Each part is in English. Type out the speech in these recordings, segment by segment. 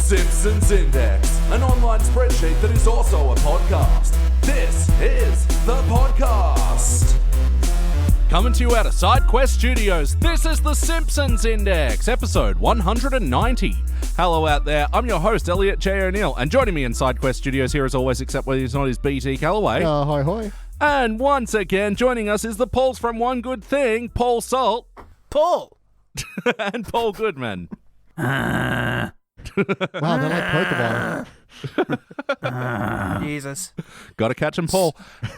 Simpsons Index, an online spreadsheet that is also a podcast. This is the podcast. Coming to you out of SideQuest Studios, this is the Simpsons Index, episode 190. Hello out there, I'm your host, Elliot J. O'Neill, and joining me in SideQuest Studios here as always, except when he's not, is BT Calloway. Hoi hoi. And once again, joining us is the Pauls from One Good Thing, Paul Salt. Paul! And Paul Goodman. Wow, they're like Pokemon. Jesus. Gotta catch 'em, Paul.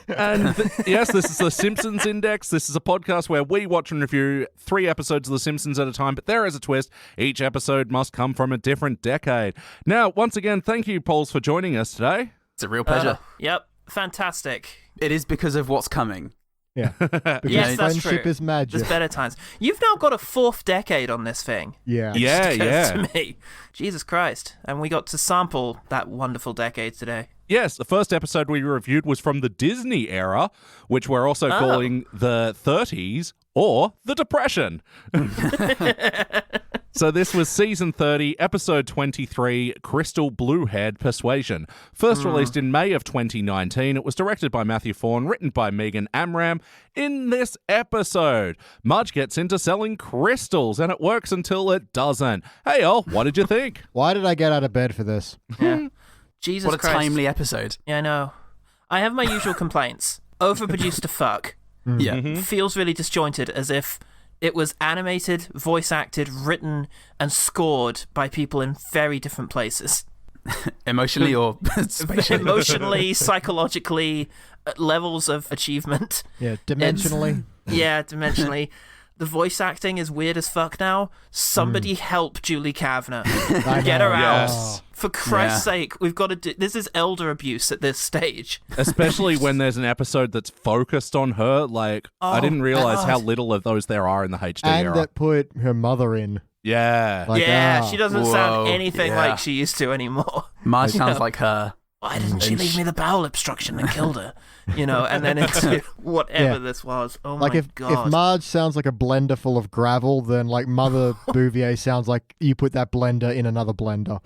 And yes, this is the Simpsons Index. This is a podcast where we watch and review 3 episodes of The Simpsons at a time, but there is a twist. Each episode must come from a different decade. Now, once again, thank you, Pauls, for joining us today. It's a real pleasure. Yep, fantastic. It is because of what's coming. Yeah. Because Yes, that's friendship true. is magic. There's better times. You've now got a 4th decade on this thing. Yeah. Yeah, It just yeah. occurs to me. Jesus Christ. And we got to sample that wonderful decade today. Yes, the first episode we reviewed was from the Disney era, which we're also calling the 30s or the Depression. So this was season 30, episode 23, Crystal Bluehead Persuasion. First released in May of 2019, it was directed by Matthew Vaughn, written by Megan Amram. In this episode, Marge gets into selling crystals, and it works until it doesn't. Hey, all, what did you think? Why did I get out of bed for this? Yeah. Jesus What a Christ. timely episode. Yeah, I know. I have my usual complaints. Overproduced to fuck. Yeah. Feels really disjointed, as if it was animated, voice acted, written, and scored by people in very different places. Emotionally or spatially. Emotionally, psychologically, levels of achievement. Yeah, dimensionally. Yeah, dimensionally. The voice acting is weird as fuck now. Somebody help Julie Kavner. I Get know. her out. Yes. For Christ's Yeah. sake, we've got to do... This is elder abuse at this stage. Especially when there's an episode that's focused on her. Like, I Oh, didn't realize God. how little of those there are in the HD And era. that put her mother in. Yeah. Like, Yeah, ah. she doesn't sound Whoa, anything yeah. like she used to anymore. Marge sounds like her. Why didn't she leave me the bowel obstruction that killed her? You know, and then into whatever Yeah. this was. Oh Like my if God. Marge sounds like a blender full of gravel, then like Mother Bouvier sounds like you put that blender in another blender.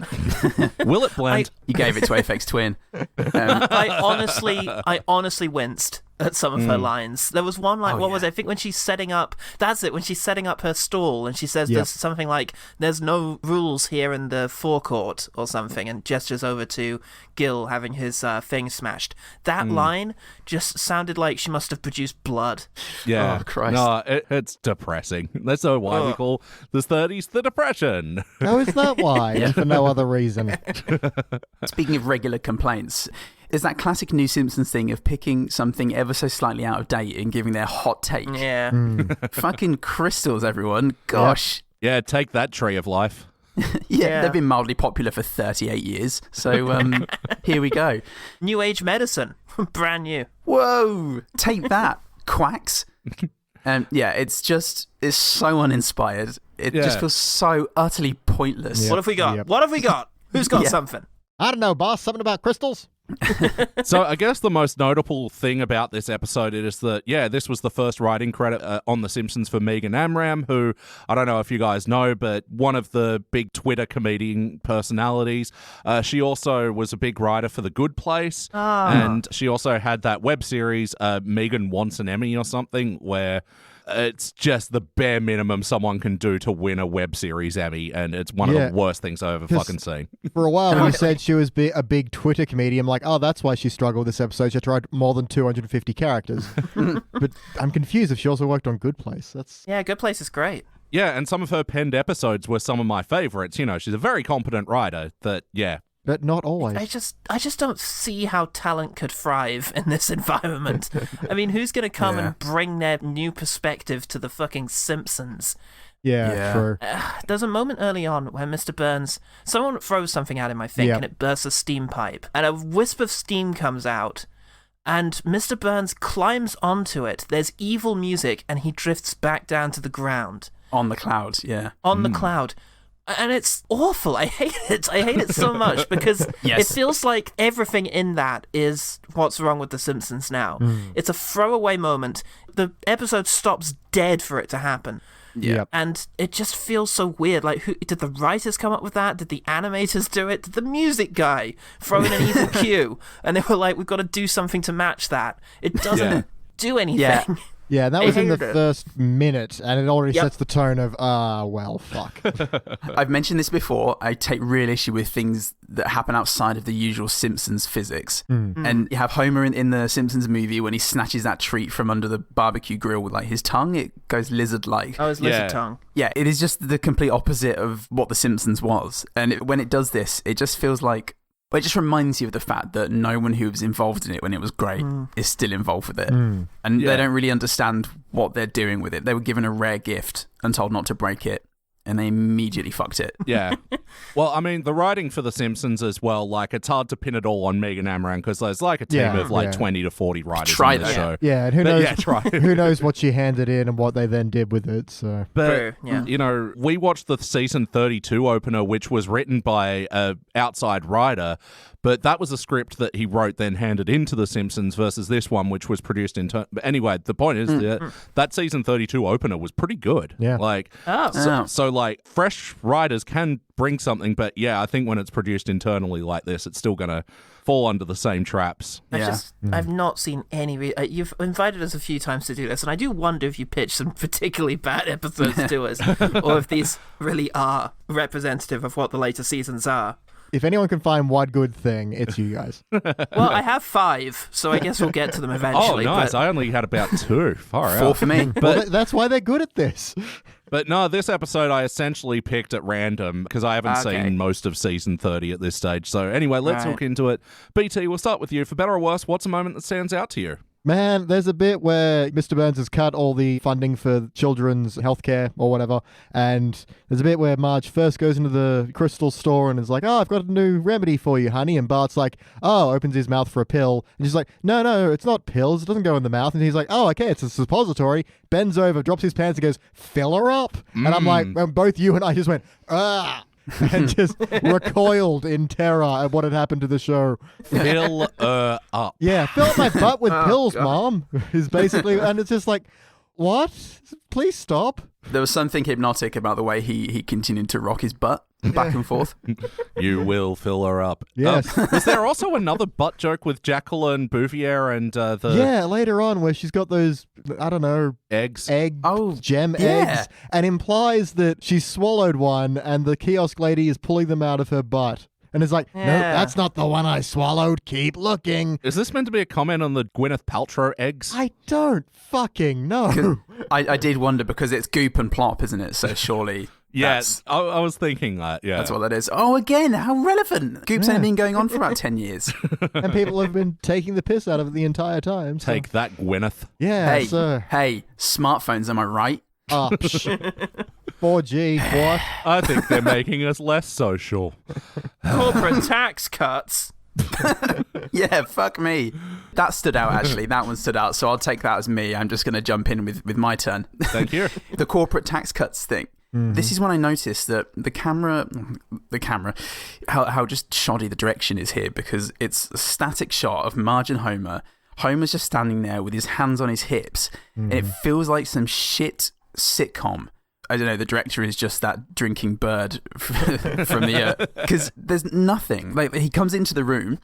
Will it blend? You gave it to Aphex Twin. I honestly winced at some of her lines. There was one like, Oh, what was yeah. it? I think when she's setting up, that's it, when she's setting up her stall and she says Yep. there's something like, there's no rules here in the forecourt or something, and gestures over to Gil having his thing smashed. That line just sounded like she must have produced blood. Yeah. Oh, Christ. No, it's depressing. That's not why we call the 30s the Depression. Oh, is that why? And for no other reason. Speaking of regular complaints, is that classic New Simpsons thing of picking something ever so slightly out of date and giving their hot take. Yeah. Fucking crystals, everyone. Gosh. Yeah, take that, Tree of Life. Yeah, they've been mildly popular for 38 years. So here we go. New age medicine. Brand new. Whoa! Take that, quacks. Yeah, it's so uninspired. It Yeah. just feels so utterly pointless. Yeah. What have we got? Yep. What have we got? Who's got Yeah. something? I don't know, boss. Something about crystals? So I guess the most notable thing about this episode is that, yeah, this was the first writing credit on The Simpsons for Megan Amram, who, I don't know if you guys know, but one of the big Twitter comedian personalities. She also was a big writer for The Good Place, and she also had that web series, Megan Wants an Emmy or something, where it's just the bare minimum someone can do to win a web series Emmy, and it's one of Yeah. the worst things I've ever 'Cause- fucking seen. For a while, when you said she was a big Twitter comedian, I'm like, oh, that's why she struggled this episode. She had to write more than 250 characters. But I'm confused if she also worked on Good Place. That's Yeah, Good Place is great. Yeah, and some of her penned episodes were some of my favorites. You know, she's a very competent writer that, yeah. but not always. I just don't see how talent could thrive in this environment. I mean, who's going to come Yeah. and bring their new perspective to the fucking Simpsons? Yeah, true. There's a moment early on where Mr. Burns, someone throws something at him, I think, Yeah. and it bursts a steam pipe, and a wisp of steam comes out, and Mr. Burns climbs onto it. There's evil music, and he drifts back down to the ground. On the cloud, yeah. On the cloud. And it's awful. I hate it. I hate it so much because Yes. it feels like everything in that is what's wrong with The Simpsons now. It's a throwaway moment. The episode stops dead for it to happen. Yeah. And it just feels so weird. Like, who did the writers come up with that? Did the animators do it? Did the music guy throw in an evil cue? And they were like, we've got to do something to match that. It doesn't do anything. Yeah. Yeah, that was in the hated it. first minute, and it already Yep. sets the tone of, well, fuck. I've mentioned this before. I take real issue with things that happen outside of the usual Simpsons physics. And you have Homer in the Simpsons movie when he snatches that treat from under the barbecue grill with like his tongue. It goes lizard-like. Oh, his lizard tongue. Yeah, it is just the complete opposite of what the Simpsons was. And when it does this, it just feels like... Well, it just reminds you of the fact that no one who was involved in it when it was great is still involved with it. And they don't really understand what they're doing with it. They were given a rare gift and told not to break it, and they immediately fucked it. Yeah. Well, I mean, the writing for The Simpsons as well, like, it's hard to pin it all on Megan Amram because there's like a team of like 20 to 40 writers Try on the that. show. Yeah, and who knows? try. Who knows what she handed in and what they then did with it? So But, True, yeah. you know, we watched the season 32 opener, which was written by an outside writer, but that was a script that he wrote, then handed into The Simpsons versus this one, which was produced in... But anyway, the point is that season 32 opener was pretty good. Yeah. Like, Oh. so, like, fresh writers can bring something, but yeah, I think when it's produced internally like this, it's still going to fall under the same traps. I've not seen any... you've invited us a few times to do this, and I do wonder if you pitched some particularly bad episodes to us, or if these really are representative of what the later seasons are. if anyone can find one good thing, it's you guys. Well, I have 5, so I guess we'll get to them Oh, eventually. nice. But I only had about 2. Far out. 4 for me. Well, that's why they're good at this. But no, this episode I essentially picked at random because I haven't Okay. seen most of season 30 at this stage. So anyway, let's Right. look into it. BT, we'll start with you. For better or worse, what's a moment that stands out to you? Man, there's a bit where Mr. Burns has cut all the funding for children's healthcare or whatever, and there's a bit where Marge first goes into the crystal store and is like, oh, I've got a new remedy for you, honey, and Bart's like, oh, opens his mouth for a pill, and she's like, no, it's not pills, it doesn't go in the mouth, and he's like, oh, okay, it's a suppository, bends over, drops his pants and goes, fill her up, and I'm like, and both you and I just went, ah, and just recoiled in terror at what had happened to the show. Fill up. Yeah, fill up my butt with pills, Mom, is basically, and it's just like, what? Please stop. There was something hypnotic about the way he continued to rock his butt back and forth. You will fill her up. Yes. Was there also another butt joke with Jacqueline Bouvier and the Yeah, later on where she's got those, I don't know, eggs? gem yeah. eggs, and implies that she swallowed one and the kiosk lady is pulling them out of her butt. And it's like, no, Yeah. that's not the one I swallowed. Keep looking. Is this meant to be a comment on the Gwyneth Paltrow eggs? I don't fucking know. I did wonder because it's goop and plop, isn't it? So surely Yes, I was thinking that, yeah. that's what that is. Oh, again, how relevant. Goop's only been going on for about 10 years. And people have been taking the piss out of it the entire time. So. Take that, Gwyneth. Yeah, Hey, so. hey, smartphones, am I right? 4G, what? I think they're making us less social. corporate tax cuts. Yeah, fuck me. That stood out, actually. That one stood out. So I'll take that as me. I'm just going to jump in with my turn. Thank you. The corporate tax cuts thing. This is when I noticed that the camera, how just shoddy the direction is here, because it's a static shot of Marge and Homer. Homer's just standing there with his hands on his hips, and it feels like some shit sitcom. I don't know, the director is just that drinking bird from the earth. Because there's nothing. Like, he comes into the room,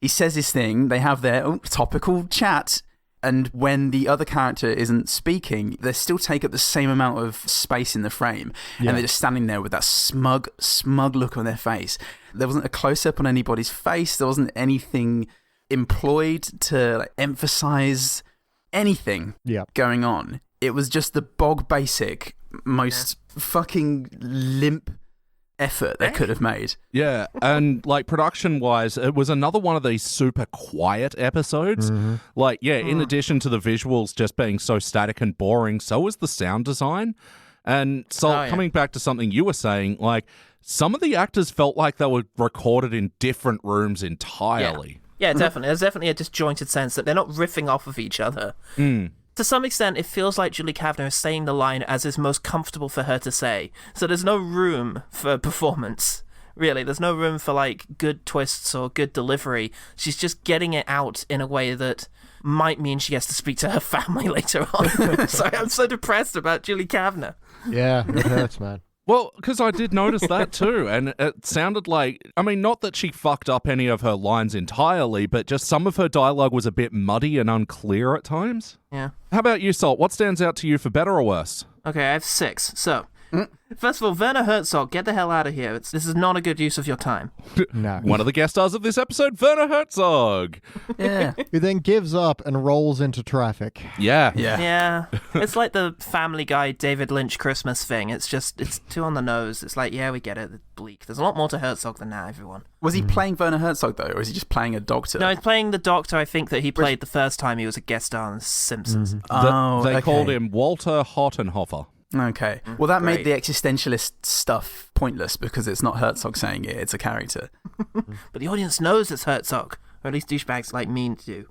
he says his thing, they have their topical chat, and when the other character isn't speaking, they still take up the same amount of space in the frame. And they're just standing there with that smug look on their face. There wasn't a close-up on anybody's face. There wasn't anything employed to emphasize anything going on. It was just the bog basic, most fucking limp effort they could have made. Yeah, and like production-wise, it was another one of these super quiet episodes. Like, yeah, in addition to the visuals just being so static and boring, so was the sound design. And so coming back to something you were saying, like, some of the actors felt like they were recorded in different rooms entirely. Yeah, definitely. There's definitely a disjointed sense that they're not riffing off of each other. To some extent, it feels like Julie Kavner is saying the line as is most comfortable for her to say. So there's no room for performance, really. There's no room for, like, good twists or good delivery. She's just getting it out in a way that might mean she gets to speak to her family later on. Sorry, I'm so depressed about Julie Kavner. Yeah, it hurts, man. Well, because I did notice that too, and it sounded like, I mean, not that she fucked up any of her lines entirely, but just some of her dialogue was a bit muddy and unclear at times. Yeah. How about you, Salt? What stands out to you for better or worse? Okay, I have 6. So, first of all, Werner Herzog, get the hell out of here. This is not a good use of your time. No. One of the guest stars of this episode, Werner Herzog. Yeah. Who then gives up and rolls into traffic. Yeah. Yeah. It's like the Family Guy David Lynch Christmas thing. It's too on the nose. It's like, yeah, we get it. It's bleak. There's a lot more to Herzog than that, everyone. Was he playing Werner Herzog, though, or is he just playing a doctor? No, he's playing the Doctor, I think, that he played the first time he was a guest star on The Simpsons. They called him Walter Hottenhofer. Okay. Well, that made Great. the existentialist stuff pointless because it's not Herzog saying it, it's a character. But the audience knows it's Herzog, or at least douchebags like me do.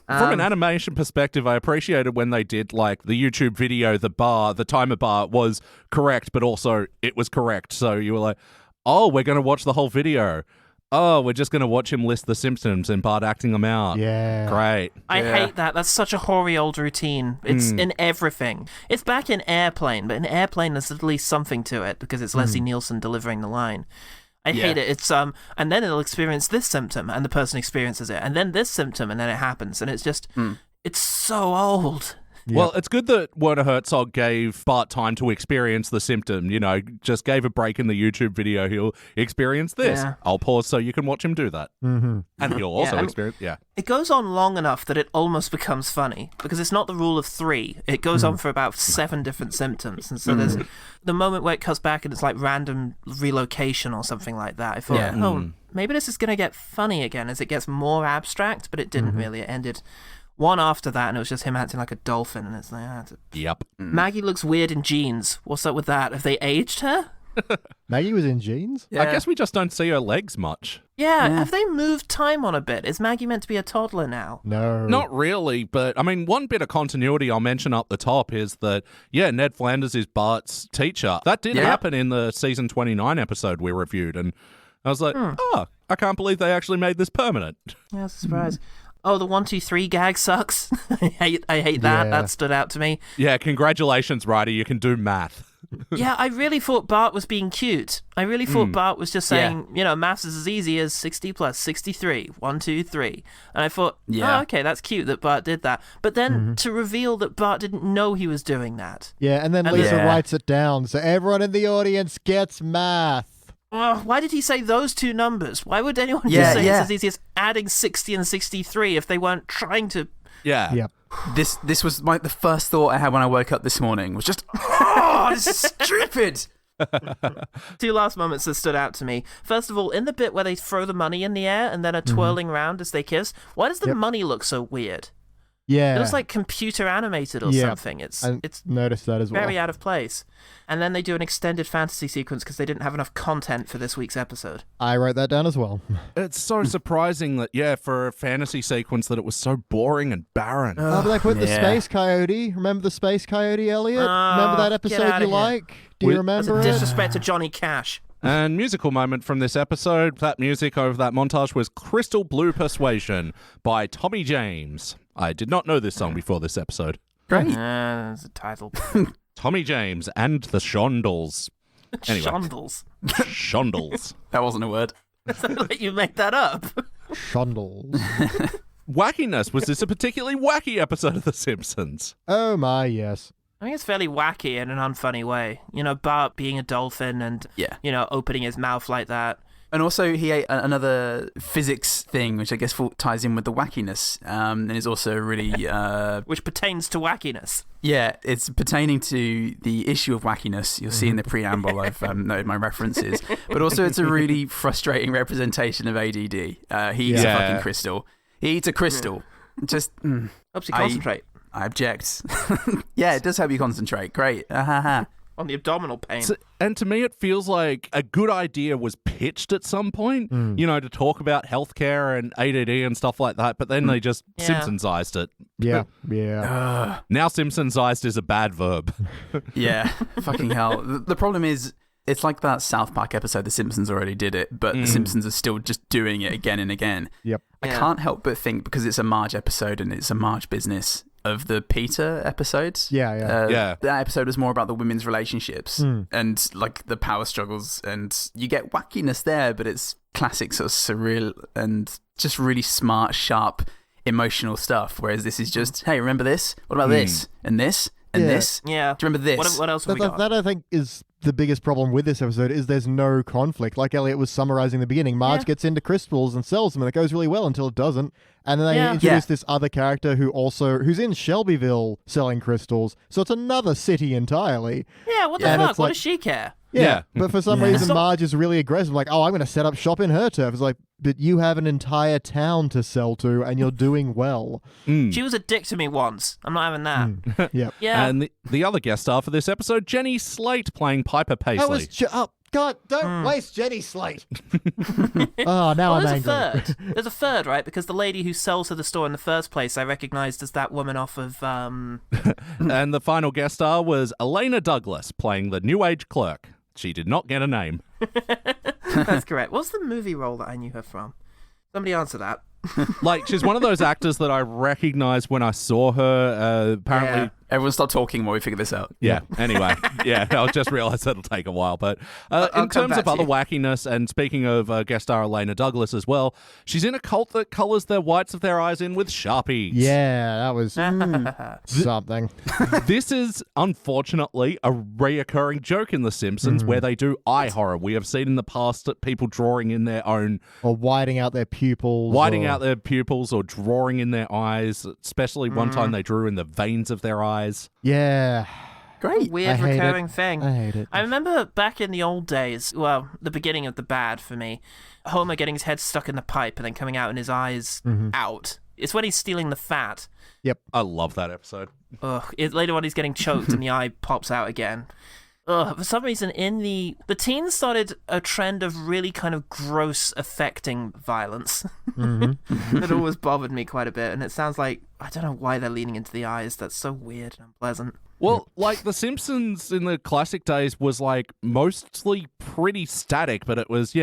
From an animation perspective, I appreciated when they did like the YouTube video, the timer bar was correct, but also it was correct. So you were like, oh, we're going to watch the whole video. Oh, we're just going to watch him list the Simpsons and Bart acting them out. Yeah. Great. I hate that. That's such a hoary old routine. It's in everything. It's back in Airplane, but in Airplane there's at least something to it because it's Leslie Nielsen delivering the line. I hate it. It's and then it'll experience this symptom and the person experiences it, and then this symptom and then it happens, and it's just it's so old. Yeah. Well, it's good that Werner Herzog gave Bart time to experience the symptom, just gave a break in the YouTube video. He'll experience this. Yeah. I'll pause so you can watch him do that. Mm-hmm. And he'll also experience, It goes on long enough that it almost becomes funny because it's not the rule of 3. It goes on for about 7 different symptoms, and so there's the moment where it cuts back and it's like random relocation or something like that. I thought, maybe this is going to get funny again as it gets more abstract, but it didn't really. It ended one after that, and it was just him acting like a dolphin, and it's like, Yep. Maggie looks weird in jeans. What's up with that? Have they aged her? Maggie was in jeans? Yeah. I guess we just don't see her legs much. Yeah, have they moved time on a bit? Is Maggie meant to be a toddler now? No. Not really, but I mean, one bit of continuity I'll mention up the top is that, Ned Flanders is Bart's teacher. That did happen in the season 29 episode we reviewed, and I was like, I can't believe they actually made this permanent. Yeah, that's a surprise. Oh, the 1, 2, 3 gag sucks. I hate that. Yeah. That stood out to me. Yeah, congratulations, Ryder. You can do math. Yeah, I really thought Bart was being cute. I really thought Bart was just saying, maths is as easy as 60 plus 63. 1, 2, 3. And I thought, okay, that's cute that Bart did that. But then to reveal that Bart didn't know he was doing that. Yeah, and then Lisa writes it down so everyone in the audience gets math. Why did he say those 2 numbers? Why would anyone just say it's as easy as adding 60 and 63 if they weren't trying to... Yeah. Yep. This was the first thought I had when I woke up this morning was just, oh, this is stupid. 2 last moments that stood out to me. First of all, in the bit where they throw the money in the air and then are twirling around as they kiss, why does the money look so weird? Yeah. It looks like computer animated or something. It's noticed that as well. very out of place. And then they do an extended fantasy sequence because they didn't have enough content for this week's episode. I wrote that down as well. It's so surprising that, for a fantasy sequence that it was so boring and barren. But they put the Space Coyote. Remember the Space Coyote, Elliot? Remember that get episode outta you here. like? Do you That's remember a it? disrespect to Johnny Cash. And musical moment from this episode, that music over that montage was Crystal Blue Persuasion by Tommy James. I did not know this song before this episode. Great. That's a title. Tommy James and the Shondells. Anyway. Shondles. Shondells. That wasn't a word. Like you make that up. Shondles. Wackiness. Was this a particularly wacky episode of The Simpsons? Oh my, yes. I think it's fairly wacky in an unfunny way. Bart being a dolphin and, opening his mouth like that. And also, he ate another physics thing, which I guess ties in with the wackiness, and is also really... Which pertains to wackiness. Yeah, it's pertaining to the issue of wackiness. You'll see in the preamble, I've noted my references. But also, it's a really frustrating representation of ADD. He eats a fucking crystal. He eats a crystal. Just... Helps you concentrate. I object. Yeah, it does help you concentrate. Great. On the abdominal pain. And to me, it feels like a good idea was pitched at some point, to talk about healthcare and ADD and stuff like that, but then they just Simpsonsized it. Yeah, yeah. Now Simpsonsized is a bad verb. Yeah, fucking hell. The problem is, It's like that South Park episode, The Simpsons already did it, but The Simpsons are still just doing it again and again. Yep. I can't help but think, because it's a Marge episode and it's a Marge business, of the Peter episodes. Yeah. That episode was more about the women's relationships and like the power struggles, and you get wackiness there, but it's classic sort of surreal and just really smart, sharp, emotional stuff. Whereas this is just, hey, remember this? What about this? And this? And this? Yeah. Do you remember this? What else have we got? That I think is the biggest problem with this episode is there's no conflict. Like Elliot was summarizing in the beginning, Marge gets into crystals and sells them, and it goes really well until it doesn't. And then they introduce this other character who's in Shelbyville selling crystals. So it's another city entirely. Yeah, what the fuck? What does she care? Yeah. But for some reason, Marge is really aggressive. Like, oh, I'm going to set up shop in her turf. It's like, but you have an entire town to sell to, and you're doing well. She was a dick to me once. I'm not having that. Yeah. And the other guest star for this episode, Jenny Slate, playing Piper Paisley. That was God, don't waste Jenny Slate. Oh, now I'm angry. There's a third, right? Because the lady who sells to the store in the first place, I recognized as that woman off of... And the final guest star was Elena Douglas, playing the New Age clerk. She did not get a name. That's correct. What's the movie role that I knew her from? Somebody answer that. Like, she's one of those actors that I recognized when I saw her. Apparently... Everyone stop talking while we figure this out. Yeah, anyway. I just realized that'll take a while. But in terms of other wackiness, and speaking of guest star Elena Douglas as well, she's in a cult that colors their whites of their eyes in with Sharpies. Yeah, that was something. This is, unfortunately, a reoccurring joke in The Simpsons where they do eye horror. We have seen in the past people drawing in their own... Or whiting out their pupils. Out their pupils or drawing in their eyes, especially one time they drew in the veins of their eyes. Yeah. Great. Weird recurring thing. I hate it. I remember back in the old days, well, the beginning of the bad for me, Homer getting his head stuck in the pipe and then coming out and his eyes out. It's when he's stealing the fat. Yep. I love that episode. Later on he's getting choked and the eye pops out again. For some reason, the teens started a trend of really kind of gross, affecting violence. It always bothered me quite a bit, and it sounds like, I don't know why they're leaning into the eyes. That's so weird and unpleasant. Well, like, The Simpsons in the classic days was, like, mostly pretty static, but it was,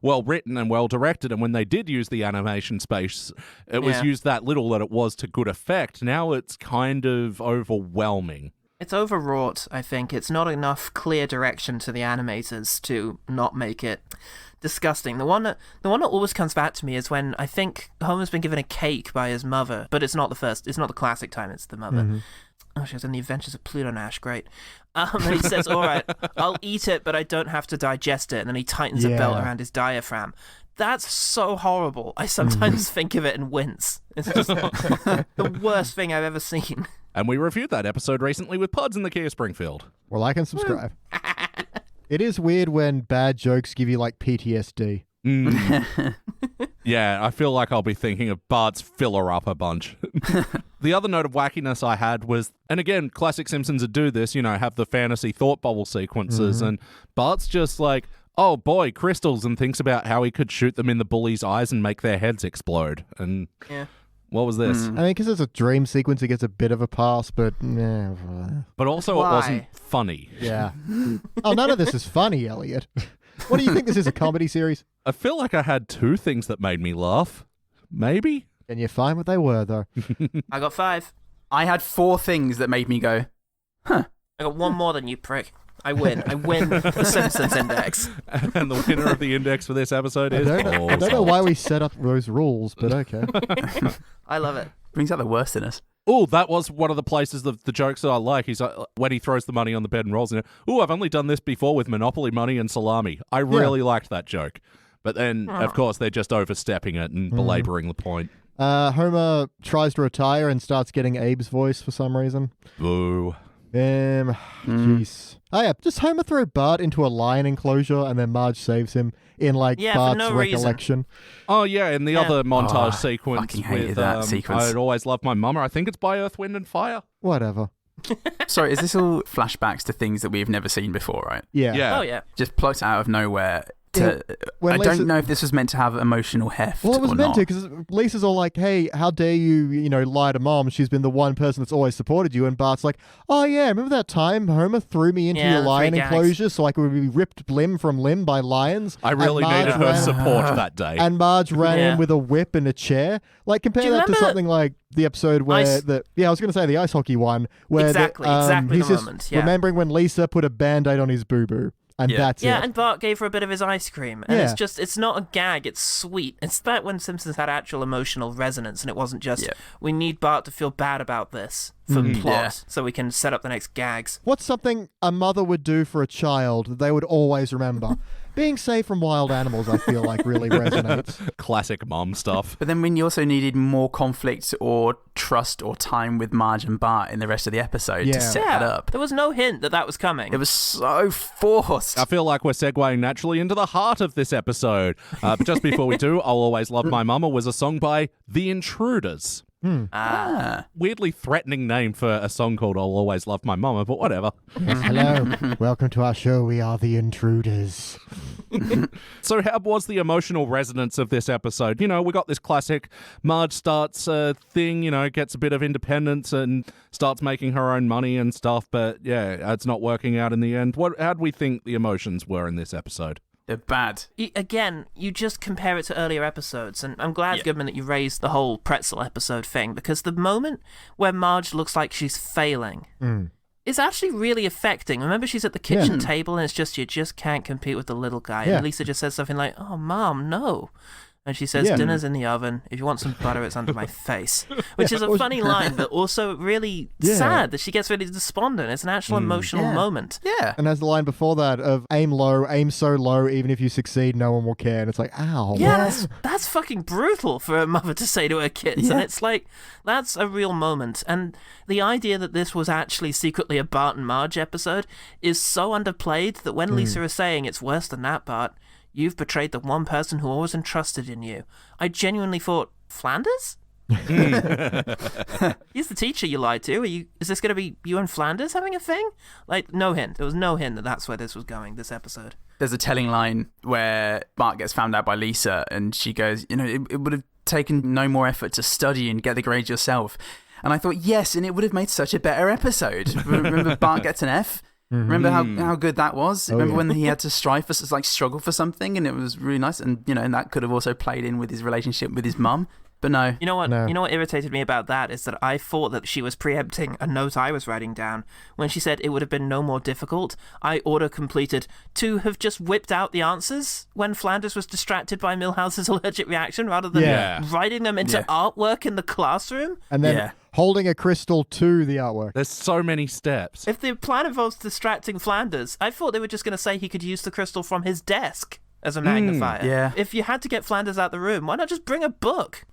well written and well directed, and when they did use the animation space, it was used that little that it was to good effect. Now it's kind of overwhelming. It's overwrought, I think. It's not enough clear direction to the animators to not make it disgusting. The one that always comes back to me is when I think Homer's been given a cake by his mother, but it's not the classic time, it's the mother. Oh, she was in The Adventures of Pluto Nash, great. And he says, all right, I'll eat it, but I don't have to digest it. And then he tightens a belt around his diaphragm. That's so horrible. I sometimes think of it and wince. It's just the worst thing I've ever seen. And we reviewed that episode recently with Pods in the Kia Springfield. Well, like and subscribe. It is weird when bad jokes give you, like, PTSD. Yeah, I feel like I'll be thinking of Bart's filler up a bunch. The other note of wackiness I had was, and again, classic Simpsons would do this, have the fantasy thought bubble sequences, and Bart's just like, oh boy, crystals, and thinks about how he could shoot them in the bullies' eyes and make their heads explode. And what was this? I mean, because it's a dream sequence, it gets a bit of a pass, but... But also Why? It wasn't funny. Yeah. Oh, none of this is funny, Elliot. What do you think this is, a comedy series? I feel like I had two things that made me laugh. Maybe? And you find what they were, though. I got 5. I had 4 things that made me go, huh. I got 1 more than you, prick. I win. I win the Simpsons index. And the winner of the index for this episode is... I don't know why we set up those rules, but okay. I love it. Brings out the worst in us. Oh, that was one of the places, the jokes that I like. He's like, when he throws the money on the bed and rolls in it. Oh, I've only done this before with Monopoly money and salami. I really liked that joke. But then, of course, they're just overstepping it and belaboring the point. Homer tries to retire and starts getting Abe's voice for some reason. Boo. Jeez. Oh yeah, just Homer throw Bart into a lion enclosure and then Marge saves him in Bart's no recollection. Oh yeah, in the other montage sequence fucking hated with that sequence. I'd Always Loved My Mama. I think it's By Earth, Wind and Fire. Whatever. Sorry, is this all flashbacks to things that we've never seen before, right? Yeah. Oh, yeah. Just plucked out of nowhere. to. when I Lisa- don't know if this was meant to have emotional heft. Well, it was or meant not. to, because Lisa's all like, hey, how dare you, lie to Mom? She's been the one person that's always supported you. And Bart's like, oh, yeah, remember that time Homer threw me into your the lion 3 gags. enclosure so I could be ripped limb from limb by lions? I really And Marge needed her ran- support that day. And Marge ran Yeah. in with a whip and a chair. Like, compare Do you that to remember something like the episode where Ice- I was going to say the ice hockey one, where Exactly he's the just moment, yeah. remembering when Lisa put a Band-Aid on his boo-boo. And Yeah. that's Yeah, it. and Bart gave her a bit of his ice cream. And Yeah. it's not a gag, it's sweet. It's that when Simpsons had actual emotional resonance and it wasn't just, Yeah. we need Bart to feel bad about this for plot Yeah. so we can set up the next gags. What's something a mother would do for a child that they would always remember? Being safe from wild animals, I feel like, really resonates. Classic mom stuff. But then when you also needed more conflict or trust or time with Marge and Bart in the rest of the episode Yeah. to set that up, There was no hint that was coming. it was so forced. I feel like we're segueing naturally into the heart of this episode. But just before we do, I'll Always Love My Mama was a song by The Intruders. Weirdly threatening name for a song called I'll Always Love My Mama, but whatever. Yes, hello. Welcome to our show. We are the Intruders. So how was the emotional resonance of this episode? We got this classic Marge starts a thing, gets a bit of independence and starts making her own money and stuff, but yeah, it's not working out in the end. How do we think the emotions were in this episode? They're bad. Again, you just compare it to earlier episodes, and I'm glad, Goodman, that you raised the whole pretzel episode thing, because the moment where Marge looks like she's failing is actually really affecting. Remember, she's at the kitchen table, and it's just, you just can't compete with the little guy. Yeah. And Lisa just says something like, oh, Mom, no. And she says, Yeah. dinner's in the oven. If you want some butter, it's under my face. Which is a funny line, but also really sad that she gets really despondent. It's an actual emotional moment. Yeah. And there's the line before that of aim low, aim so low, even if you succeed, no one will care. And it's like, ow. Yeah, that's fucking brutal for a mother to say to her kids. And Yeah. it's like, that's a real moment. And the idea that this was actually secretly a Bart and Marge episode is so underplayed that when Lisa is saying it's worse than that, Bart, you've betrayed the one person who always entrusted in you, I genuinely thought, Flanders? He's the teacher you lied to. Is this going to be you and Flanders having a thing? Like, no hint. There was no hint that that's where this was going, this episode. There's a telling line where Bart gets found out by Lisa and she goes, it would have taken no more effort to study and get the grades yourself. And I thought, yes, and it would have made such a better episode. Remember Bart gets an F? Remember how good that was? Remember when he had to struggle for something, and it was really nice, and and that could have also played in with his relationship with his mum. But no. You know what? No. You know what irritated me about that is that I thought that she was preempting a note I was writing down. When she said it would have been no more difficult, I auto-completed to have just whipped out the answers when Flanders was distracted by Milhouse's allergic reaction rather than writing them into artwork in the classroom. And then holding a crystal to the artwork. There's so many steps. If the plan involves distracting Flanders, I thought they were just going to say he could use the crystal from his desk as a magnifier. yeah. If you had to get Flanders out the room, why not just bring a book?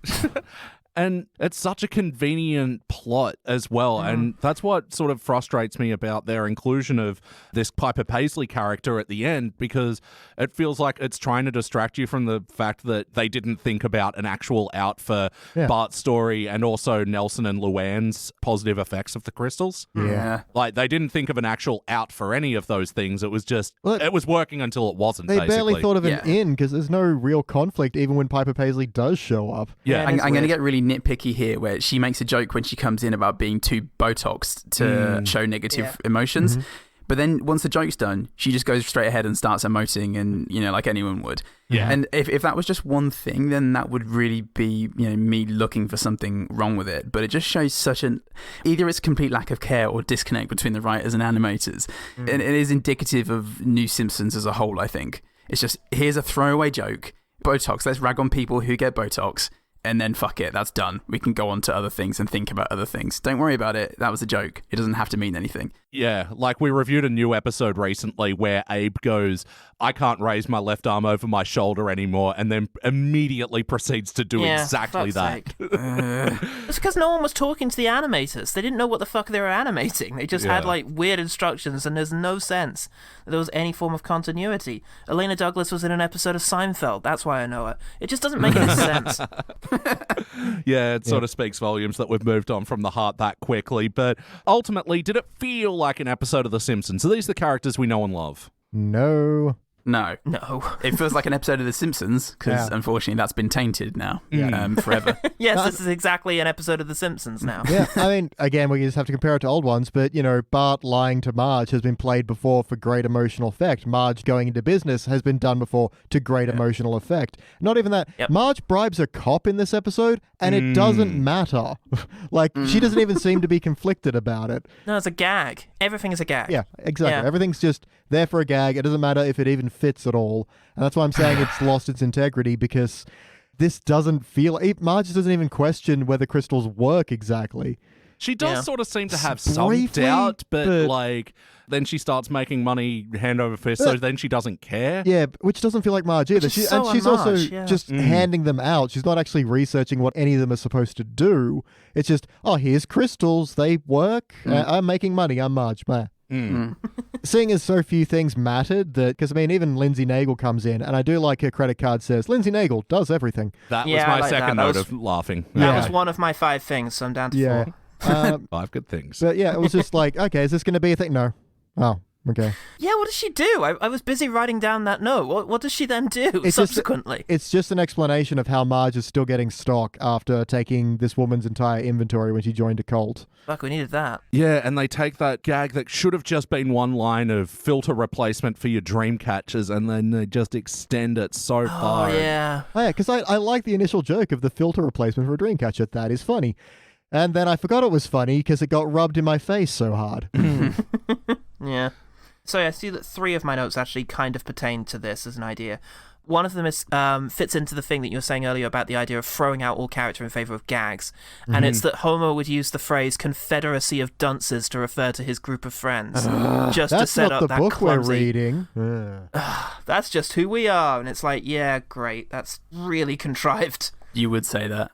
And it's such a convenient plot as well. And that's what sort of frustrates me about their inclusion of this Piper Paisley character at the end, because it feels like it's trying to distract you from the fact that they didn't think about an actual out for Bart's story and also Nelson and Luann's positive effects of the crystals. Yeah. Like, they didn't think of an actual out for any of those things. It was just, it was working until it wasn't, They basically. barely thought of an in, because there's no real conflict even when Piper Paisley does show up. Yeah. I'm going to get really nitpicky here, where she makes a joke when she comes in about being too Botoxed to show negative emotions. But then once the joke's done, she just goes straight ahead and starts emoting, and like anyone would. Yeah. And if that was just one thing, then that would really be me looking for something wrong with it. But it just shows such either it's complete lack of care or disconnect between the writers and animators. And it is indicative of New Simpsons as a whole, I think. It's just, here's a throwaway joke, Botox, let's rag on people who get Botox. And then fuck it, that's done. We can go on to other things and think about other things. Don't worry about it. That was a joke. It doesn't have to mean anything. Yeah, like we reviewed a new episode recently where Abe goes, I can't raise my left arm over my shoulder anymore, and then immediately proceeds to do exactly that. It's because no one was talking to the animators. They didn't know what the fuck they were animating. They just had weird instructions, and there's no sense that there was any form of continuity. Elena Douglas was in an episode of Seinfeld. That's why I know her. It just doesn't make any sense. Yeah, it sort of speaks volumes that we've moved on from the heart that quickly. But ultimately, did it feel like an episode of The Simpsons? Are these the characters we know and love? No. No. It feels like an episode of The Simpsons, because unfortunately that's been tainted now forever. Yes, this is exactly an episode of The Simpsons now. Yeah, I mean, again, we just have to compare it to old ones, but, Bart lying to Marge has been played before for great emotional effect. Marge going into business has been done before to great emotional effect. Not even that. Yep. Marge bribes a cop in this episode, and it doesn't matter. She doesn't even seem to be conflicted about it. No, it's a gag. Everything is a gag. Yeah, exactly. Yeah. Everything's just there for a gag. It doesn't matter if it even fits at all. And that's why I'm saying it's lost its integrity, because this doesn't feel... Marge doesn't even question whether crystals work exactly. She does sort of seem to have some Briefly, doubt, but then she starts making money hand over fist, so then she doesn't care. Yeah, which doesn't feel like Marge either. She's also yeah. just handing them out. She's not actually researching what any of them are supposed to do. It's just, here's crystals. They work. I'm making money. I'm Marge. Seeing as so few things mattered, because even Lindsay Nagel comes in, and I do like her credit card says, Lindsay Nagel does everything. That was my second note of laughing. That was one of my 5 things, so I'm down to 4. 5 good things. But yeah, it was just like, okay, is this going to be a thing? No. Oh, okay. Yeah, what does she do? I was busy writing down that note. What does she then do subsequently? It's just an explanation of how Marge is still getting stock after taking this woman's entire inventory when she joined a cult. Fuck, we needed that. Yeah, and they take that gag that should have just been one line of filter replacement for your dream catchers, and then they just extend it so far. Oh, yeah. Oh, yeah, because I like the initial joke of the filter replacement for a Dreamcatcher. That is funny. And then I forgot it was funny because it got rubbed in my face so hard. Yeah. So I see that 3 of my notes actually kind of pertain to this as an idea. One of them is fits into the thing that you were saying earlier about the idea of throwing out all character in favor of gags. And it's that Homer would use the phrase confederacy of dunces to refer to his group of friends. Just to set up that That's not the book clumsy... we're reading. That's just who we are. And it's like, yeah, great. That's really contrived. You would say that.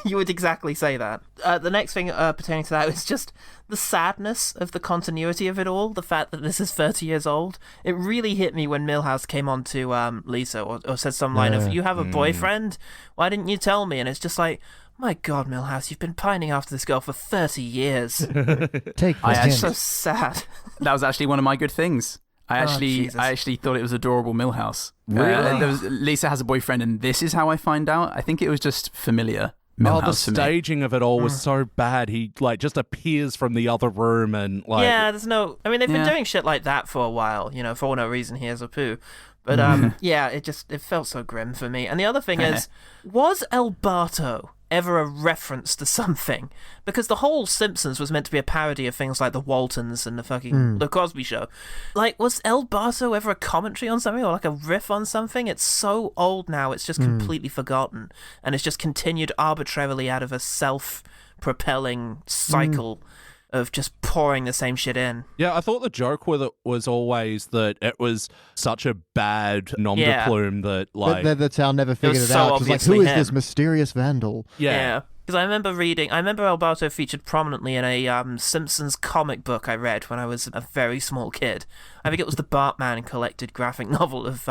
You would exactly say that. The next thing pertaining to that is just the sadness of the continuity of it all, the fact that this is 30 years old. It really hit me when Milhouse came on to Lisa or said some line of, you have a boyfriend? Why didn't you tell me? And it's just like, my God, Milhouse, you've been pining after this girl for 30 years. It's so sad. That was actually one of my good things. I actually thought it was adorable Milhouse. Really? Lisa has a boyfriend, and this is how I find out. I think it was just familiar. Milhouse the staging of it all was so bad. He just appears from the other room and yeah, there's no. I mean, they've been doing shit like that for a while. For no reason. Here's a poo. But it felt so grim for me. And the other thing is, was El Barto ever a reference to something? Because the whole Simpsons was meant to be a parody of things like the Waltons and the fucking The Cosby Show. Was El Barto ever a commentary on something or like a riff on something? It's so old now, it's just completely forgotten, and it's just continued arbitrarily out of a self-propelling cycle of just pouring the same shit in. Yeah, I thought the joke with it was always that it was such a bad nom de plume that the town never figured it out. It's like, who is this mysterious vandal? Yeah. Because I remember El Barto featured prominently in a Simpsons comic book I read when I was a very small kid. I think it was the Bartman collected graphic novel of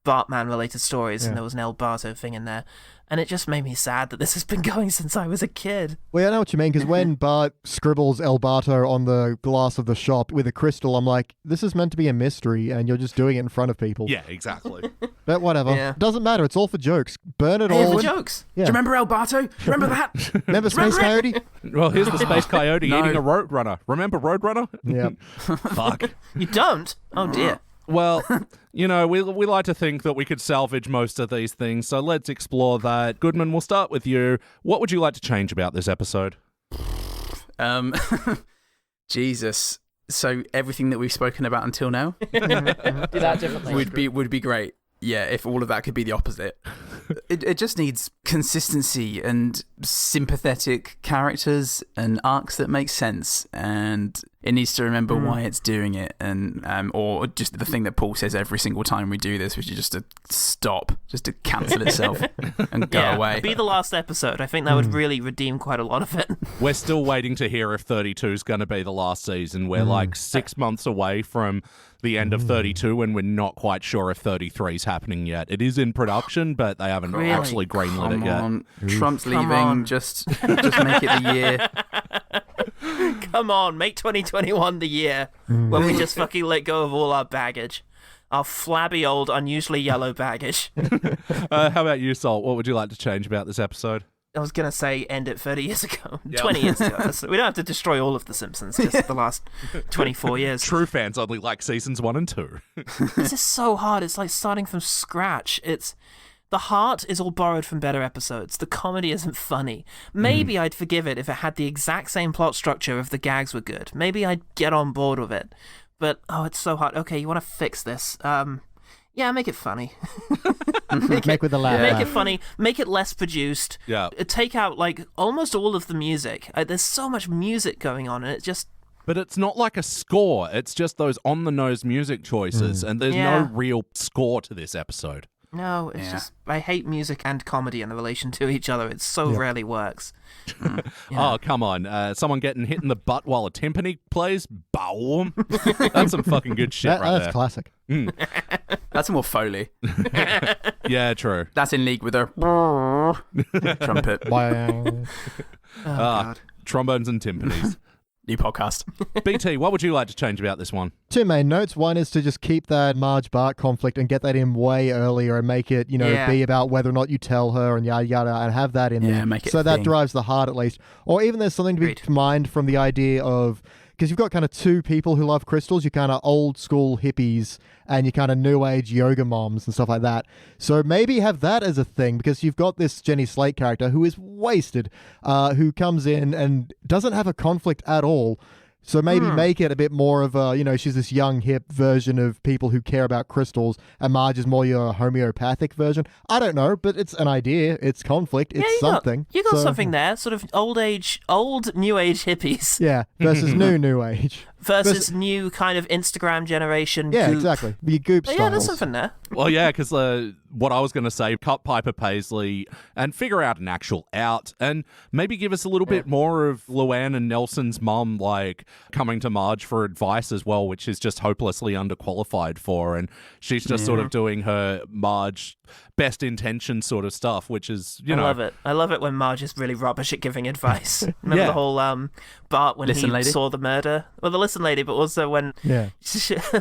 Bartman-related stories, and there was an El Barto thing in there. And it just made me sad that this has been going since I was a kid. Well, I know what you mean, because when Bart scribbles El Barto on the glass of the shop with a crystal, I'm like, this is meant to be a mystery, and you're just doing it in front of people. Yeah, exactly. But whatever. Yeah. Doesn't matter. It's all for jokes. Burn it all. For jokes. Yeah. Do you remember El Barto? Remember that? Remember Space Coyote? Well, here's the Space Coyote eating a Roadrunner. Remember Roadrunner? Yeah. Fuck. You don't? Oh, dear. Well, we like to think that we could salvage most of these things, so let's explore that. Goodman, we'll start with you. What would you like to change about this episode? Jesus. So everything that we've spoken about until now Do that differently. would be great. Yeah, if all of that could be the opposite. It just needs consistency and sympathetic characters and arcs that make sense, and it needs to remember why it's doing it, and or just the thing that Paul says every single time we do this, which is just to stop, just to cancel itself and go away. Be the last episode. I think that would really redeem quite a lot of it. We're still waiting to hear if 32 is going to be the last season. We're 6 months away from the end of 32, and we're not quite sure if 33 is happening yet. It is in production, but they haven't actually greenlit it yet. Trump's leaving. Just make it the year. Come on, make 2021 the year when we just fucking let go of all our baggage. our flabby old, unusually yellow baggage. How about you, Salt? What would you like to change about this episode? I was going to say end it 30 years ago, 20 years ago. We don't have to destroy all of The Simpsons, just the last 24 years. True fans only like seasons 1 and 2. This is so hard. It's like starting from scratch. The heart is all borrowed from better episodes. The comedy isn't funny. Maybe I'd forgive it if it had the exact same plot structure if the gags were good. Maybe I'd get on board with it. But, it's so hard. Okay, you want to fix this. Yeah, make it funny. Make with a laugh. Make it funny. Make it less produced. Yeah. Take out, like, almost all of the music. There's so much music going on, and it just... But it's not like a score. It's just those on-the-nose music choices, and there's no real score to this episode. No, it's just... I hate music and comedy in relation to each other. It so rarely works. Oh, come on. Someone getting hit in the butt while a timpani plays? Boom. That's some fucking good shit right that's there. classic. That's more Foley. Yeah, true. That's in league with a trumpet. Wow. God. Trombones and timpanis. New podcast. BT, what would you like to change about this one? 2 main notes. One is to just keep that Marge-Bart conflict and get that in way earlier and make it, be about whether or not you tell her and yada yada and have that in there. Make it so a that thing. drives the heart at least. Or even there's something to be mined from the idea of... Because you've got kind of 2 people who love crystals. You're kind of old school hippies and you kind of new age yoga moms and stuff like that. So maybe have that as a thing because you've got this Jenny Slate character who is wasted, who comes in and doesn't have a conflict at all. So maybe make it a bit more of a, she's this young, hip version of people who care about crystals, and Marge is more your homeopathic version. I don't know, but it's an idea. It's conflict. It's something. You got something there, sort of old new age hippies. Yeah, versus new age. Versus new kind of Instagram generation Yeah, goop. exactly. The goop styles. Yeah, there's something there. Well, yeah, because what I was going to say, cut Piper Paisley and figure out an actual out and maybe give us a little bit more of Luann and Nelson's mum, like, coming to Marge for advice as well, which is just hopelessly underqualified for. And she's just sort of doing her Marge best intention sort of stuff, which is, I love it. I love it when Marge is really rubbish at giving advice. Remember the whole Bart when he saw the murder? Well, the listen lady, but also when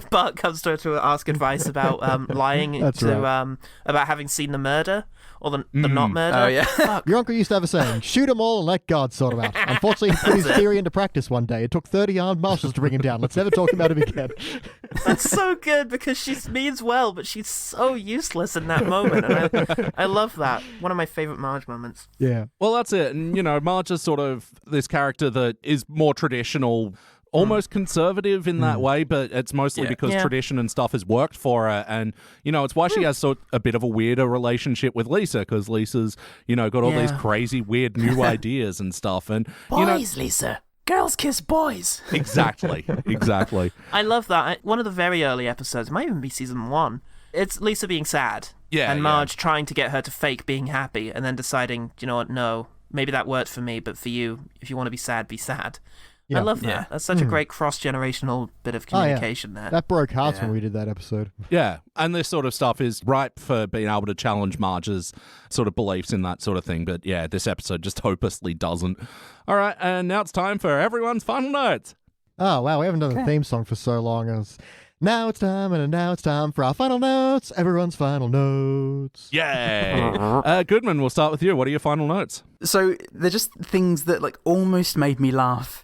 Bart comes to her to ask advice about lying about having seen the murder or the not murder. Oh, yeah. Fuck. Your uncle used to have a saying, shoot 'em all and let God sort 'em out. Unfortunately, he put his theory into practice one day. It took 30 armed marshals to bring him down. Let's never talk about him again. That's so good because she means well, but she's so useless in that moment. And I love that. One of my favorite Marge moments. Yeah. Well, that's it. And, Marge is sort of this character that is more traditional, almost conservative in that way, but it's mostly because tradition and stuff has worked for her. And, it's why she has a bit of a weirder relationship with Lisa, because Lisa's, got all these crazy, weird new ideas and stuff. And Boys, Lisa. Girls kiss boys. Exactly. I love that. One of the very early episodes, it might even be season 1, it's Lisa being sad. Yeah. And Marge trying to get her to fake being happy and then deciding, you know what, no, maybe that worked for me, but for you, if you want to be sad, be sad. Yeah. I love that. Yeah. That's such a great cross-generational bit of communication there. That broke hearts when we did that episode. Yeah, and this sort of stuff is ripe for being able to challenge Marge's sort of beliefs in that sort of thing, but yeah, this episode just hopelessly doesn't. All right, and now it's time for everyone's final notes. Oh, wow, we haven't done a theme song for so long. Now it's time for our final notes. Everyone's final notes. Yay! Goodman, we'll start with you. What are your final notes? So they're just things that almost made me laugh.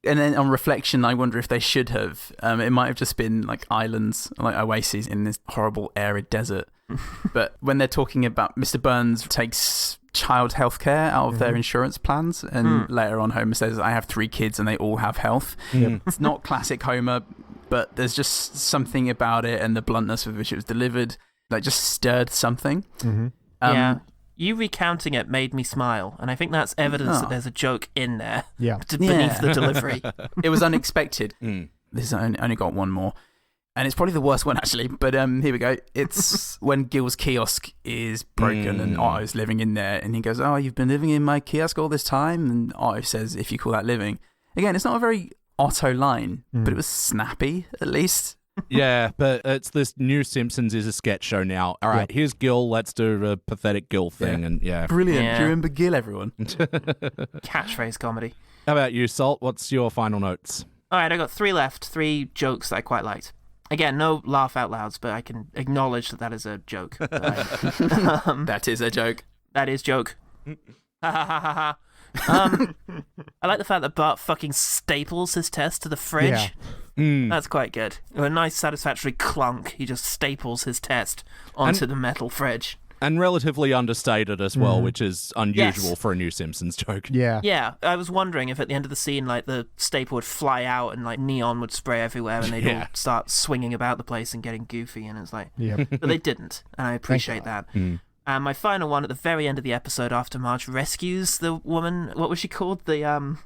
And then on reflection, I wonder if they should have. It might have just been islands, oases in this horrible arid desert. But when they're talking about Mr. Burns takes child health care out of their insurance plans, and later on Homer says, I have 3 kids and they all have health. It's not classic Homer, but there's just something about it and the bluntness with which it was delivered that just stirred something. Yeah. You recounting it made me smile, and I think that's evidence that there's a joke in there beneath the delivery. It was unexpected. This only got one more, and it's probably the worst one, actually, but here we go. It's when Gil's kiosk is broken and Otto's living in there, and he goes, oh, you've been living in my kiosk all this time? And Otto says, if you call that living. Again, it's not a very Otto line, but it was snappy, at least. Yeah, but it's this new Simpsons is a sketch show now. All right, here's Gil. Let's do a pathetic Gil thing. And Brilliant. Yeah. Do you remember Gil, everyone? Catchphrase comedy. How about you, Salt? What's your final notes? All right, I got 3 left. 3 jokes that I quite liked. Again, no laugh out louds, but I can acknowledge that is a joke. That is a joke. That is joke. Ha ha ha ha ha. I like the fact that Bart fucking staples his test to the fridge. Yeah. That's quite good. A nice satisfactory clunk. He just staples his test onto the metal fridge. And relatively understated as well, which is unusual for a new Simpsons joke. Yeah. Yeah, I was wondering if at the end of the scene, like, the staple would fly out and, like, neon would spray everywhere and they'd all start swinging about the place and getting goofy, and it's like... Yeah. But they didn't, and I appreciate that. And my final one, at the very end of the episode, after Marge rescues the woman... What was she called? The,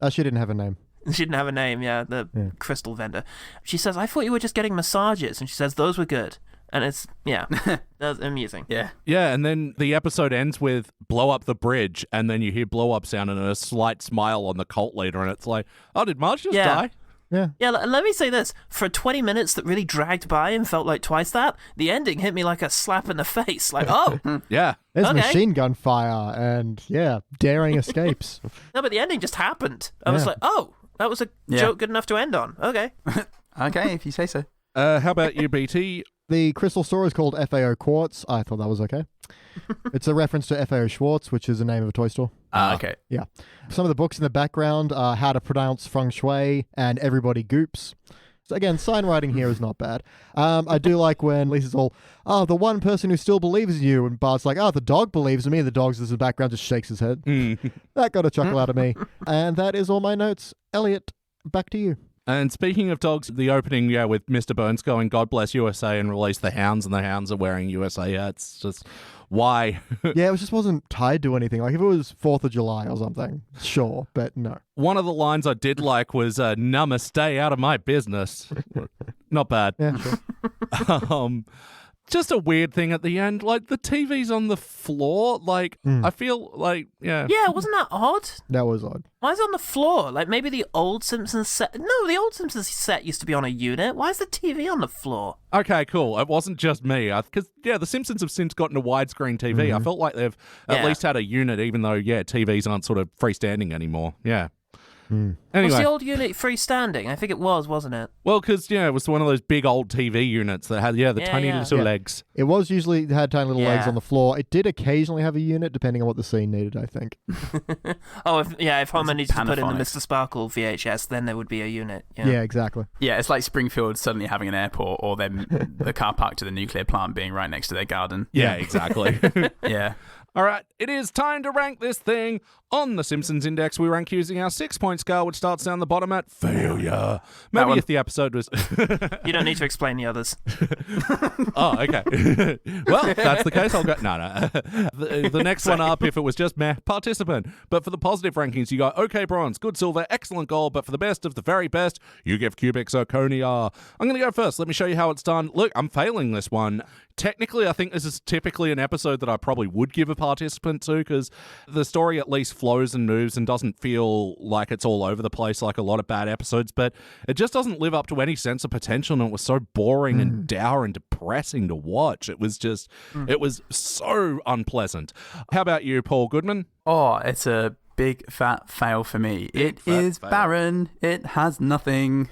She didn't have a name. She didn't have a name, the crystal vendor. She says, I thought you were just getting massages. And she says, those were good. And it's, that's amusing. Yeah. Yeah, and then the episode ends with blow up the bridge, and then you hear blow up sound and a slight smile on the cult leader, and it's like, oh, did Marge just die? Yeah. Yeah, let me say this. For 20 minutes that really dragged by and felt like twice that, the ending hit me like a slap in the face. Like, oh. Yeah. There's Okay. machine gun fire and, daring escapes. No, but the ending just happened. I was like, oh, that was a joke good enough to end on. Okay. Okay, if you say so. How about you, BT? The crystal store is called FAO Quartz. I thought that was okay. It's a reference to FAO Schwartz, which is the name of a toy store. Okay. Yeah. Some of the books in the background are How to Pronounce Feng Shui and Everybody Goops. So again, sign writing here is not bad. I do like when Lisa's all, oh, the one person who still believes in you, and Bart's like, oh, the dog believes in me, and the dog's in the background just shakes his head. That got a chuckle out of me. And that is all my notes. Elliot, back to you. And speaking of dogs, the opening, with Mr. Burns going, God bless USA, and release the hounds, and the hounds are wearing USA hats. Just, why? Yeah, it just wasn't tied to anything. Like, if it was 4th of July or something, sure, but no. One of the lines I did like was, namaste, out of my business. Not bad. Yeah, sure. Just a weird thing at the end. Like, the TV's on the floor. Like, I feel like, Yeah, wasn't that odd? That was odd. Why is it on the floor? Like, maybe the old Simpsons set... No, the old Simpsons set used to be on a unit. Why is the TV on the floor? Okay, cool. It wasn't just me. Because, The Simpsons have since gotten a widescreen TV. I felt like they've at least had a unit, even though, TVs aren't sort of freestanding anymore. Yeah. Anyway. Was the old unit freestanding? I think it was, wasn't it? Well, because, it was one of those big old TV units that had, the tiny little legs. It was usually had tiny little legs on the floor. It did occasionally have a unit, depending on what the scene needed, I think. If Homer needs to put in the Panaphonic. Mr. Sparkle VHS, then there would be a unit. Yeah, exactly. Yeah, it's like Springfield suddenly having an airport, or then the car park to the nuclear plant being right next to their garden. Yeah, exactly. Yeah. All right, it is time to rank this thing. On the Simpsons Index, we rank using our 6-point scale, which starts down the bottom at failure. Maybe if the episode was... You don't need to explain the others. Oh, okay. Well, if that's the case, I'll go... No. The next one up, if it was just meh, participant. But for the positive rankings, you go, okay, bronze, good silver, excellent gold, but for the best of the very best, you give cubic zirconia. I'm going to go first. Let me show you how it's done. Look, I'm failing this one. Technically, I think this is typically an episode that I probably would give a participant to, because the story at least flows and moves and doesn't feel like it's all over the place like a lot of bad episodes, but it just doesn't live up to any sense of potential, and it was so boring and dour and depressing to watch. It was just, it was so unpleasant. How about you, Paul Goodman? Oh, it's a big fat fail for me. It is barren. It has nothing.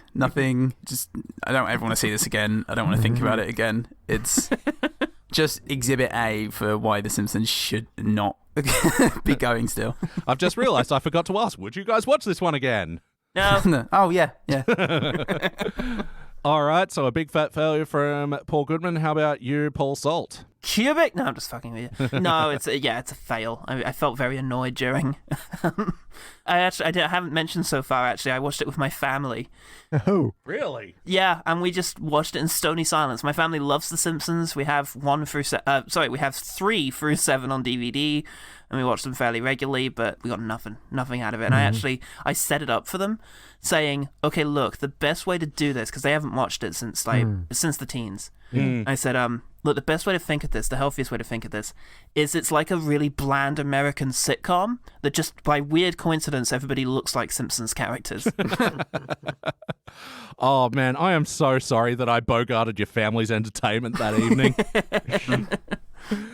Just, I don't ever want to see this again. I don't want to think about it again. It's just exhibit A for why The Simpsons should not be going still. I've just realised I forgot to ask, would you guys watch this one again? No. Oh, yeah. All right, so a big fat failure from Paul Goodman. How about you, Paul Salt? Cubic? No, I'm just fucking with you. No, it's a fail. I felt very annoyed during. I haven't mentioned so far. Actually, I watched it with my family. Oh, Really? Yeah, and we just watched it in stony silence. My family loves The Simpsons. We have 3 through 7 on DVD, and we watch them fairly regularly. But we got nothing out of it. And I set it up for them, saying, "Okay, look, the best way to do this, because they haven't watched it since the teens." I said, look, the best way to think of this, the healthiest way to think of this, is it's like a really bland American sitcom that just by weird coincidence everybody looks like Simpsons characters. Oh, man, I am so sorry that I bogarted your family's entertainment that evening.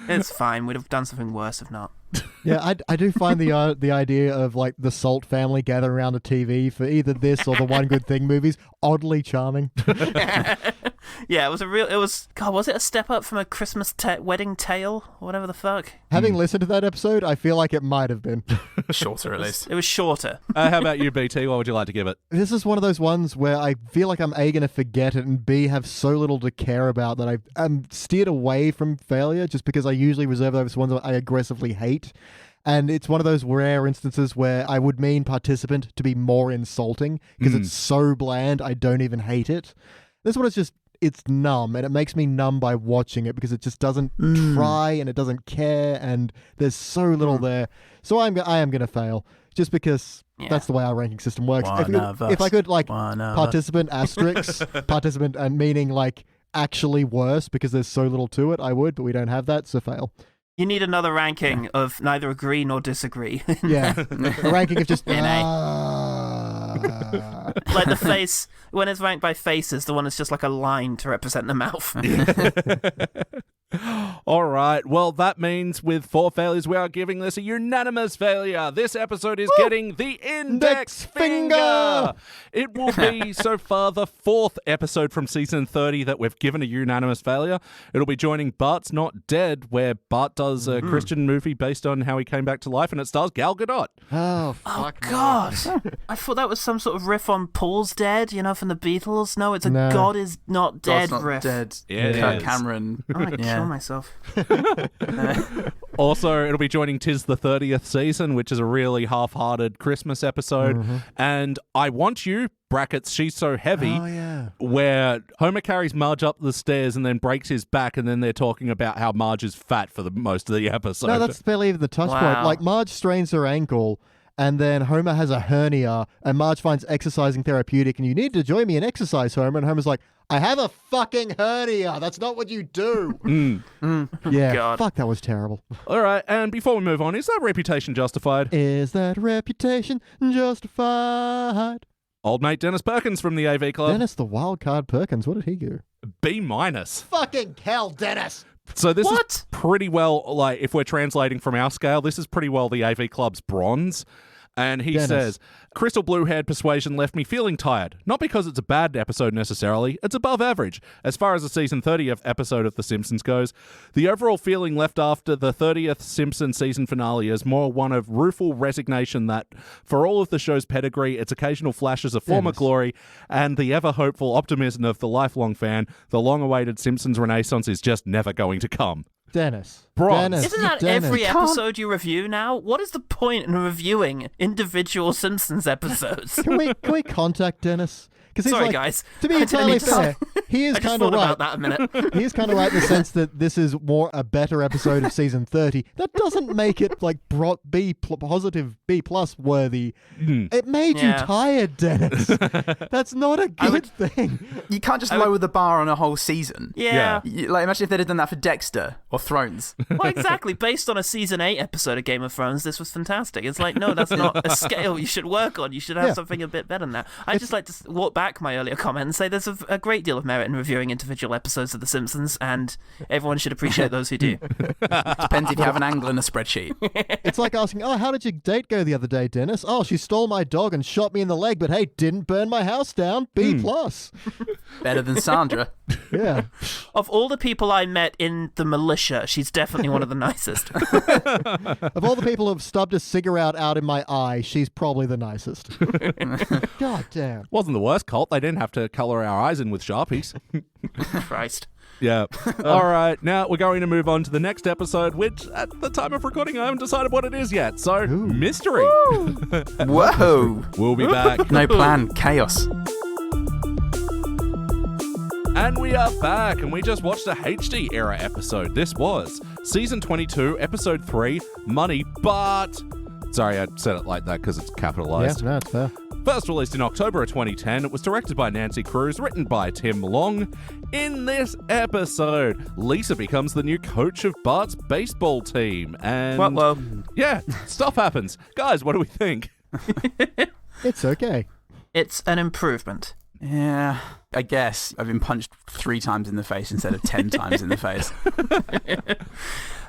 It's fine. We'd have done something worse if not. yeah, I do find the idea of like the Salt family gathering around a TV for either this or the One Good Thing movies oddly charming. Yeah, was it a step up from a Christmas wedding tale? Whatever the fuck. Having listened to that episode, I feel like it might have been. Shorter, at least. It was shorter. How about you, BT? What would you like to give it? This is one of those ones where I feel like I'm A, going to forget it, and B, have so little to care about that I'm steered away from failure just because I usually reserve those ones that I aggressively hate. And it's one of those rare instances where I would mean participant to be more insulting because it's so bland, I don't even hate it. This one is just, it's numb, and it makes me numb by watching it because it just doesn't try and it doesn't care, and there's so little there. So I am going to fail just because that's the way our ranking system works. If I could like participant asterisk, participant and meaning like actually worse because there's so little to it, I would, but we don't have that, so fail. You need another ranking of neither agree nor disagree. Yeah, a ranking of just like the face, when it's ranked by faces, the one that's just like a line to represent the mouth. All right. Well, that means with 4 failures, we are giving this a unanimous failure. This episode is getting the index finger. It will be, so far, the 4th episode from season 30 that we've given a unanimous failure. It'll be joining Bart's Not Dead, where Bart does a Christian movie based on how he came back to life, and it stars Gal Gadot. Oh, fuck. Oh, God. I thought that was some sort of riff on Paul's Dead, from the Beatles. No, it's a God is Not Dead God's riff. Not Dead. Yeah, Kirk Cameron. I'm going to kill myself. Also, it'll be joining 'Tis the 30th Season, which is a really half-hearted Christmas episode. And I Want You, brackets, She's So Heavy, where Homer carries Marge up the stairs and then breaks his back, and then they're talking about how Marge is fat for the most of the episode. No, that's barely even the touch point. Like, Marge strains her ankle, and then Homer has a hernia, and Marge finds exercising therapeutic, and you need to join me in exercise, Homer. And Homer's like, I have a fucking hernia. That's not what you do. Yeah, God. Fuck, that was terrible. All right, and before we move on, is that reputation justified? Is that reputation justified? Old mate Dennis Perkins from the AV Club. Dennis the Wild Card Perkins, what did he do? B-. Fucking hell, Dennis! So this is pretty well, like, if we're translating from our scale, this is pretty well the AV Club's bronze. And he says, Crystal Blue-haired Persuasion left me feeling tired. Not because it's a bad episode necessarily, it's above average. As far as the season 30th episode of The Simpsons goes, the overall feeling left after the 30th Simpsons season finale is more one of rueful resignation that, for all of the show's pedigree, its occasional flashes of former glory, and the ever-hopeful optimism of the lifelong fan, the long-awaited Simpsons renaissance is just never going to come. Dennis. Bronze. Isn't that every episode you review now? What is the point in reviewing individual Simpsons episodes? Can we contact Dennis? Sorry, guys. To be entirely fair, he is kind of right. About that a minute. He is kind of right in the sense that this is more a better episode of season 30. That doesn't make it like positive B+ worthy. It made you tired, Dennis. That's not a good thing. You can't just lower the bar on a whole season. Yeah. Like, imagine if they'd have done that for Dexter or Thrones. Well, exactly. Based on a season 8 episode of Game of Thrones, this was fantastic. It's like, no, that's not a scale you should work on. You should have something a bit better than that. I just like to walk back my earlier comment and say there's a great deal of merit in reviewing individual episodes of The Simpsons, and everyone should appreciate those who do. Depends if you have an angle in a spreadsheet. It's like asking, how did your date go the other day, Dennis? Oh, she stole my dog and shot me in the leg, but hey, didn't burn my house down. B+. Better than Sandra. Yeah. Of all the people I met in the militia, she's definitely one of the nicest. Of all the people who have stubbed a cigarette out in my eye, she's probably the nicest. God damn. Wasn't the worst, Colt. They didn't have to colour our eyes in with Sharpies. Christ. Yeah. All right. Now we're going to move on to the next episode, which at the time of recording, I haven't decided what it is yet. So, mystery. Whoa. We'll be back. No plan. Chaos. And we are back, and we just watched a HD era episode. This was Season 22, Episode 3, MoneyBART. Sorry, I said it like that because it's capitalized. Yeah, no, it's fair. First released in October of 2010, it was directed by Nancy Cruz, written by Tim Long. In this episode, Lisa becomes the new coach of Bart's baseball team. And yeah, stuff happens. Guys, what do we think? It's okay. It's an improvement. Yeah, I guess. I've been punched 3 times in the face instead of 10 times in the face.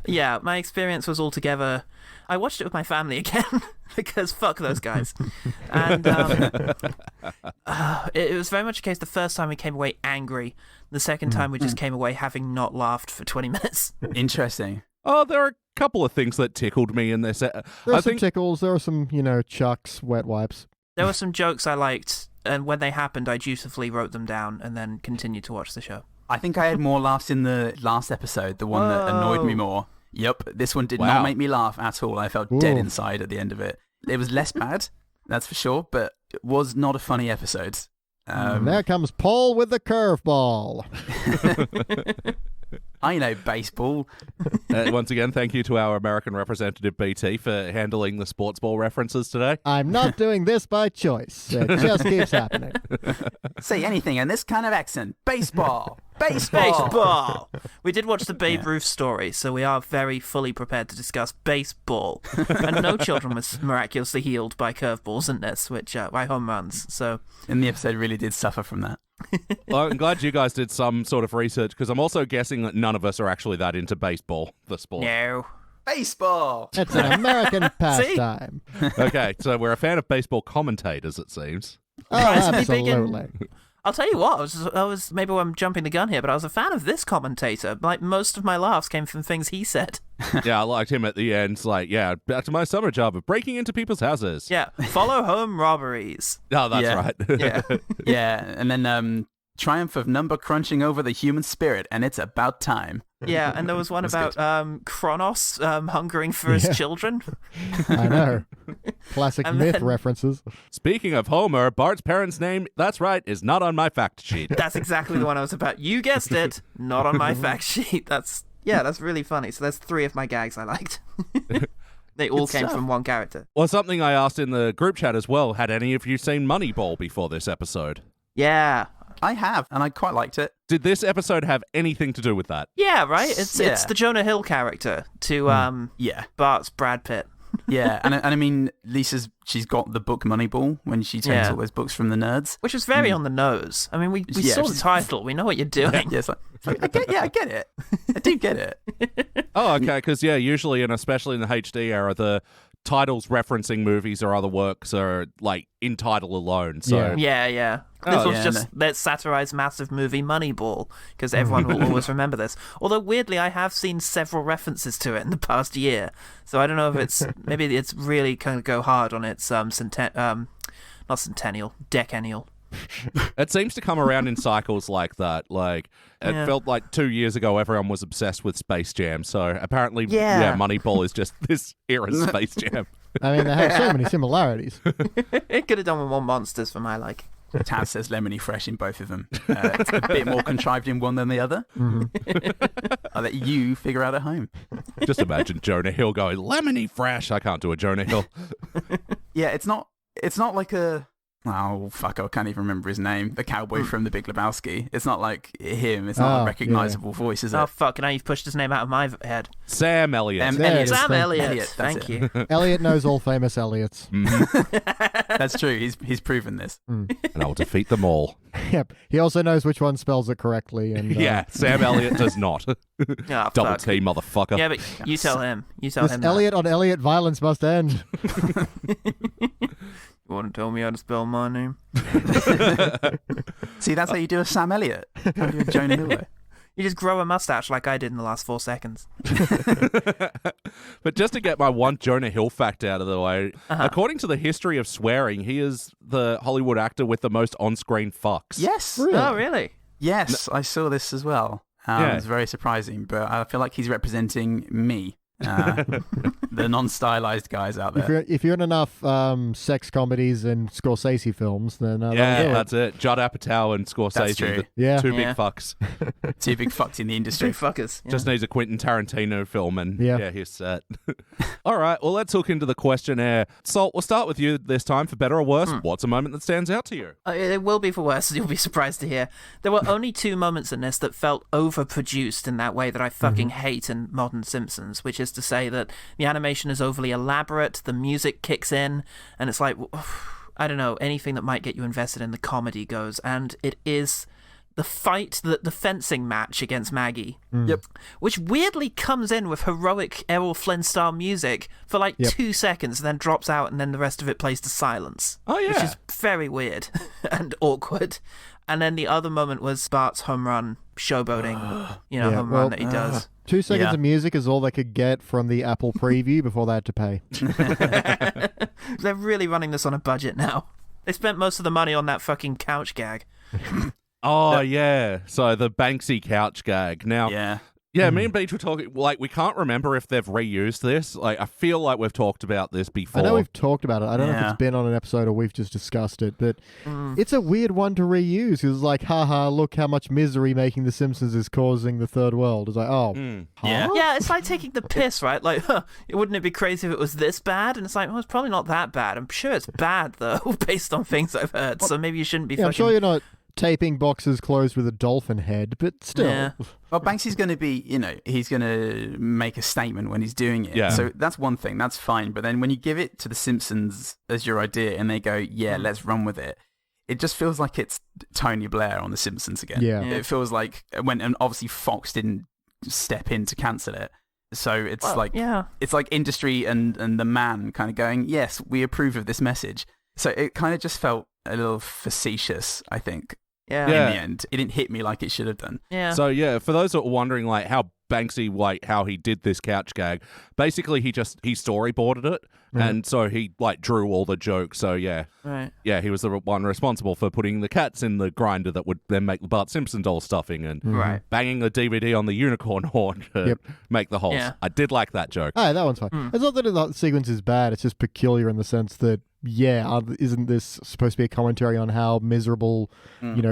Yeah, my experience was altogether... I watched it with my family again, because fuck those guys. And it was very much a case the first time we came away angry. The second time we just came away having not laughed for 20 minutes. Interesting. Oh, there are a couple of things that tickled me in this. There are some tickles. There are some, chucks, wet wipes. There were some jokes I liked, and when they happened, I dutifully wrote them down and then continued to watch the show. I think I had more laughs in the last episode, the one that annoyed me more. Yep, this one did not make me laugh at all. I felt dead inside at the end of it. It was less bad, that's for sure, but it was not a funny episode. There comes Paul with the curveball. I know baseball. Once again, thank you to our American representative BT for handling the sports ball references today. I'm not doing this by choice. It just keeps happening. Say anything in this kind of accent. Baseball. Baseball. Baseball! We did watch the Babe Ruth story, so we are very fully prepared to discuss baseball. And no children was miraculously healed by curveballs in this, which by home runs. So, and the episode really did suffer from that. Well, I'm glad you guys did some sort of research, because I'm also guessing that none of us are actually that into baseball, the sport. No. Baseball! It's an American pastime. Okay, so we're a fan of baseball commentators, it seems. Oh, absolutely. I'll tell you what, I was maybe I'm jumping the gun here, but I was a fan of this commentator. Like, most of my laughs came from things he said. Yeah, I liked him at the end. It's like, yeah, back to my summer job of breaking into people's houses. Yeah, follow home robberies. Oh, that's right. Yeah. Yeah, and then triumph of number crunching over the human spirit, and it's about time. Yeah, and there was one about Kronos hungering for his children. I know. Classic myth references. Speaking of Homer, Bart's parents' name, that's right, is not on my fact sheet. That's exactly the one I was about. You guessed it, not on my fact sheet. That's really funny. So there's 3 of my gags I liked. They all came from one character. Well, something I asked in the group chat as well, had any of you seen Moneyball before this episode? Yeah. I have, and I quite liked it. Did this episode have anything to do with that? Yeah, right? It's the Jonah Hill character to Bart's Brad Pitt. Yeah, and I mean, she's got the book Moneyball when she takes all those books from the nerds. Which was very on the nose. I mean, we saw the title. We know what you're doing. Yeah, I get it. I do get it. Oh, okay, because, usually, and especially in the HD era, the titles referencing movies or other works are, like, in title alone. So Yeah. This was just that satirized massive movie Moneyball, because everyone will always remember this. Although, weirdly, I have seen several references to it in the past year. So I don't know if maybe it's really kind of go hard on its decennial. It seems to come around in cycles like that. Like, it felt like 2 years ago everyone was obsessed with Space Jam. So apparently, Moneyball is just this era's Space Jam. I mean, they have so many similarities. It could have done with more monsters for my like. Taz says lemony fresh in both of them. It's a bit more contrived in one than the other. I'll let you figure out at home. Just imagine Jonah Hill going, lemony fresh. I can't do a Jonah Hill. Yeah, it's not like a... Oh, fuck, I can't even remember his name. The cowboy from The Big Lebowski. It's not like him. It's not a recognizable voice, is it? Oh, fuck, now you've pushed his name out of my head. Sam Elliot. Sam Elliot. Thank you. Elliot knows all famous Elliots. That's true. He's proven this. And I'll defeat them all. Yep. He also knows which one spells it correctly. And Sam Elliot does not. Double T, motherfucker. Yeah, but you tell him. This Elliot on Elliot violence must end. You want to tell me how to spell my name? See, that's how you do a Sam Elliot. How do you do a Jonah Hill? You just grow a mustache like I did in the last 4 seconds. But just to get my one Jonah Hill fact out of the way, according to the history of swearing, he is the Hollywood actor with the most on-screen fucks. Yes. Really? Oh, really? Yes, I saw this as well. It's very surprising, but I feel like he's representing me. The non-stylized guys out there. If you're in enough sex comedies and Scorsese films, then that's it. Judd Apatow and Scorsese. That's true. Two big fucks. 2 big fucks in the industry. 2 fuckers. Yeah. Just needs a Quentin Tarantino film and he's set. All right, well, let's hook into the questionnaire. Salt, we'll start with you this time, for better or worse. What's a moment that stands out to you? It will be for worse, you'll be surprised to hear. There were only 2 moments in this that felt overproduced in that way that I fucking hate in modern Simpsons, which is to say that the animation is overly elaborate, the music kicks in, and it's like, I don't know, anything that might get you invested in the comedy goes, and it is the fight, the fencing match against Maggie. Yep. Which weirdly comes in with heroic Errol Flynn style music for like 2 seconds, and then drops out, and then the rest of it plays to silence. Oh, yeah. Which is very weird and awkward. And then the other moment was Bart's home run showboating, home run that he does. 2 seconds of music is all they could get from the Apple preview before they had to pay. They're really running this on a budget now. They spent most of the money on that fucking couch gag. Oh, yeah. So the Banksy couch gag. Now, yeah, me and Beach were talking, like, we can't remember if they've reused this. Like, I feel like we've talked about this before. I know we've talked about it. I don't know if it's been on an episode or we've just discussed it, but it's a weird one to reuse. It's like, haha, look how much misery making The Simpsons is causing the third world. It's like, Yeah, it's like taking the piss, right? Like, wouldn't it be crazy if it was this bad? And it's like, well, it's probably not that bad. I'm sure it's bad, though, based on things I've heard. So maybe you shouldn't be fucking... I'm sure you're not taping boxes closed with a dolphin head, but still. Yeah. Well, Banksy's going to be, he's going to make a statement when he's doing it. Yeah. So that's one thing, that's fine. But then when you give it to The Simpsons as your idea and they go, let's run with it, it just feels like it's Tony Blair on The Simpsons again. Yeah. It feels like and obviously Fox didn't step in to cancel it. So it's it's like industry and the man kind of going, yes, we approve of this message. So it kind of just felt a little facetious, I think. Yeah. In the end, it didn't hit me like it should have done. Yeah. So, yeah, for those that are wondering, like, how Banksy, like, how he did this couch gag, basically he storyboarded it, and so he, like, drew all the jokes. So, yeah. Right. Yeah, he was the one responsible for putting the cats in the grinder that would then make the Bart Simpson doll stuffing and banging the DVD on the unicorn horn to make the holes. Yeah. I did like that joke. Oh, that one's fine. It's not that the sequence is bad, it's just peculiar in the sense that, isn't this supposed to be a commentary on how miserable,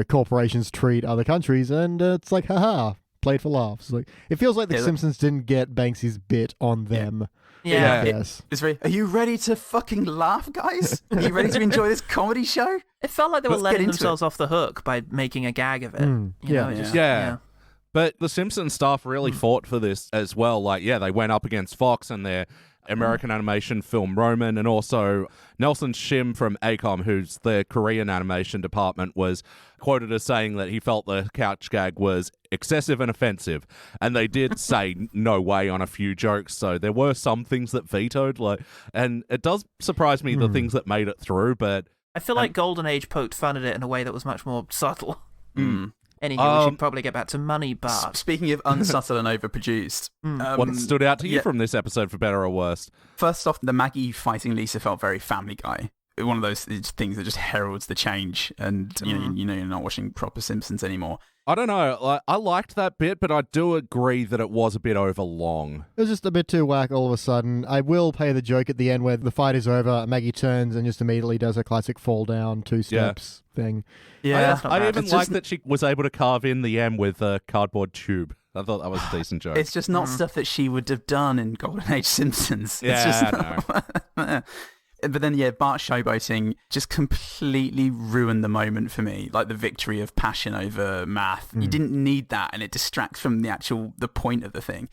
corporations treat other countries? And it's like, haha, played for laughs. Like, it feels like The Simpsons didn't get Banksy's bit on them. Yeah. Yes. It's very, are you ready to fucking laugh, guys? Are you ready to enjoy this comedy show? It felt like they were Let's get letting into themselves off the hook by making a gag of it. Yeah. But the Simpsons staff really fought for this as well. Like, they went up against Fox and their American animation film Roman, and also Nelson Shim from ACOM, who's the Korean animation department, was quoted as saying that he felt the couch gag was excessive and offensive. And they did say no way on a few jokes, so there were some things that vetoed. And it does surprise me the things that made it through, but... I feel like Golden Age poked fun at it in a way that was much more subtle. Anyway, we should probably get back to MoneyBART. Speaking of unsubtle and overproduced, what stood out to you from this episode, for better or worse? First off, the Maggie fighting Lisa felt very Family Guy. One of those things that just heralds the change, and you're not watching proper Simpsons anymore. I don't know. I liked that bit, but I do agree that it was a bit overlong. It was just a bit too whack all of a sudden. I will pay the joke at the end where the fight is over, Maggie turns and just immediately does a classic fall down 2 steps thing. Yeah, I even liked that she was able to carve in the M with a cardboard tube. I thought that was a decent joke. It's just not stuff that she would have done in Golden Age Simpsons. Yeah, it's just I know. But then, Bart showboating just completely ruined the moment for me. Like the victory of passion over math. You didn't need that, and it distracts from the point of the thing.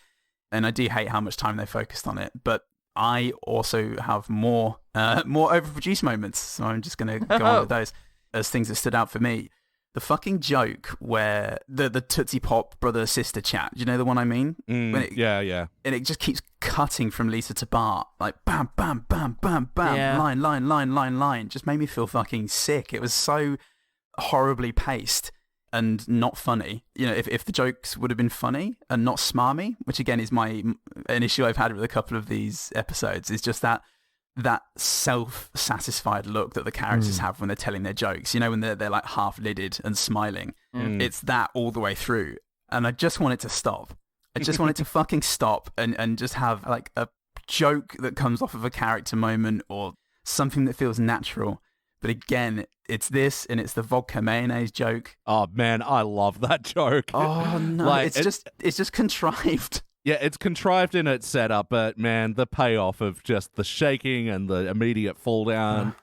And I do hate how much time they focused on it. But I also have more overproduced moments, so I'm just going to go on with those as things that stood out for me. The fucking joke where the Tootsie Pop brother-sister chat, do you know the one I mean? Yeah. And it just keeps cutting from Lisa to Bart, like bam, bam, bam, bam, bam, line. Just made me feel fucking sick. It was so horribly paced and not funny. If the jokes would have been funny and not smarmy, which again is an issue I've had with a couple of these episodes, is just that self-satisfied look that the characters have when they're telling their jokes. When they're like half-lidded and smiling. It's that all the way through. And I just want it to stop. I just want it to fucking stop and just have like a joke that comes off of a character moment or something that feels natural. But again, it's this and it's the vodka mayonnaise joke. Oh man, I love that joke. Oh no, it's just contrived. Yeah, it's contrived in its setup, but man, the payoff of just the shaking and the immediate fall down,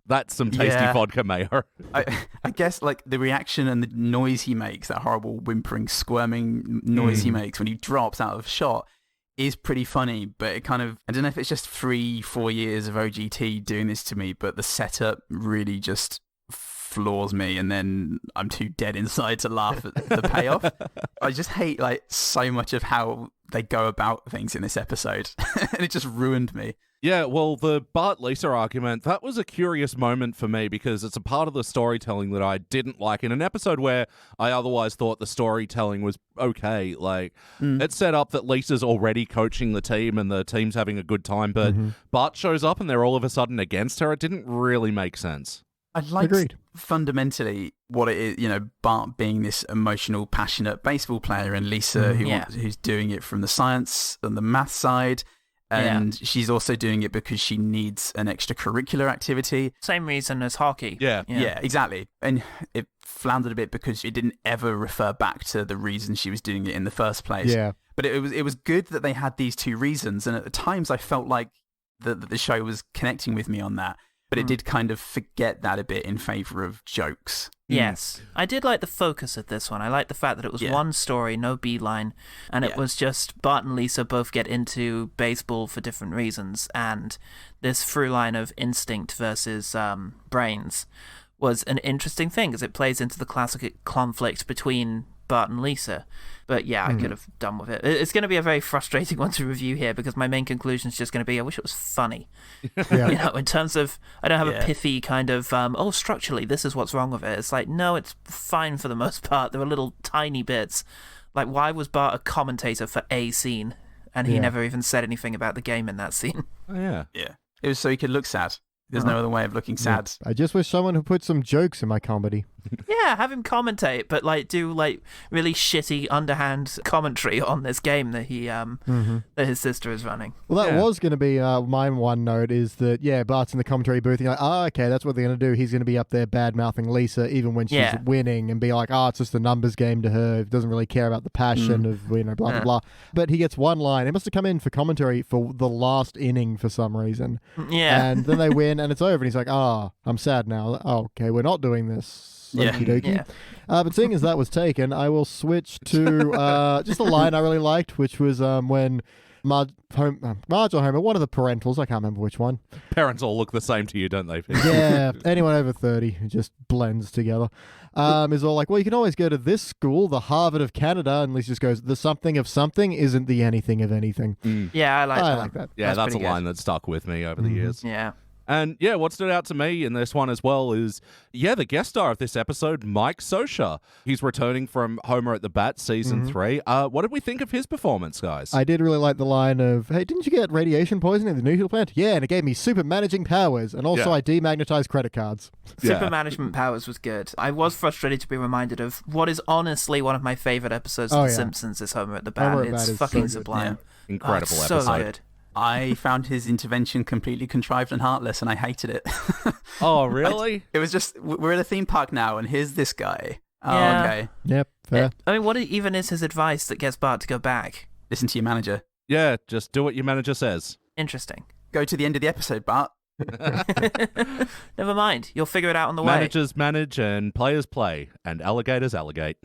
that's some tasty vodka mayo. I guess like the reaction and the noise he makes, that horrible whimpering, squirming noise he makes when he drops out of shot, is pretty funny, but it kind of, I don't know if it's just 3-4 years of OGT doing this to me, but the setup really just floors me, and then I'm too dead inside to laugh at the payoff. I just hate like so much of how they go about things in this episode, and it just ruined me. Yeah, well, the Bart-Lisa argument, that was a curious moment for me because it's a part of the storytelling that I didn't like in an episode where I otherwise thought the storytelling was okay. Like, it's set up that Lisa's already coaching the team and the team's having a good time, but Bart shows up and they're all of a sudden against her. It didn't really make sense. I liked Agreed. fundamentally what it is, you know, Bart being this emotional, passionate baseball player and Lisa who's doing it from the science and the math side. And she's also doing it because she needs an extracurricular activity. Same reason as hockey. Yeah, exactly. And it floundered a bit because it didn't ever refer back to the reason she was doing it in the first place. Yeah. But it was good that they had these two reasons. And at times I felt like the show was connecting with me on that. But it did kind of forget that a bit in favour of jokes. Yes. I did like the focus of this one. I liked the fact that it was one story, no beeline, and it was just Bart and Lisa both get into baseball for different reasons, and this through line of instinct versus brains was an interesting thing, because it plays into the classic conflict between Bart and Lisa. But yeah, I could have done with it. It's going to be a very frustrating one to review here, because my main conclusion is just going to be, I wish it was funny. Yeah. You know, in terms of, I don't have a pithy kind of, structurally, this is what's wrong with it. It's like, no, it's fine for the most part. There are little tiny bits. Like, why was Bart a commentator for a scene? And he never even said anything about the game in that scene. Oh, yeah. Yeah. It was so he could look sad. There's no other way of looking sad. I just wish someone would put some jokes in my comedy. Yeah, have him commentate, but like do like really shitty underhand commentary on this game that he that his sister is running. Well, that was going to be my one note, is that, Bart's in the commentary booth and you're like, okay, that's what they're going to do. He's going to be up there bad-mouthing Lisa even when she's winning and be like, it's just a numbers game to her. He doesn't really care about the passion of, blah, blah, blah. But he gets one line. He must have come in for commentary for the last inning for some reason. Yeah. And then they win and it's over and he's like, I'm sad now. Oh, okay, we're not doing this. Okie dokie. But seeing as that was taken, I will switch to just a line I really liked, which was when Marge or Homer, one of the parentals, I can't remember which one. Parents all look the same to you, don't they? Yeah, anyone over 30 who just blends together. Is all like, well, you can always go to this school, the Harvard of Canada, and Lisa just goes, the something of something isn't the anything of anything. Yeah, I I like that. Yeah, that's a pretty line that stuck with me over the years. Yeah. And yeah, what stood out to me in this one as well is, the guest star of this episode, Mike Scioscia. He's returning from Homer at the Bat, season 3. What did we think of his performance, guys? I did really like the line of, hey, didn't you get radiation poisoning at the nuclear plant? Yeah, and it gave me super managing powers, and also I demagnetized credit cards. Super management powers was good. I was frustrated to be reminded of what is honestly one of my favorite episodes of The Simpsons is Homer at the Bat. Homer at the Bat It's is fucking so good. sublime. Incredible It's episode. So good. I found his intervention completely contrived and heartless, and I hated it. Oh, really? It was just, we're at a theme park now, and here's this guy. Oh, Yeah. okay. Yep, fair. I mean, what even is his advice that gets Bart to go back? Listen to your manager. Yeah, just do what your manager says. Interesting. Go to the end of the episode, Bart. Never mind. You'll figure it out on the way. Managers manage and players play, and alligators alligate.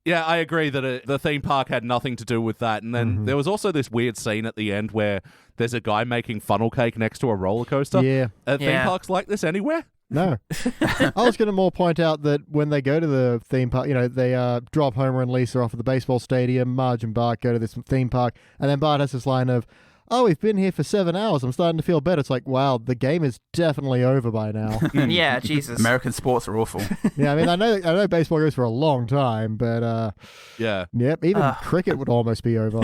Yeah, I agree that the theme park had nothing to do with that. And then there was also this weird scene at the end where there's a guy making funnel cake next to a roller coaster. Yeah. Are theme parks like this anywhere? No. I was going to more point out that when they go to the theme park, they drop Homer and Lisa off at the baseball stadium, Marge and Bart go to this theme park, and then Bart has this line of, we've been here for 7 hours. I'm starting to feel better. It's like, wow, the game is definitely over by now. Yeah, Jesus. American sports are awful. Yeah, I mean, I know baseball goes for a long time, but Yeah. yep, even cricket would almost be over.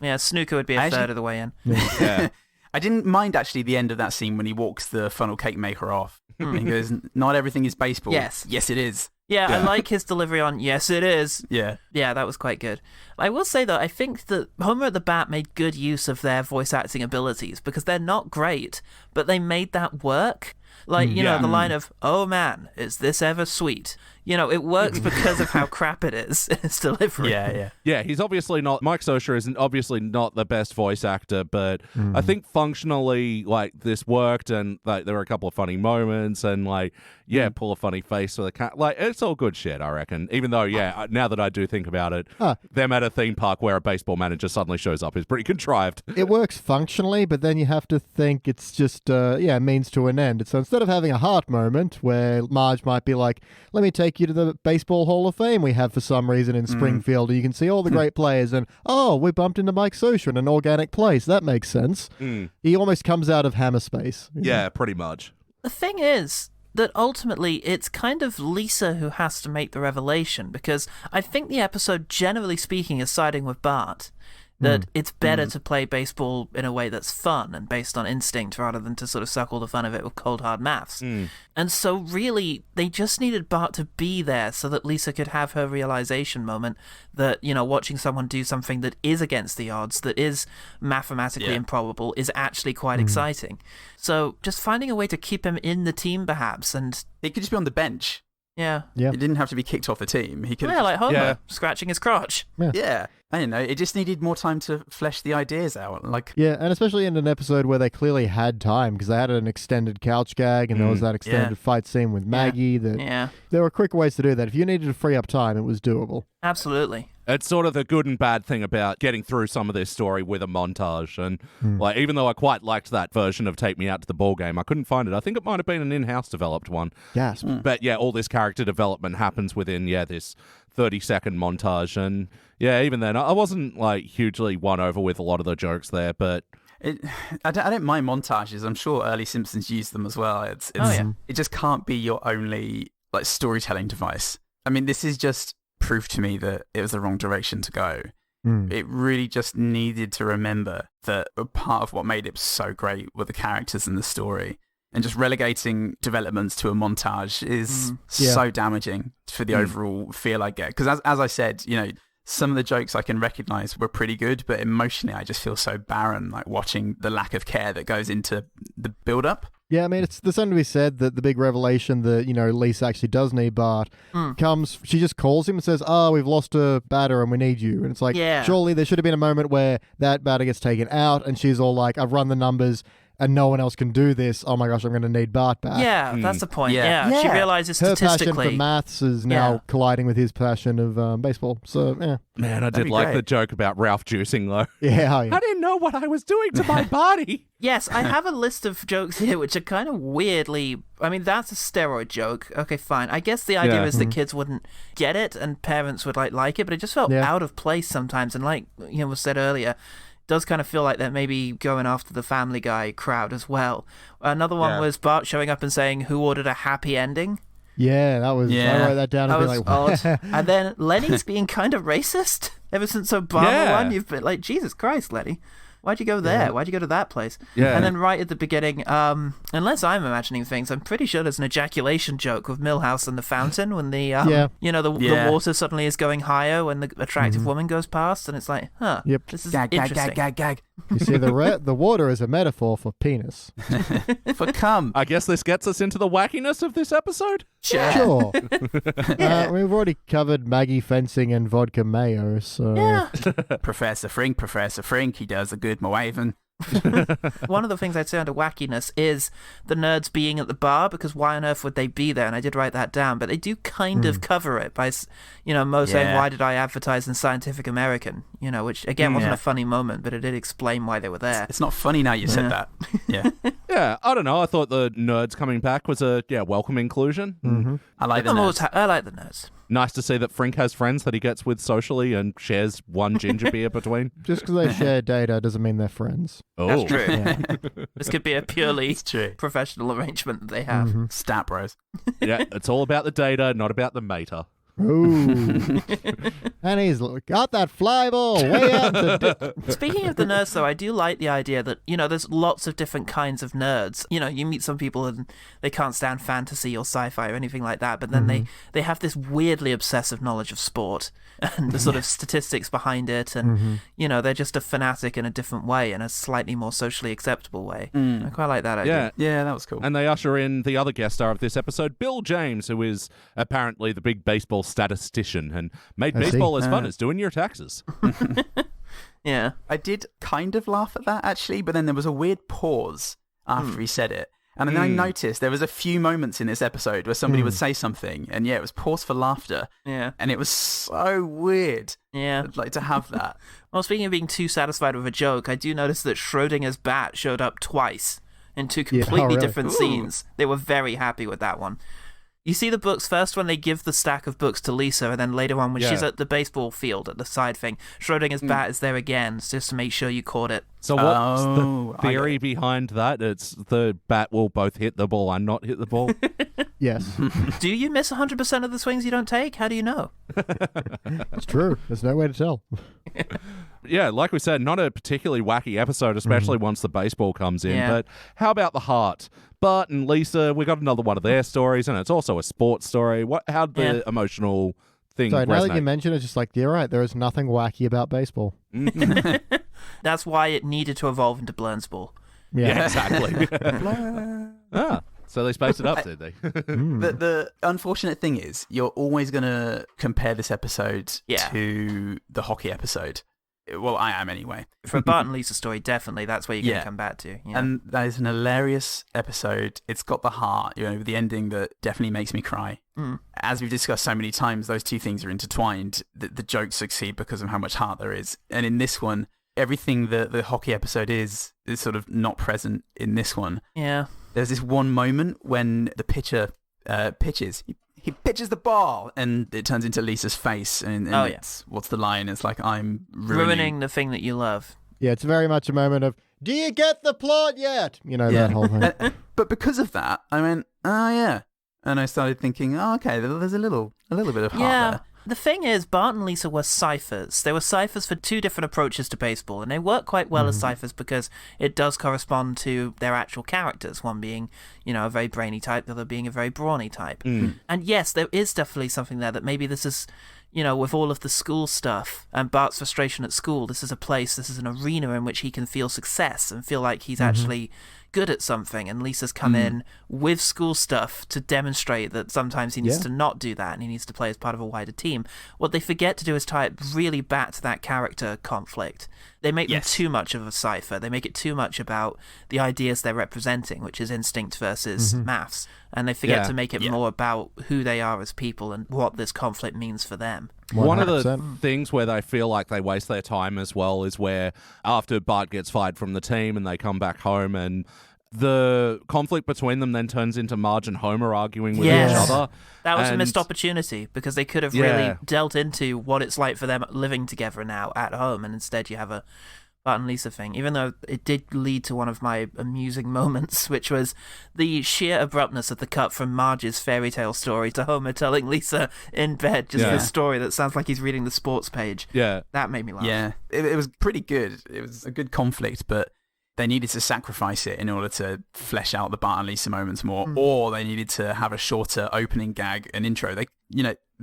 Yeah, snooker would be a third of the way in. Yeah. I didn't mind, actually, the end of that scene when he walks the funnel cake maker off. He goes, not everything is baseball. Yes. Yes, it is. Yeah, I like his delivery on, yes, it is. Yeah. Yeah, that was quite good. I will say, though, I think that Homer at the Bat made good use of their voice acting abilities, because they're not great, but they made that work. Like, the line of, oh man, is this ever sweet? it works because of how crap it is in its delivery. Yeah, he's obviously not. Mike Scioscia isn't obviously not the best voice actor, but I think functionally, like, this worked, and like there were a couple of funny moments, and like, pull a funny face for the cat. Like, it's all good shit, I reckon. Even though, now that I do think about it, them at a theme park where a baseball manager suddenly shows up is pretty contrived. It works functionally, but then you have to think it's just, means to an end. So instead of having a heart moment where Marge might be like, let me take you to the Baseball Hall of Fame we have for some reason in Springfield, and you can see all the great players, and, we bumped into Mike Scioscia in an organic place. That makes sense. He almost comes out of Hammer Space. Yeah, pretty much. The thing is that ultimately it's kind of Lisa who has to make the revelation, because I think the episode, generally speaking, is siding with Bart. That it's better to play baseball in a way that's fun and based on instinct rather than to sort of suck all the fun of it with cold, hard maths. And so really, they just needed Bart to be there so that Lisa could have her realization moment that, watching someone do something that is against the odds, that is mathematically improbable, is actually quite exciting. So just finding a way to keep him in the team, perhaps, and... He could just be on the bench. Yeah. He didn't have to be kicked off the team. He could like Homer, scratching his crotch. Yeah. I don't know. It just needed more time to flesh the ideas out. Yeah, and especially in an episode where they clearly had time, because they had an extended couch gag, and there was that extended fight scene with Maggie. There were quick ways to do that. If you needed to free up time, it was doable. Absolutely. It's sort of the good and bad thing about getting through some of this story with a montage. And like, even though I quite liked that version of Take Me Out to the Ball Game, I couldn't find it. I think it might have been an in-house developed one. Yes. But yeah, all this character development happens within, this 30-second montage. And yeah, even then, I wasn't like hugely won over with a lot of the jokes there, but... I don't mind montages. I'm sure early Simpsons used them as well. It just can't be your only like storytelling device. I mean, this is just proof to me that it was the wrong direction to go. It really just needed to remember that a part of what made it so great were the characters and the story. And just relegating developments to a montage is so damaging for the overall feel I get. Because as I said, some of the jokes I can recognize were pretty good, but emotionally I just feel so barren, like watching the lack of care that goes into the build-up. Yeah, I mean, there's something to be said that the big revelation that, Lisa actually does need Bart comes, she just calls him and says, we've lost a batter and we need you. And it's like, surely there should have been a moment where that batter gets taken out and she's all like, I've run the numbers and no one else can do this. Oh my gosh, I'm going to need Bart back. Yeah, that's the point. Yeah. She realizes statistically... Her passion for maths is now colliding with his passion of baseball. So, yeah. Man, I did like the joke about Ralph juicing, though. Yeah. I didn't know what I was doing to my body. Yes, I have a list of jokes here which are kind of weirdly... I mean, that's a steroid joke. Okay, fine. I guess the idea is that kids wouldn't get it and parents would like it, but it just felt out of place sometimes. And like was said earlier... does kind of feel like they're maybe going after the Family Guy crowd as well. Another one was Bart showing up and saying, who ordered a happy ending? Yeah, that was... I wrote that down and be like... odd. And then Lenny's being kind of racist. Ever since Obama won, you've been like, Jesus Christ, Lenny. Why'd you go there? Yeah. Why'd you go to that place? Yeah. And then right at the beginning, unless I'm imagining things, I'm pretty sure there's an ejaculation joke with Milhouse and the fountain when the the water suddenly is going higher when the attractive woman goes past, and it's like, this is interesting. Gag. You see, the water is a metaphor for penis. For cum. I guess this gets us into the wackiness of this episode? Sure. We've already covered Maggie fencing and vodka mayo, so... Professor Frink, he does a good Moaven. One of the things I'd say under wackiness is the nerds being at the bar, because why on earth would they be there? And I did write that down, but they do kind of cover it by, Mo saying, why did I advertise in Scientific American? Which again wasn't a funny moment, but it did explain why they were there. It's not funny now you said that. Yeah. Yeah, I don't know. I thought the nerds coming back was a welcome inclusion. Mm-hmm. I like the nerds. I like the nerds. Nice to see that Frink has friends that he gets with socially and shares one ginger beer between. Just because they share data doesn't mean they're friends. Oh. That's true. Yeah. This could be a purely professional arrangement that they have. Stat bros. Yeah, it's all about the data, not about the mater. Ooh. And he's got that fly ball way out the Speaking of the nerds, though, I do like the idea that, there's lots of different kinds of nerds. You meet some people and they can't stand fantasy or sci-fi or anything like that, but then they have this weirdly obsessive knowledge of sport and the sort of statistics behind it, and, they're just a fanatic in a different way, in a slightly more socially acceptable way. I quite like that idea. Yeah, that was cool. And they usher in the other guest star of this episode, Bill James, who is apparently the big baseball statistician and made baseball as fun as doing your taxes. Yeah. I did kind of laugh at that, actually, but then there was a weird pause after he said it. And then I noticed there was a few moments in this episode where somebody would say something, and it was pause for laughter. Yeah. And it was so weird. Yeah. I'd like to have that. Well, speaking of being too satisfied with a joke, I do notice that Schrodinger's bat showed up twice in two completely different scenes. They were very happy with that one. You see the books first when they give the stack of books to Lisa, and then later on when she's at the baseball field at the side thing, Schrodinger's bat is there again, just to make sure you caught it. So what's the theory behind that? It's the bat will both hit the ball and not hit the ball? Yes. Do you miss 100% of the swings you don't take? How do you know? It's true. There's no way to tell. Yeah, like we said, not a particularly wacky episode, especially once the baseball comes in. Yeah. But how about the heart? Bart and Lisa, we got another one of their stories, and it's also a sports story. How'd the emotional thing So now that resonate? you mention it, just like, you're right, there is nothing wacky about baseball. That's why it needed to evolve into Blurnsball. Yeah, exactly. So they spaced it up, did they? The unfortunate thing is, you're always going to compare this episode to the hockey episode. Well, I am anyway. For a Bart and Lisa story, definitely, that's where you're going to come back to. Yeah. And that is an hilarious episode. It's got the heart, the ending that definitely makes me cry. As we've discussed so many times, those two things are intertwined. The jokes succeed because of how much heart there is. And in this one, everything that the hockey episode is sort of not present in this one. Yeah. There's this one moment when the pitcher pitches. He pitches the ball, and it turns into Lisa's face. And it's, what's the line? It's like, I'm ruining the thing that you love. Yeah, it's very much a moment of, do you get the plot yet? That whole thing. But because of that, I went, oh, yeah. And I started thinking, oh, okay, there's a little bit of heart there. The thing is, Bart and Lisa were ciphers. They were ciphers for two different approaches to baseball, and they work quite well as ciphers because it does correspond to their actual characters, one being, a very brainy type, the other being a very brawny type. And yes, there is definitely something there that maybe this is, with all of the school stuff and Bart's frustration at school, this is an arena in which he can feel success and feel like he's actually good at something, and Lisa's come in with school stuff to demonstrate that sometimes he needs to not do that and he needs to play as part of a wider team. What they forget to do is tie it really back to that character conflict. They make them too much of a cipher. They make it too much about the ideas they're representing, which is instinct versus maths, and they forget to make it more about who they are as people and what this conflict means for them. 100%. One of the things where they feel like they waste their time as well is where after Bart gets fired from the team and they come back home, and the conflict between them then turns into Marge and Homer arguing with each other. That was a missed opportunity because they could have really dealt into what it's like for them living together now at home, and instead you have a Bart and Lisa thing, even though it did lead to one of my amusing moments, which was the sheer abruptness of the cut from Marge's fairy tale story to Homer telling Lisa in bed just this story that sounds like he's reading the sports page. Yeah. That made me laugh. Yeah, it was pretty good. It was a good conflict, but they needed to sacrifice it in order to flesh out the Bart and Lisa moments more, or they needed to have a shorter opening gag and intro. They,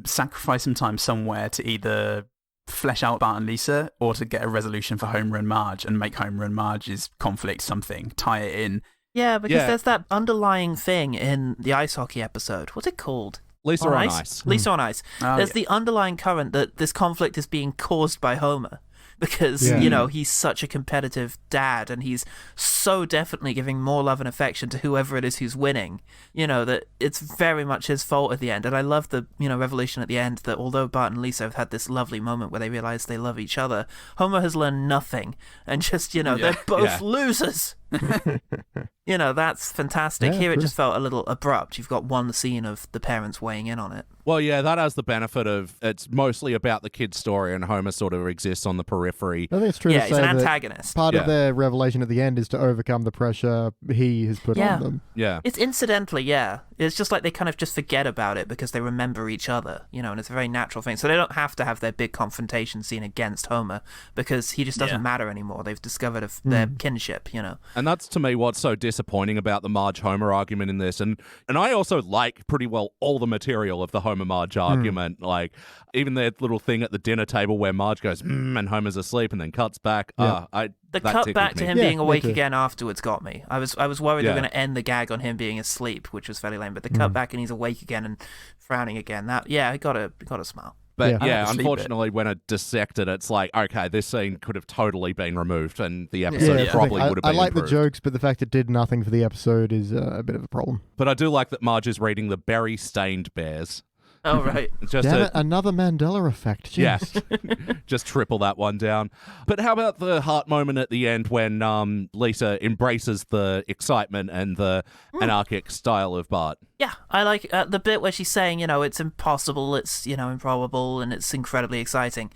sacrifice some time somewhere to either flesh out Bart and Lisa or to get a resolution for Homer and Marge and make Homer and Marge's conflict something, tie it in. Yeah, because there's that underlying thing in the ice hockey episode. What's it called? Lisa on Ice. Lisa on Ice. There's the underlying current that this conflict is being caused by Homer. Because, he's such a competitive dad, and he's so definitely giving more love and affection to whoever it is who's winning, that it's very much his fault at the end. And I love the, revelation at the end that although Bart and Lisa have had this lovely moment where they realize they love each other, Homer has learned nothing, and just, they're both losers. That's fantastic. Here it just felt a little abrupt. You've got one scene of the parents weighing in on it. Well, yeah, that has the benefit of it's mostly about the kid's story, and Homer sort of exists on the periphery. I think it's true to say he's an that antagonist. Part of their revelation at the end is to overcome the pressure he has put on them. Yeah. It's incidentally, It's just like they kind of just forget about it because they remember each other, and it's a very natural thing. So they don't have to have their big confrontation scene against Homer because he just doesn't matter anymore. They've discovered their kinship, And that's, to me, what's so disappointing about the Marge-Homer argument in this. And I also like pretty well all the material of the Homer-Marge argument. Like, even that little thing at the dinner table where Marge goes, and Homer's asleep and then cuts back. The cut back to him Yeah, being awake me too. again afterwards got me. I was worried they were going to end the gag on him being asleep, which was fairly lame. But the cut back and he's awake again and frowning again. That I got a smile. But Yeah. unfortunately, when it dissected, it's like, okay, this scene could have totally been removed, and the Yeah, episode that's the probably thing. would have I been like improved. the jokes, but the fact it did nothing for the episode is a bit of a problem. But I do like that Marge is reading the berry-stained bears. Oh, right. Just Damn it, another Mandela effect. Jeez. Yeah, just triple that one down. But how about the heart moment at the end when Lisa embraces the excitement and the anarchic style of Bart? Yeah, I like the bit where she's saying, it's impossible, it's, improbable, and it's incredibly exciting.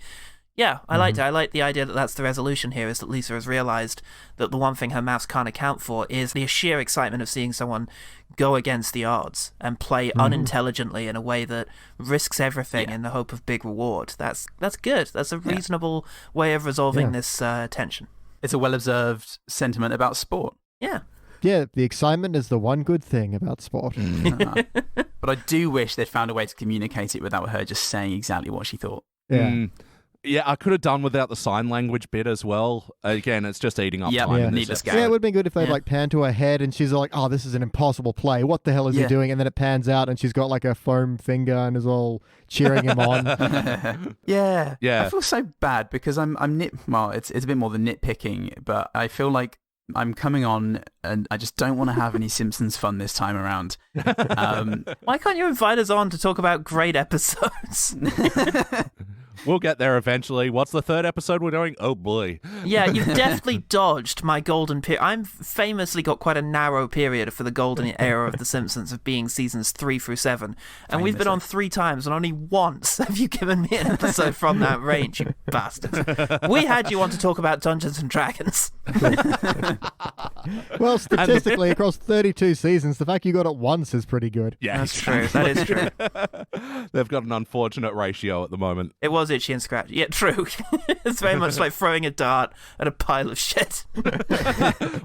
Yeah, I liked it. I like the idea that that's the resolution here, is that Lisa has realized that the one thing her mouse can't account for is the sheer excitement of seeing someone go against the odds and play unintelligently in a way that risks everything in the hope of big reward. That's good. That's a reasonable way of resolving this tension. It's a well-observed sentiment about sport. Yeah. Yeah, the excitement is the one good thing about sport. But I do wish they'd found a way to communicate it without her just saying exactly what she thought. Yeah. Yeah, I could have done without the sign language bit as well. Again, it's just eating up Yep. time. Yeah. in this Needless episode. gag. Yeah, it would have been good if they'd Yeah. like pan to her head and she's like, oh, this is an impossible play. What the hell is he doing? And then it pans out and she's got like a foam finger and is all cheering him on. Yeah. Yeah. I feel so bad because it's a bit more than nitpicking, but I feel like I'm coming on and I just don't want to have any Simpsons fun this time around. Why can't you invite us on to talk about great episodes? We'll get there eventually. What's the third episode we're doing? Oh, boy. Yeah, you've definitely dodged my golden period. I'm famously got quite a narrow period for the golden era of The Simpsons of being seasons 3 through 7. And we've been on 3 times, and only once have you given me an episode from that range, you bastards. We had you on to talk about Dungeons and Dragons. Well, statistically, across 32 seasons, the fact you got it once is pretty good. Yeah, That's true. That is true. They've got an unfortunate ratio at the moment. It was itchy and scratchy. Yeah, true. It's very much like throwing a dart at a pile of shit.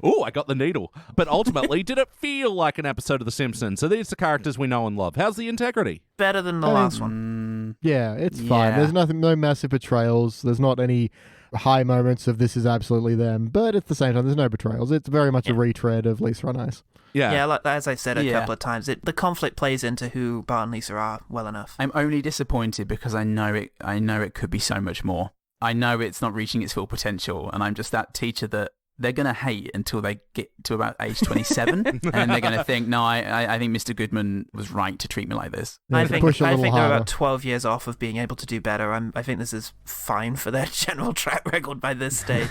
Oh, I got the needle. But ultimately, did it feel like an episode of The Simpsons? So these are the characters we know and love. How's the integrity? Better than the last one. Yeah, it's fine. Yeah. There's no massive betrayals. There's not any high moments of this is absolutely them. But at the same time, there's no betrayals. It's very much a retread of Lisa on Ice. Yeah, like, as I said a Yeah. couple of times, the conflict plays into who Bart and Lisa are well enough. I'm only disappointed because I know it could be so much more. I know it's not reaching its full potential, and I'm just that teacher that they're going to hate until they get to about age 27, and then they're going to think, no, I think Mr. Goodman was right to treat me like this. Yeah, I to think push a little they're harder. about 12 years off of being able to do better. I think this is fine for their general track record by this stage.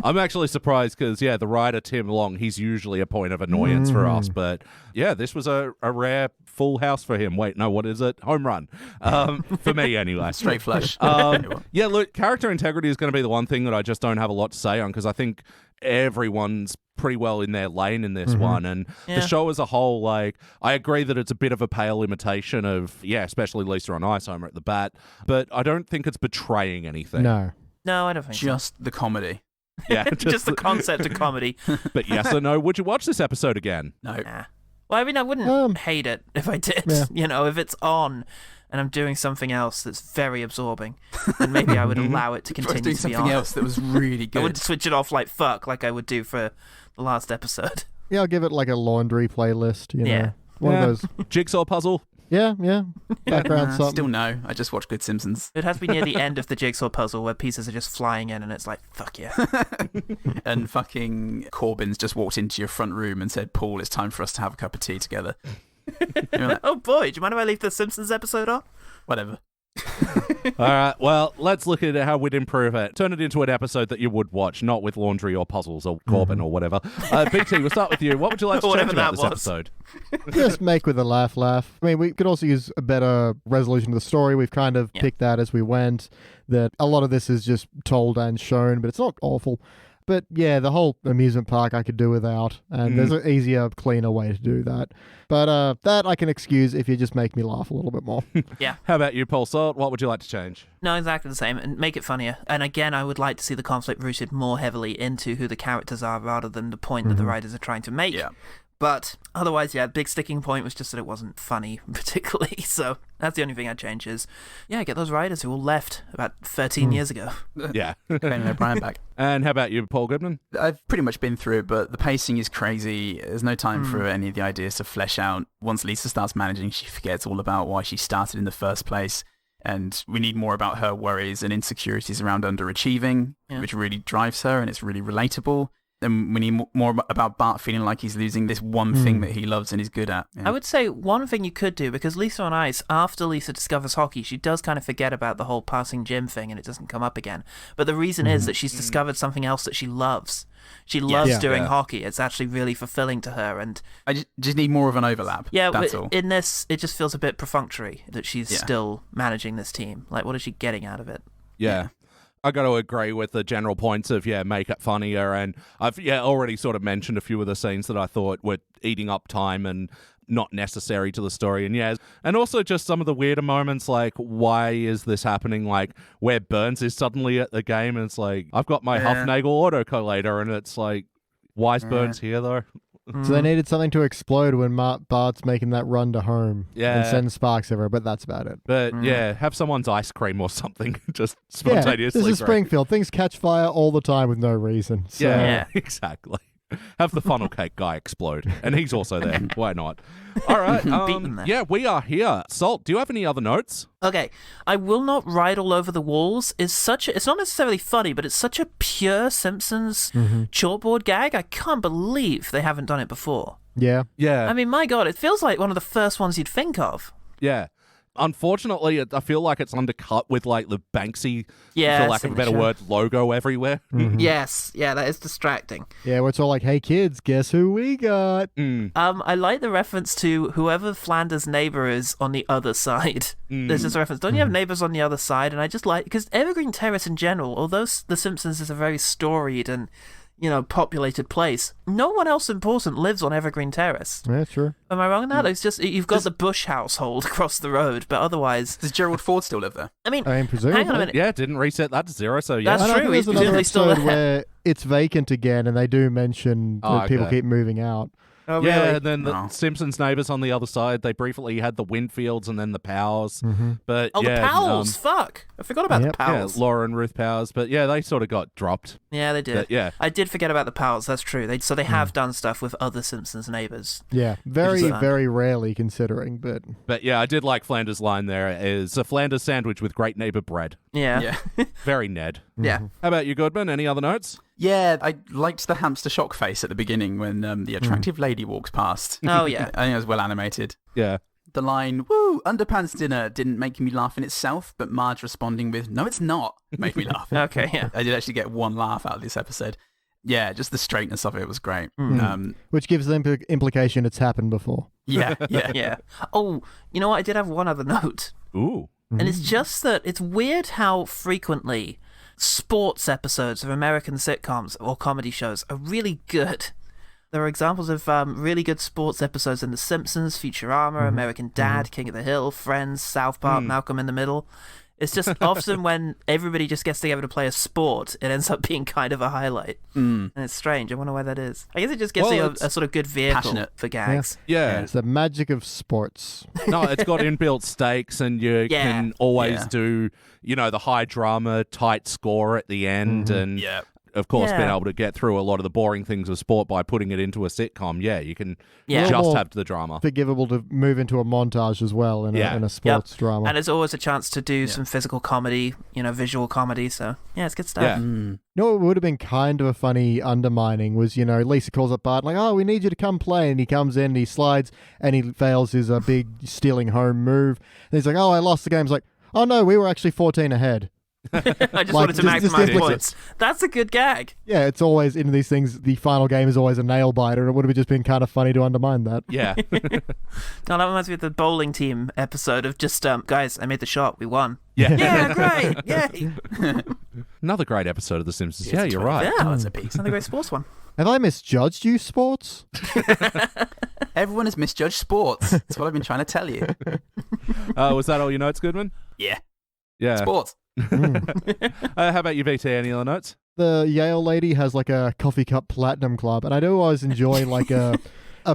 I'm actually surprised because, yeah, the writer Tim Long, he's usually a point of annoyance for us. But, yeah, this was a rare full house for him. Wait, no, what is it? Home run. For me, anyway. Straight flush. Yeah, look, character integrity is going to be the one thing that I just don't have a lot to say on because I think everyone's pretty well in their lane in this one. And Yeah. the show as a whole, like, I agree that it's a bit of a pale imitation of, yeah, especially Lisa on Ice, Homer at the bat, but I don't think it's betraying anything. No. No, I don't think Just the comedy. Yeah, so. Just the concept of comedy. But yes or no, would you watch this episode again? No. Nah. Well, I mean, I wouldn't hate it if I did. Yeah. You know, if it's on and I'm doing something else that's very absorbing, then maybe I would allow it to If I was continue doing to be something on. else that was really I good. would switch it off like fuck, like I would do for the last episode. Yeah, I'll give it like a laundry playlist, you know. Yeah. One Yeah. of those. Jigsaw puzzle? Yeah. Background something. Still no. I just watch Good Simpsons. It has to be near the end of the jigsaw puzzle where pieces are just flying in and it's like, fuck yeah. And fucking Corbyn's just walked into your front room and said, Paul, it's time for us to have a cup of tea together. You're like, Oh boy, do you mind if I leave the Simpsons episode on? whatever. All right, well, let's look at how we'd improve it. Turn it into an episode that you would watch, not with laundry or puzzles or Corbin or whatever. BT, we'll start with you. What would you like to Whatever change about that this was. episode? Just make with a laugh. I mean, we could also use a better resolution of the story. We've kind of picked that as we went, that a lot of this is just told and shown, but it's not awful. But yeah, the whole amusement park I could do without, and there's an easier, cleaner way to do that. But that I can excuse if you just make me laugh a little bit more. Yeah. How about you, Paul Salt? What would you like to change? No, exactly the same, and make it funnier. And again, I would like to see the conflict rooted more heavily into who the characters are rather than the point that the writers are trying to make. Yeah. But otherwise, yeah, big sticking point was just that it wasn't funny particularly. So that's the only thing I'd change is, yeah, get those writers who all left about 13 years ago. Yeah. Conan O'Brien back. And how about you, Paul Goodman? I've pretty much been through it, but the pacing is crazy. There's no time for any of the ideas to flesh out. Once Lisa starts managing, she forgets all about why she started in the first place. And we need more about her worries and insecurities around underachieving, which really drives her, and it's really relatable. Then we need more about Bart feeling like he's losing this one thing that he loves and is good at. Yeah. I would say one thing you could do, because Lisa on Ice, after Lisa discovers hockey, she does kind of forget about the whole passing gym thing and it doesn't come up again. But the reason is that she's discovered something else that she loves. She loves doing hockey. It's actually really fulfilling to her. And I just need more of an overlap. Yeah, that's all. In this, it just feels a bit perfunctory that she's still managing this team. Like, what is she getting out of it? Yeah. I got to agree with the general points of, make it funnier. And I've, already sort of mentioned a few of the scenes that I thought were eating up time and not necessary to the story. And also just some of the weirder moments, like, why is this happening? Like, where Burns is suddenly at the game, and it's like, I've got my Huffnagel autocollator, and it's like, why is Burns here, though? So they needed something to explode when Bart's making that run to home and send sparks everywhere, but that's about it. But have someone's ice cream or something just spontaneously. This is Springfield. Things catch fire all the time with no reason. So. Yeah, exactly. Have the funnel cake guy explode. And he's also there. Why not? All right. We are here. Salt, do you have any other notes? Okay. I will not ride all over the walls it's not necessarily funny, but it's such a pure Simpsons chalkboard gag. I can't believe they haven't done it before. Yeah. Yeah. I mean, my God, it feels like one of the first ones you'd think of. Yeah. Unfortunately, I feel like it's undercut with like the Banksy, for lack of a better word, logo everywhere. Yes, that is distracting. Yeah, where it's all like, "Hey kids, guess who we got?" I like the reference to whoever Flanders' neighbor is on the other side. There's this reference. Don't you have neighbors on the other side? And I just like because Evergreen Terrace in general, although The Simpsons is a very storied and populated place, no one else important lives on Evergreen Terrace. Yeah, sure. Am I wrong in that? It's just you've got the Bush household across the road, but otherwise, does Gerald Ford still live there? I mean, presumably. hang on a minute. Yeah, didn't reset that to 0, so That's true. He's There's another presumably still episode there. where it's vacant again, and they do mention that people keep moving out. Oh, yeah, really? and then the Simpsons neighbors on the other side, they briefly had the Winfields and then the Powers. But the Powells, fuck. I forgot about the Powells. Yeah, Laura and Ruth Powers, but they sort of got dropped. Yeah, they did. But, I did forget about the Powells, that's true. They have done stuff with other Simpsons neighbors. Yeah, very rarely considering, but... But yeah, I did like Flanders' line there, is a Flanders sandwich with great neighbor bread. Yeah. Very Ned. Yeah. How about you, Goodman? Any other notes? Yeah, I liked the hamster shock face at the beginning when the attractive lady walks past. Oh, yeah. I think it was well animated. Yeah. The line, "Woo, underpants dinner," didn't make me laugh in itself, but Marge responding with, "No, it's not," made me laugh. Okay, yeah. I did actually get one laugh out of this episode. Yeah, just the straightness of it was great. Which gives the implication it's happened before. Yeah. Yeah. Oh, you know what? I did have one other note. Ooh. And it's just that it's weird how frequently sports episodes of American sitcoms or comedy shows are really good. There are examples of really good sports episodes in The Simpsons, Futurama, American Dad, King of the Hill, Friends, South Park, Malcolm in the Middle. It's just often when everybody just gets together to play a sport, it ends up being kind of a highlight. And it's strange. I wonder why that is. I guess it just gives you a sort of good vehicle for gags. Yeah. It's the magic of sports. No, it's got inbuilt stakes, and you can always do, the high drama, tight score at the end, and of course, being able to get through a lot of the boring things of sport by putting it into a sitcom. Yeah, you can just have the drama. Forgivable to move into a montage as well in a sports drama. And there's always a chance to do some physical comedy, visual comedy. So, yeah, it's good stuff. Yeah. You know what would have been kind of a funny undermining was, Lisa calls up Bart like, "Oh, we need you to come play." And he comes in and he slides and he fails his big stealing home move. And he's like, "Oh, I lost the game." He's like, "Oh, no, we were actually 14 ahead." I just Like, wanted to just maximize inflict points. That's a good gag. Yeah, it's always in these things. The final game is always a nail biter. It would have just been kind of funny to undermine that. Yeah. No, that reminds me of the bowling team episode of just, guys, I made the shot. We won. Yeah. Yeah, great. Yay. Another great episode of The Simpsons. Yeah, you're right. Yeah, that's a piece. Another great sports one. Have I misjudged you, sports? Everyone has misjudged sports. That's what I've been trying to tell you. Was that all your notes, Goodman? Yeah. Yeah. Sports. How about you, VT? Any other notes? The Yale lady has like a coffee cup platinum club, and I do always enjoy like a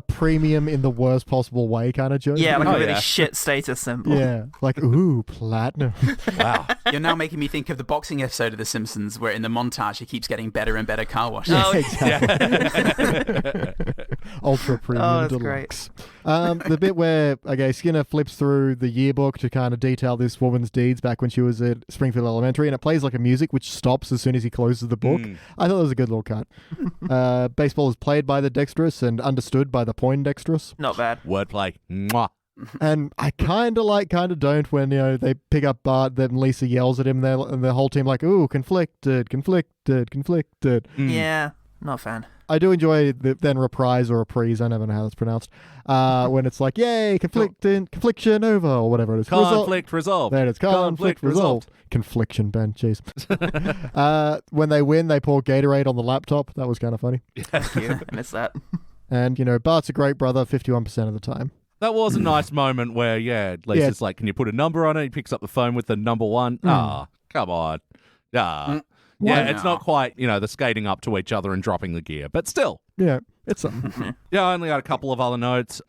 premium in the worst possible way kind of joke. Yeah, like Oh, a really yeah. shit status symbol. Yeah, like, ooh, platinum. Wow. You're now making me think of the boxing episode of The Simpsons where in the montage he keeps getting better and better car washes. Oh, Ultra premium Oh, that's deluxe. The bit where, okay, Skinner flips through the yearbook to kind of detail this woman's deeds back when she was at Springfield Elementary, and it plays like a music which stops as soon as he closes the book. I thought it was a good little cut. Baseball is played by the dexterous and understood by the poindexterous. not bad. Wordplay. Mwah. And I kind of like, kind of don't when, they pick up Bart, then Lisa yells at him there, and the whole team like, ooh, conflicted. Yeah, not a fan. I do enjoy the then reprise or reprise, I never know how that's pronounced, when it's like, yay, confliction over, or whatever it is. Conflict resolved. There it is, conflict resolved. Confliction, Ben, jeez. When they win, they pour Gatorade on the laptop. That was kind of funny. Thank you. I missed that. And, Bart's a great brother 51% of the time. That was a nice moment where, Lisa's like, can you put a number on it? He picks up the phone with the number one. Ah, come on. Yeah. Yeah, it's not quite, the skating up to each other and dropping the gear, but still. Yeah, it's something. Yeah, I only got a couple of other notes.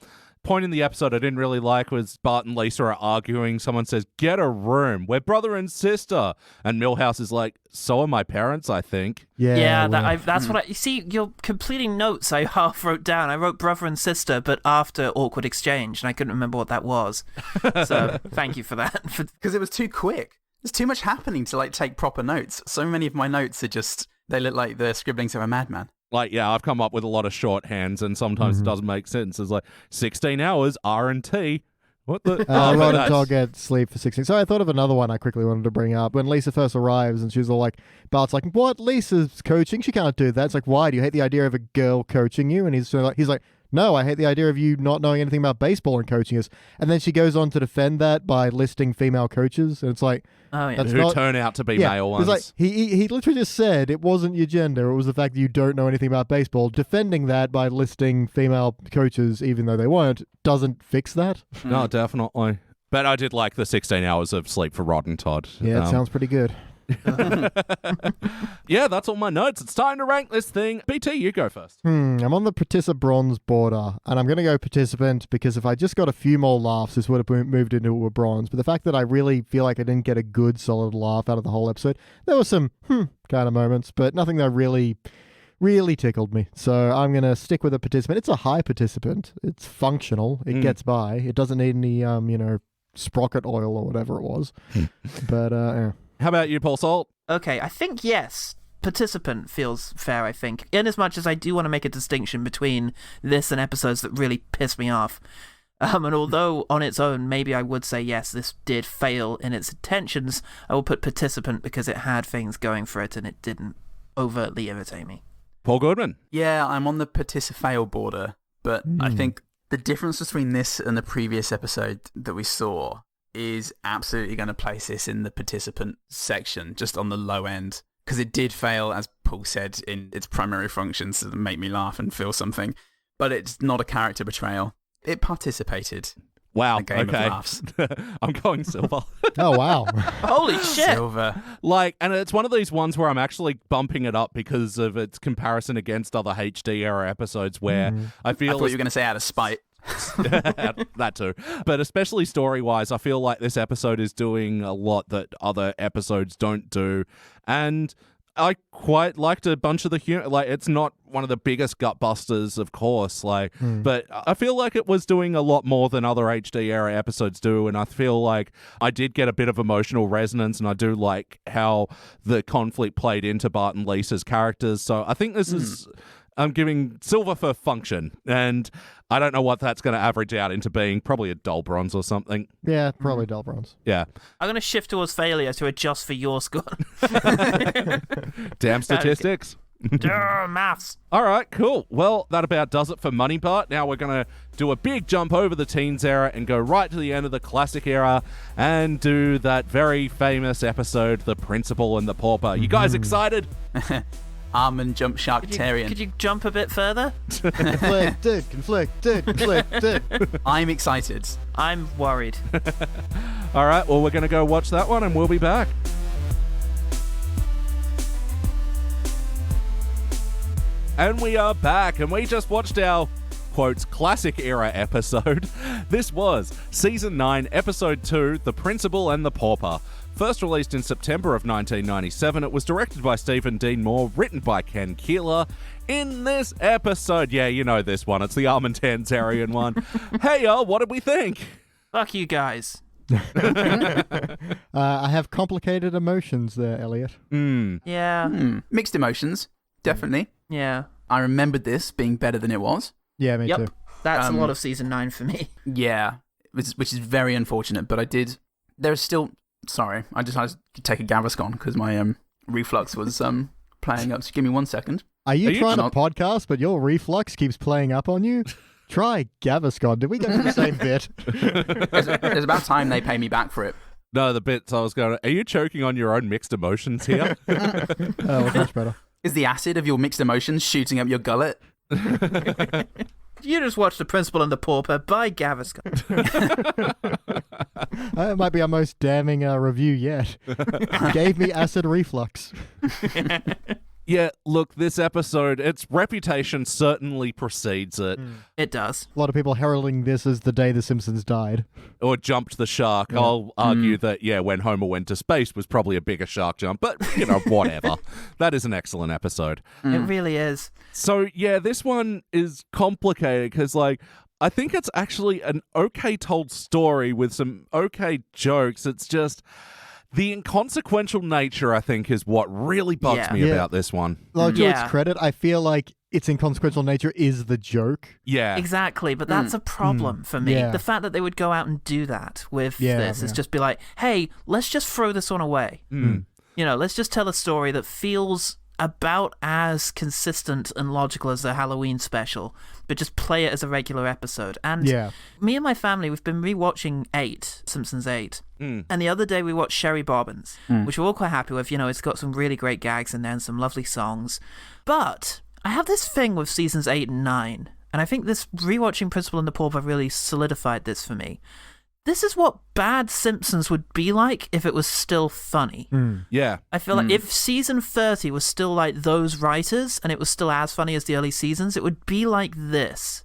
Point in the episode I didn't really like was Bart and Lisa are arguing. Someone says, get a room. We're brother and sister. And Milhouse is like, so are my parents, I think. Yeah, that's what you see, you're completing notes I half wrote down. I wrote brother and sister, but after awkward exchange, and I couldn't remember what that was. So thank you for that. Because it was too quick. There's too much happening to take proper notes. So many of my notes are just, they look like the scribblings of a madman. I've come up with a lot of shorthands, and sometimes it doesn't make sense. It's like 16 hours, R&T. What the? Rod and Todd get sleep for 16. So I thought of another one I quickly wanted to bring up. When Lisa first arrives, and she's all like, Bart's like, what? Lisa's coaching? She can't do that. It's like, why? Do you hate the idea of a girl coaching you? And he's like, no, I hate the idea of you not knowing anything about baseball and coaching us. And then she goes on to defend that by listing female coaches. And it's like, oh, yeah. that's who not, turn out to be yeah, male it's ones. like, he literally just said it wasn't your gender. It was the fact that you don't know anything about baseball. Defending that by listing female coaches, even though they weren't, doesn't fix that. No, definitely. But I did like the 16 hours of sleep for Rod and Todd. Yeah, it sounds pretty good. Yeah, that's all my notes. It's time to rank this thing. BT, you go first. I'm on the participant bronze border, and I'm going to go participant because if I just got a few more laughs, this would have moved into a bronze. But the fact that I really feel like I didn't get a good, solid laugh out of the whole episode, there were some kind of moments, but nothing that really tickled me. So I'm going to stick with a participant. It's a high participant. It's functional. It gets by. It doesn't need any, sprocket oil or whatever it was. But, yeah. How about you, Paul Salt? Okay, I think yes. Participant feels fair, I think. In as much as I do want to make a distinction between this and episodes that really piss me off. And although on its own, maybe I would say yes, this did fail in its intentions, I will put participant because it had things going for it and it didn't overtly irritate me. Paul Goodman? Yeah, I'm on the participate border, but I think the difference between this and the previous episode that we saw is absolutely going to place this in the participant section, just on the low end, because it did fail, as Paul said, in its primary functions to make me laugh and feel something, but it's not a character betrayal. It participated. Wow, in a game of okay. laughs. I'm going silver. Oh, wow. Holy shit! Silver. And it's one of these ones where I'm actually bumping it up because of its comparison against other HD era episodes where I feel... I thought you were going to say out of spite. That too. But especially story-wise, I feel like this episode is doing a lot that other episodes don't do. And I quite liked a bunch of the humor. It's not one of the biggest gutbusters, of course, but I feel like it was doing a lot more than other HD era episodes do, and I feel like I did get a bit of emotional resonance, and I do like how the conflict played into Bart and Lisa's characters. So I think this is I'm giving silver for function, and I don't know what that's going to average out into being. Probably a dull bronze or something. Yeah, probably dull bronze. Yeah. I'm going to shift towards failure to adjust for your score. Damn statistics. Maths. All right, cool. Well, that about does it for MoneyBART. Now we're going to do a big jump over the teens era and go right to the end of the classic era and do that very famous episode, The Principal and the Pauper. You guys excited? Almond jump Sharktarian. Could you jump a bit further? Conflicted. I'm excited. I'm worried. All right, well, we're going to go watch that one and we'll be back. And we are back, and we just watched our, quotes, classic era episode. This was Season 9, Episode 2, The Principal and the Pauper. First released in September of 1997, it was directed by Stephen Dean Moore, written by Ken Keeler. In this episode, yeah, you know this one, it's the Armentarian one. Hey, what did we think? Fuck you guys. I have complicated emotions there, Elliot. Yeah. Mixed emotions, definitely. Yeah. I remembered this being better than it was. Yeah, me too. That's a lot of Season 9 for me. Yeah, which is very unfortunate, but I did... There's still... Sorry, I just had to take a Gaviscon because my reflux was playing up. So give me 1 second. Are you trying to not? podcast, but your reflux keeps playing up on you? Try Gaviscon. Did we go to the same bit? It's about time they pay me back for it. No, the bits I was going, are you choking on your own mixed emotions here? Oh, much better. Is the acid of your mixed emotions shooting up your gullet? You just watched The Principal and the Pauper by Gaviscon. It might be our most damning review yet. Gave me acid reflux. Yeah, look, this episode, its reputation certainly precedes it. It does. A lot of people heralding this as the day The Simpsons died. Or jumped the shark. I'll argue that, yeah, when Homer went to space was probably a bigger shark jump, but, you know, whatever. That is an excellent episode. It really is. So, yeah, this one is complicated because, like, I think it's actually an okay told story with some okay jokes. It's just... the inconsequential nature, I think, is what really bugs me about this one. Like, to its credit, I feel like its inconsequential nature is the joke. Yeah. Exactly, but that's a problem for me. Yeah. The fact that they would go out and do that with this is just be like, hey, let's just throw this one away. You know, let's just tell a story that feels about as consistent and logical as the Halloween special, but just play it as a regular episode. And me and my family, we've been rewatching Simpsons 8. And the other day we watched Sherry Bobbins, which we're all quite happy with. You know, it's got some really great gags in there and some lovely songs. But I have this thing with seasons 8 and 9, and I think this rewatching Principal and the Pauper really solidified this for me. This is what bad Simpsons would be like if it was still funny. Yeah. I feel like if season 30 was still like those writers and it was still as funny as the early seasons, it would be like this.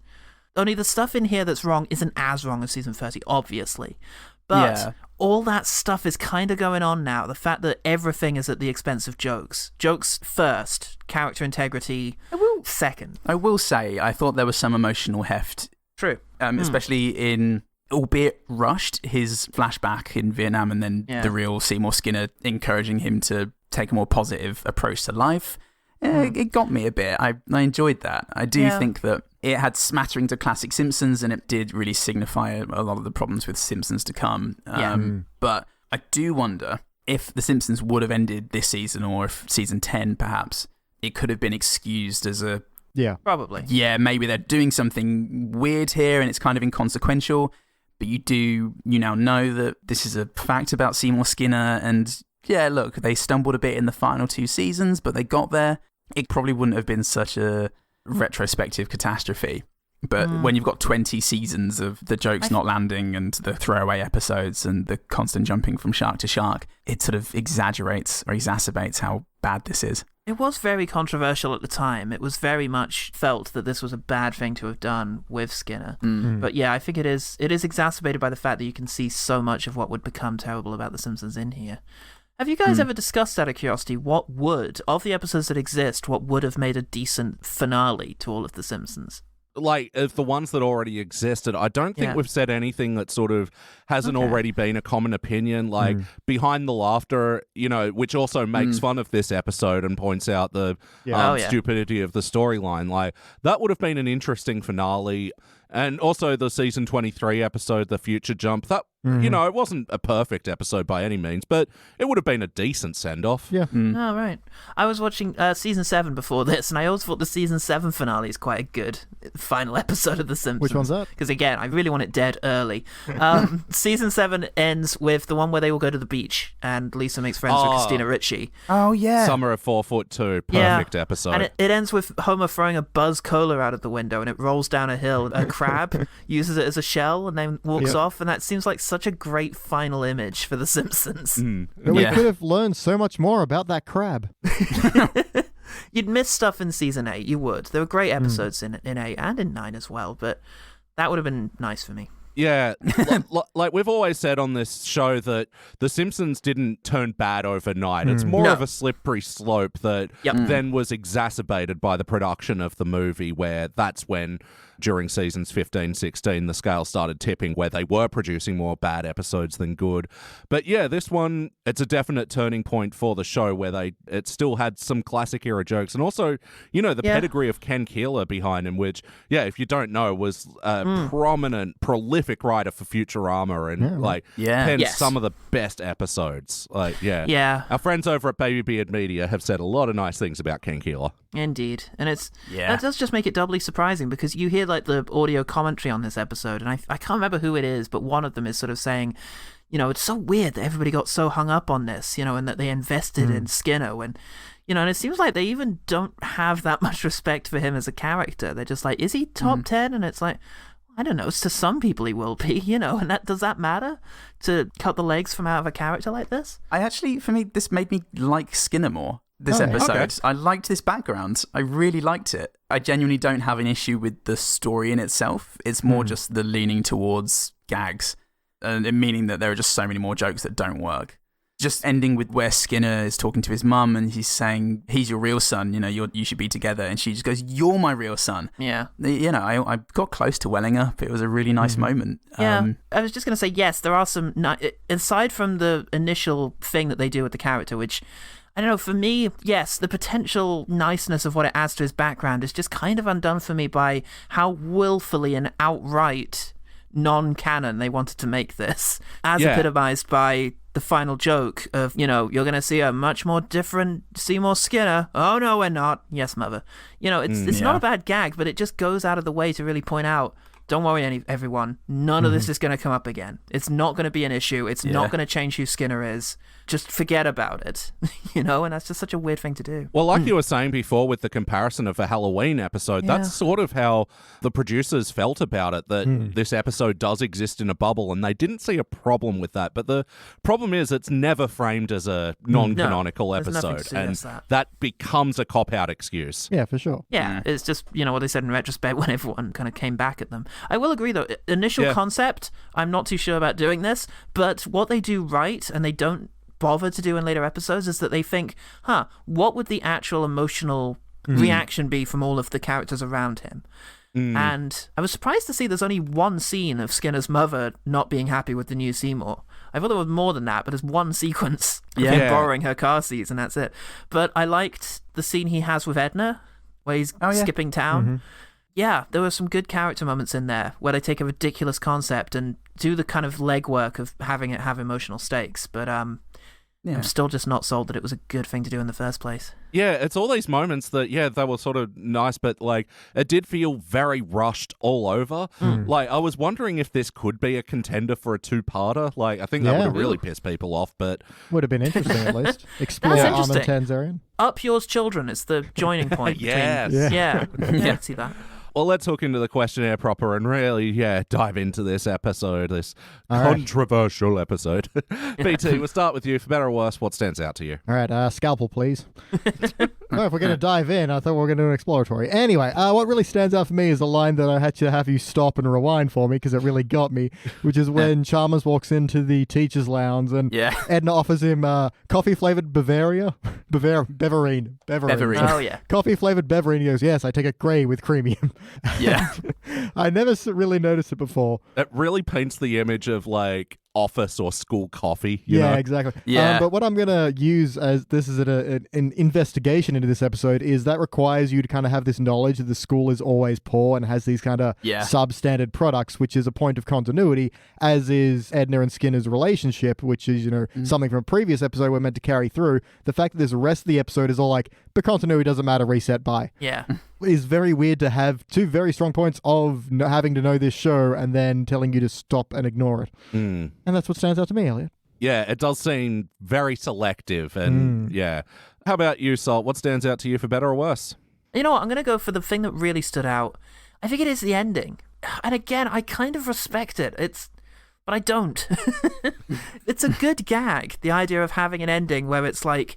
Only the stuff in here that's wrong isn't as wrong as season 30, obviously. But all that stuff is kind of going on now. The fact that everything is at the expense of jokes. Jokes first, character integrity second. I will say, I thought there was some emotional heft. True. Especially in... albeit rushed, his flashback in Vietnam and then the real Seymour Skinner encouraging him to take a more positive approach to life. It got me a bit. I enjoyed that. I do think that it had smattering to classic Simpsons and it did really signify a lot of the problems with Simpsons to come. But I do wonder if The Simpsons would have ended this season or if season 10 perhaps, it could have been excused as a... Yeah. Probably. Yeah, maybe they're doing something weird here and it's kind of inconsequential. But you now know that this is a fact about Seymour Skinner, and yeah, look, they stumbled a bit in the final 2 seasons, but they got there. It probably wouldn't have been such a retrospective catastrophe. But when you've got 20 seasons of the jokes not landing and the throwaway episodes and the constant jumping from shark to shark, it sort of exaggerates or exacerbates how bad this is. It was very controversial at the time. It was very much felt that this was a bad thing to have done with Skinner. But yeah, I think it is exacerbated by the fact that you can see so much of what would become terrible about The Simpsons in here. Have you guys ever discussed, out of curiosity, what would, of the episodes that exist, what would have made a decent finale to all of The Simpsons? like, of the ones that already existed, I don't think we've said anything that sort of hasn't already been a common opinion. Like, Behind the Laughter, you know, which also makes fun of this episode and points out the stupidity of the storyline. Like, that would have been an interesting finale. And also the season 23 episode, The Future Jump, that, you know, it wasn't a perfect episode by any means, but it would have been a decent send-off. Yeah. Oh, right. I was watching season 7 before this, and I always thought the season 7 finale is quite a good final episode of The Simpsons. Which one's that? Because, again, I really want it dead early. Season 7 ends with the one where they all go to the beach, and Lisa makes friends with Christina Ricci. Oh, yeah. Summer of 4'2", perfect episode. And it ends with Homer throwing a Buzz Cola out of the window, and it rolls down a hill. A crab uses it as a shell and then walks off, and that seems like such a great final image for The Simpsons. We could have learned so much more about that crab. You'd miss stuff in season 8, you would. There were great episodes in 8 and in 9 as well, but that would have been nice for me. Yeah, like we've always said on this show that The Simpsons didn't turn bad overnight. It's more of a slippery slope that then was exacerbated by the production of the movie, where that's when, during seasons 15, 16, the scale started tipping, where they were producing more bad episodes than good. But yeah, this one, it's a definite turning point for the show, where it still had some classic era jokes, and also, you know, the pedigree of Ken Keeler behind him, which, if you don't know, was a prominent, prolific writer for Futurama, and penned some of the best episodes. Our friends over at Baby Beard Media have said a lot of nice things about Ken Keeler. Indeed, and that does just make it doubly surprising, because you hear like the audio commentary on this episode, and I can't remember who it is, but one of them is sort of saying, you know, it's so weird that everybody got so hung up on this, you know, and that they invested in Skinner, when, you know, and it seems like they even don't have that much respect for him as a character. They're just like, is he top 10? And it's like, I don't know, to some people he will be, you know, and does that matter to cut the legs from out of a character like this? For me, this made me like Skinner more. This episode. Okay. I liked this background. I really liked it. I genuinely don't have an issue with the story in itself. It's more just the leaning towards gags, and meaning that there are just so many more jokes that don't work. Just ending with where Skinner is talking to his mum, and he's saying, he's your real son, you know, you should be together. And she just goes, you're my real son. Yeah. You know, I got close to welling up. It was a really nice moment. Yeah. I was just going to say, yes, there are some, aside from the initial thing that they do with the character, which, I don't know, for me, yes, the potential niceness of what it adds to his background is just kind of undone for me by how willfully and outright non-canon they wanted to make this, as epitomized by the final joke of, you know, you're going to see a much more different Seymour Skinner. Oh, no, we're not. Yes, mother. You know, it's not a bad gag, but it just goes out of the way to really point out, don't worry, everyone, none of this is going to come up again. It's not going to be an issue. It's not going to change who Skinner is. Just forget about it, you know? And that's just such a weird thing to do. Well, like you were saying before with the comparison of a Halloween episode, that's sort of how the producers felt about it, that this episode does exist in a bubble, and they didn't see a problem with that. But the problem is it's never framed as a non-canonical episode, and that becomes a cop-out excuse. Yeah, for sure. Yeah, it's just, you know, what they said in retrospect when everyone kind of came back at them. I will agree, though, initial concept, I'm not too sure about doing this, but what they do right, and they don't bother to do in later episodes, is that they think, what would the actual emotional reaction be from all of the characters around him? And I was surprised to see there's only one scene of Skinner's mother not being happy with the new Seymour. I thought there was more than that, but there's one sequence of him borrowing her car seats, and that's it. But I liked the scene he has with Edna, where he's skipping town. Yeah, there were some good character moments in there where they take a ridiculous concept and do the kind of legwork of having it have emotional stakes. But I'm still just not sold that it was a good thing to do in the first place. Yeah, it's all these moments that, they were sort of nice, but, like, it did feel very rushed all over. Like, I was wondering if this could be a contender for a two-parter. Like, I think that would have really pissed people off, but... Would have been interesting, at least. Explore Armin Tanzarian. Up yours, children, is the joining point. Yes. Yeah, I see that. Well, let's hook into the questionnaire proper and really, dive into this episode, this controversial episode. BT, we'll start with you. For better or worse, what stands out to you? All right, scalpel, please. Well, if we're going to dive in, I thought we were going to do an exploratory. Anyway, what really stands out for me is the line that I had to have you stop and rewind for me because it really got me, which is when Chalmers walks into the teacher's lounge and Edna offers him coffee-flavored Beverine. Oh, yeah. Coffee-flavored Beverine. He goes, yes, I take it grey with creamium. Yeah. I never really noticed it before. It really paints the image of like office or school coffee. You know? Exactly. Yeah. But what I'm going to use as this is an investigation into this episode is that requires you to kind of have this knowledge that the school is always poor and has these kind of substandard products, which is a point of continuity, as is Edna and Skinner's relationship, which is, something from a previous episode we're meant to carry through. The fact that this rest of the episode is all like, the continuity doesn't matter, reset, bye. Yeah. Is very weird to have two very strong points of having to know this show and then telling you to stop and ignore it. And that's what stands out to me, Elliot. Yeah, it does seem very selective. And yeah. How about you, Salt? What stands out to you for better or worse? You know what? I'm going to go for the thing that really stood out. I think it is the ending. And again, I kind of respect it. But I don't. It's a good gag, the idea of having an ending where it's like,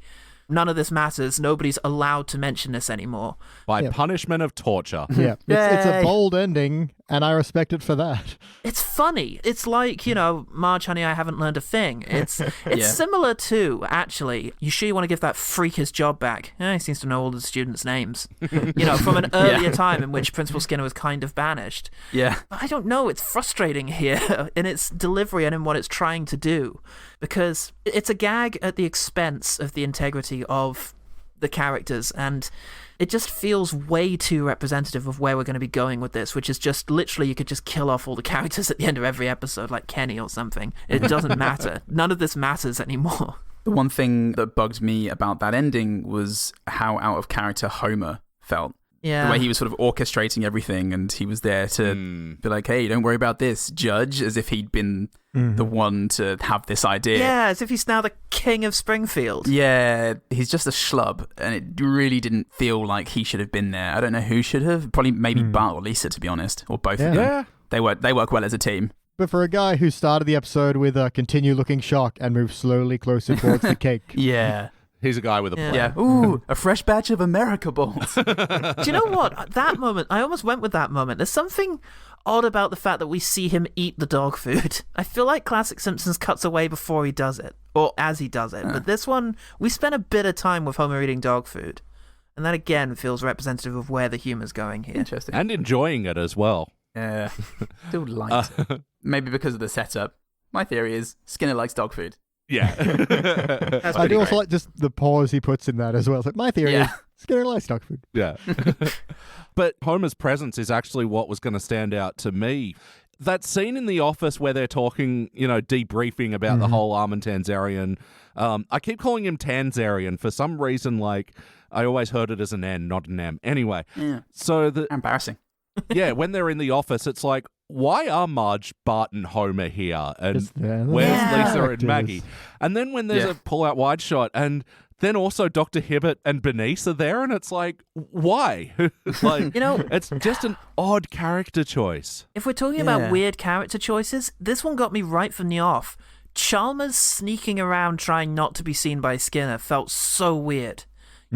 none of this matters. Nobody's allowed to mention this anymore. By punishment of torture. Yeah. It's a bold ending, and I respect it for that. It's funny. It's like, Marge, honey, I haven't learned a thing. It's similar to, actually, you sure you want to give that freak his job back? He seems to know all the students' names. From an earlier time in which Principal Skinner was kind of banished. Yeah. But I don't know. It's frustrating here in its delivery and in what it's trying to do. Because it's a gag at the expense of the integrity of the characters, and it just feels way too representative of where we're going to be going with this, which is just literally you could just kill off all the characters at the end of every episode like Kenny or something. It doesn't matter. None of this matters anymore. The one thing that bugged me about that ending was how out of character Homer felt. Yeah. The way he was sort of orchestrating everything, and he was there to be like, hey, don't worry about this, Judge, as if he'd been the one to have this idea. Yeah, as if he's now the king of Springfield. Yeah, he's just a schlub, and it really didn't feel like he should have been there. I don't know who should have. Probably maybe Bart or Lisa, to be honest, or both of them. Yeah. They work well as a team. But for a guy who started the episode with a continue looking shock and moved slowly closer towards the cake. Yeah. He's a guy with a plan. Yeah. Ooh, a fresh batch of America balls. Do you know what? That moment, I almost went with that moment. There's something odd about the fact that we see him eat the dog food. I feel like classic Simpsons cuts away before he does it, or as he does it. But this one, we spent a bit of time with Homer eating dog food. And that again feels representative of where the humor's going here. Interesting. And enjoying it as well. Yeah. Still light. Maybe because of the setup. My theory is Skinner likes dog food. Yeah. I do also like just the pause he puts in that as well. So my theory is Skinner likes dog food. Yeah. But Homer's presence is actually what was going to stand out to me. That scene in the office where they're talking, debriefing about the whole Armin Tanzarian. I keep calling him Tanzarian for some reason. Like, I always heard it as an N, not an M. Anyway. Yeah. So embarrassing. Yeah, when they're in the office, it's like, why are Marge, Bart, and Homer here? And where's Lisa and Maggie? And then when there's a pull-out wide shot, and then also Dr. Hibbert and Bernice are there, and it's like, why? Like, it's just an odd character choice. If we're talking about weird character choices, this one got me right from the off. Chalmers sneaking around trying not to be seen by Skinner felt so weird.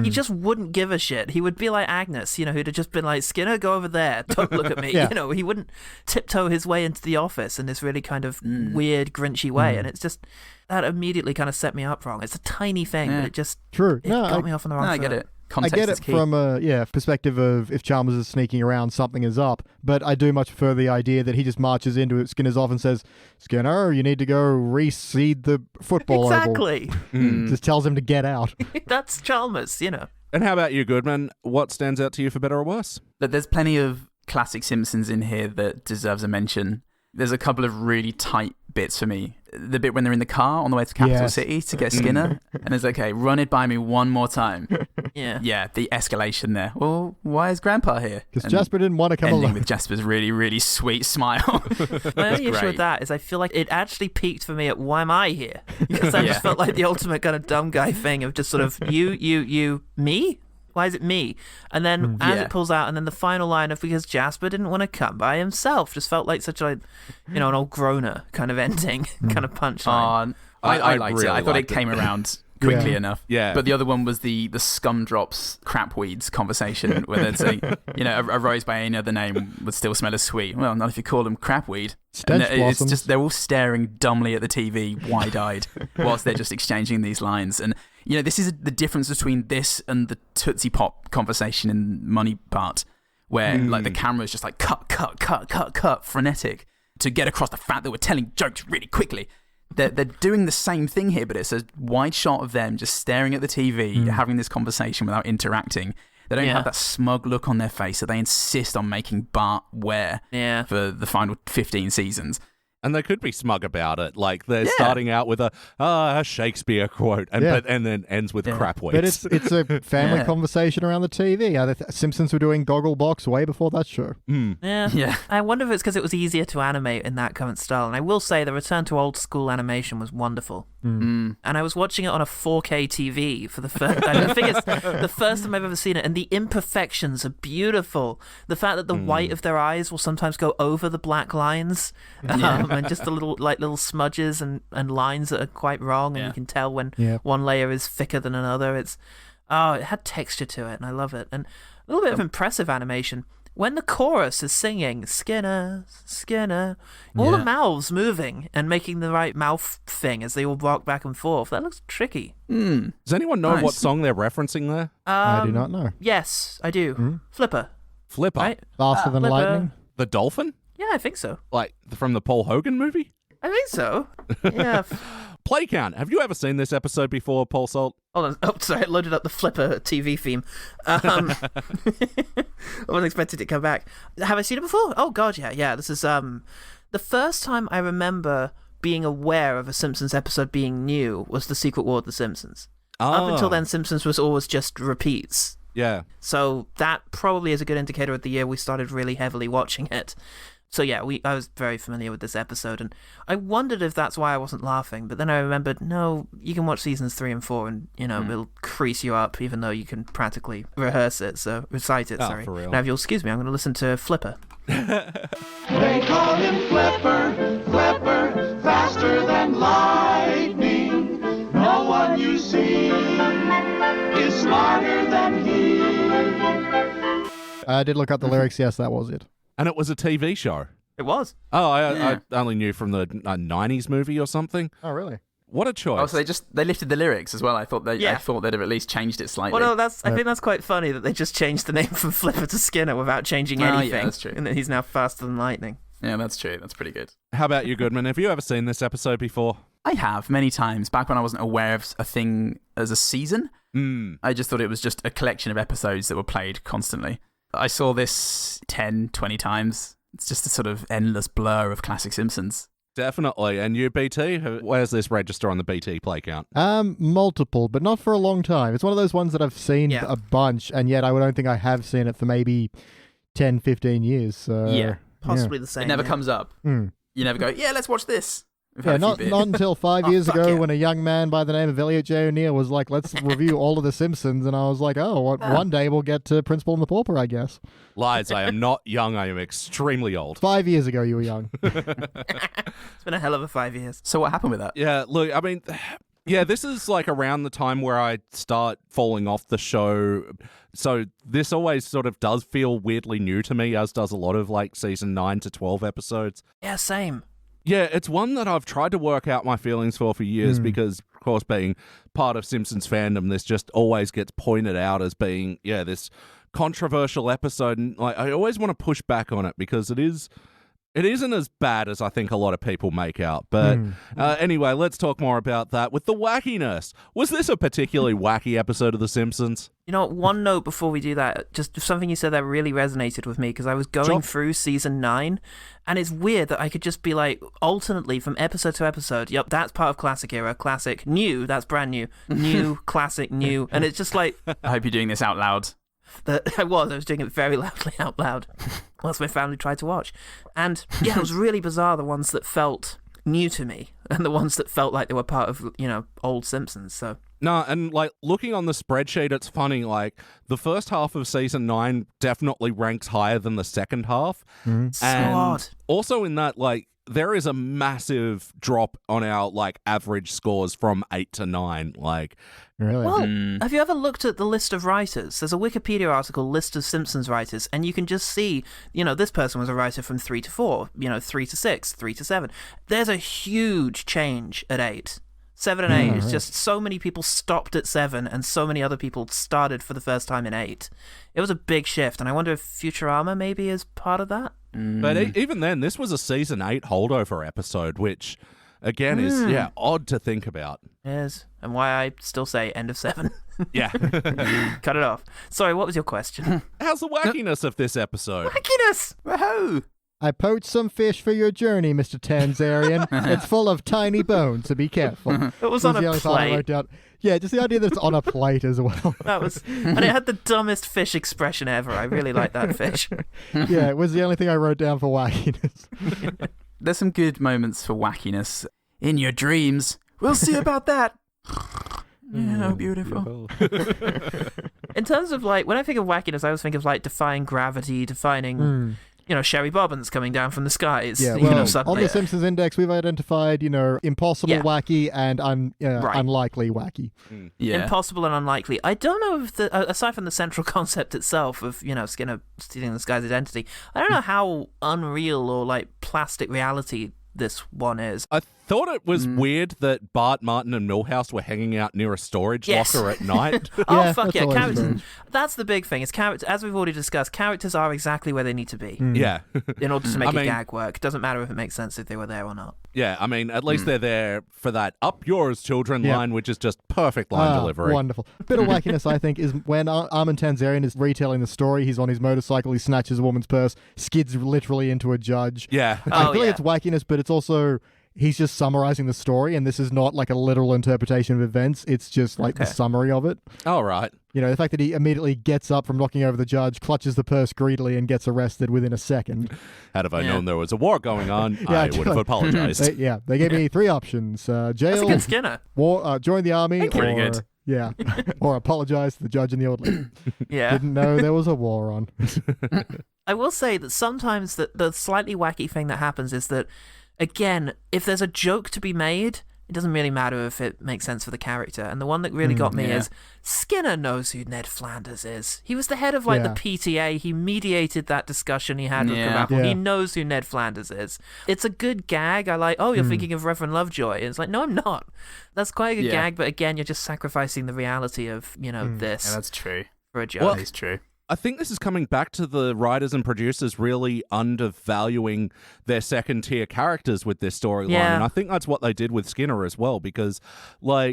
He just wouldn't give a shit. He would be like Agnes, who'd have just been like, Skinner, go over there. Don't look at me. He wouldn't tiptoe his way into the office in this really kind of weird, grinchy way. And it's just, that immediately kind of set me up wrong. It's a tiny thing, but it just got me off on the wrong foot. I get it. Context I get it from a perspective of if Chalmers is sneaking around, something is up. But I do much prefer the idea that he just marches into Skinner's office and says, Skinner, you need to go reseed the football exactly. oval. Just tells him to get out. That's Chalmers, And how about you, Goodman? What stands out to you for better or worse? There's plenty of classic Simpsons in here that deserves a mention. There's a couple of really tight bits for me. The bit when they're in the car on the way to Capital City to get Skinner, and it's okay, run it by me one more time. Yeah, the escalation there. Well, why is Grandpa here? Because Jasper didn't want to come ending along. with Jasper's really, really sweet smile. My only issue with that is I feel like it actually peaked for me at why am I here? Because I just felt like the ultimate kind of dumb guy thing of just sort of you, me? Why is it me? And then as it pulls out, and then the final line of because Jasper didn't want to come by himself just felt like such a, an old groaner kind of ending, kind of punchline. I liked really it. I thought it liked came around quickly enough. Yeah. But the other one was the scum drops crapweeds conversation where they'd say, a rose by any other name would still smell as sweet. Well, not if you call them crapweed. Stench It's blossoms. just, they're all staring dumbly at the TV, wide-eyed, whilst they're just exchanging these lines. And, this is the difference between this and the Tootsie Pop conversation in MoneyBART, where like the camera is just like cut, frenetic to get across the fact that we're telling jokes really quickly. They're doing the same thing here, but it's a wide shot of them just staring at the TV, having this conversation without interacting. They don't have that smug look on their face that they insist on making Bart wear for the final 15 seasons. And they could be smug about it. Like they're starting out with a Shakespeare quote and then ends with crapweeds. But it's a family conversation around the TV. Simpsons were doing Gogglebox way before that show. Yeah. I wonder if it's because it was easier to animate in that current style. And I will say the return to old school animation was wonderful. And I was watching it on a 4K TV for the first time. I think it's the first time I've ever seen it. And the imperfections are beautiful. The fact that the white of their eyes will sometimes go over the black lines. And just the little smudges and lines that are quite wrong. And you can tell when one layer is thicker than another. It had texture to it. And I love it. And a little bit of impressive animation. When the chorus is singing, Skinner, Skinner, all the mouths moving and making the right mouth thing as they all rock back and forth. That looks tricky. Does anyone know what song they're referencing there? I do not know. Yes, I do. Flipper. Flipper. Right? Faster than Flipper. lightning? The dolphin? Yeah, I think so. Like from the Paul Hogan movie? I think so. Yeah. Play count. Have you ever seen this episode before, Paul Salt? Hold on. Oh, sorry. I loaded up the Flipper TV theme. I wasn't expecting it to come back. Have I seen it before? Oh, God, yeah. Yeah, this is the first time I remember being aware of a Simpsons episode being new was The Secret War of the Simpsons. Up until then, Simpsons was always just repeats. Yeah. So that probably is a good indicator of the year we started really heavily watching it. So yeah, I was very familiar with this episode, and I wondered if that's why I wasn't laughing. But then I remembered, no, you can watch seasons 3 and 4, and it'll crease you up, even though you can practically recite it. Sorry. For real. Now, if you'll excuse me, I'm going to listen to Flipper. They call him Flipper, Flipper, faster than lightning. No one you see is smarter than he. I did look up the lyrics. Yes, that was it. And it was a TV show. It was. Oh, I only knew from the 90s movie or something. Oh, really? What a choice. Oh, so they lifted the lyrics as well. I thought they'd have at least changed it slightly. Well, no, I think that's quite funny that they just changed the name from Flipper to Skinner without changing anything. Yeah, that's true. And that he's now faster than lightning. Yeah, that's true. That's pretty good. How about you, Goodman? Have you ever seen this episode before? I have, many times, back when I wasn't aware of a thing as a season. I just thought it was just a collection of episodes that were played constantly. I saw this 10, 20 times. It's just a sort of endless blur of classic Simpsons. Definitely. And you, BT? Where's this register on the BT play count? Multiple, but not for a long time. It's one of those ones that I've seen a bunch, and yet I don't think I have seen it for maybe 10, 15 years. So, Possibly the same. It never comes up. You never go, let's watch this. Not until 5 years ago when a young man by the name of Elliot J. O'Neill was like, let's review all of The Simpsons, and I was like, one day we'll get to Principal and the Pauper, I guess. Lies, I am not young, I am extremely old. 5 years ago you were young. It's been a hell of a 5 years. So what happened with that? Yeah, look, I mean, this is like around the time where I start falling off the show. So this always sort of does feel weirdly new to me, as does a lot of like season 9 to 12 episodes. Yeah, same. Yeah, it's one that I've tried to work out my feelings for years because, of course, being part of Simpsons fandom, this just always gets pointed out as being, this controversial episode. And like, I always want to push back on it because it isn't as bad as I think a lot of people make out. But anyway, let's talk more about that with the wackiness. Was this a particularly wacky episode of The Simpsons? You know, one note before we do that, just something you said that really resonated with me because I was going through season 9, and it's weird that I could just be like, alternately from episode to episode, yep, that's part of classic era, classic, new, that's brand new, new, classic, new, and it's just like... I hope you're doing this out loud. I was doing it very loudly out loud whilst my family tried to watch. And yeah, it was really bizarre, the ones that felt new to me and the ones that felt like they were part of, old Simpsons, so... No, and like looking on the spreadsheet, it's funny, like the first half of season 9 definitely ranks higher than the second half. So odd. Also in that, like, there is a massive drop on our like average scores from 8 to 9. Like, Really? Well, have you ever looked at the list of writers? There's a Wikipedia article, list of Simpsons writers, and you can just see, this person was a writer from 3 to 4, 3 to 6, 3 to 7. There's a huge change at 8. 7 and 8 is just so many people stopped at 7 and so many other people started for the first time in 8. It was a big shift, and I wonder if Futurama maybe is part of that. But even then, this was a season 8 holdover episode, which again is odd to think about. Yes, and why I still say end of 7. Yeah. Cut it off. Sorry, what was your question? How's the wackiness of this episode? Wackiness! Woohoo! I poached some fish for your journey, Mr. Tanzarian. It's full of tiny bones, so be careful. It was That on the a only part I plate. wrote down. Yeah, just the idea that it's on a plate as well. And it had the dumbest fish expression ever. I really like that fish. Yeah, it was the only thing I wrote down for wackiness. There's some good moments for wackiness. In your dreams. We'll see about that. Beautiful. In terms of when I think of wackiness, I always think of defying gravity, defining, Sherry Bobbins coming down from the skies. Yeah, well, suddenly. on the Simpsons Index, we've identified, impossible wacky and Right. unlikely wacky. Yeah. Impossible and unlikely. I don't know if aside from the central concept itself of Skinner stealing this guy's identity, I don't know how unreal or plastic reality this one is. I thought it was weird that Bart, Martin, and Milhouse were hanging out near a storage Yes. locker at night. Oh, Yeah, fuck that's yeah. always Characters. strange. That's the big thing. Is characters, as we've already discussed, characters are exactly where they need to be Yeah. in order to make I mean- a gag work. Doesn't matter if it makes sense if they were there or not. Yeah, I mean, at least they're there for that up yours, children Yeah. line, which is just perfect line delivery. Wonderful. A bit of wackiness, I think, is when Armin Tanzarian is retelling the story. He's on his motorcycle, he snatches a woman's purse, skids literally into a judge. Yeah. I Oh, feel yeah. like it's wackiness, but it's also he's just summarizing the story, and this is not a literal interpretation of events. It's just the Okay. summary of it. All right. The fact that he immediately gets up from knocking over the judge, clutches the purse greedily, and gets arrested within a second. Had have I Yeah. known there was a war going on, Yeah, I would have apologized. They gave me 3 options: That's a jail, good Skinner. war, join the army, Pretty or good. yeah, or apologize to the judge and the orderly. Yeah. Didn't know there was a war on. I will say that sometimes the slightly wacky thing that happens is that, again, if there's a joke to be made, it doesn't really matter if it makes sense for the character. And the one that really got me yeah. is Skinner knows who Ned Flanders is. He was the head of the Yeah. PTA. He mediated that discussion he had with Yeah. Krabappel. Yeah. He knows who Ned Flanders is. It's a good gag. I like, you're thinking of Reverend Lovejoy. And it's like, no, I'm not. That's quite a good Yeah. gag, but again, you're just sacrificing the reality of, this Yeah, that's true. for a joke. Well, That is true. I think this is coming back to the writers and producers really undervaluing their second-tier characters with this storyline. Yeah. And I think that's what they did with Skinner as well, because,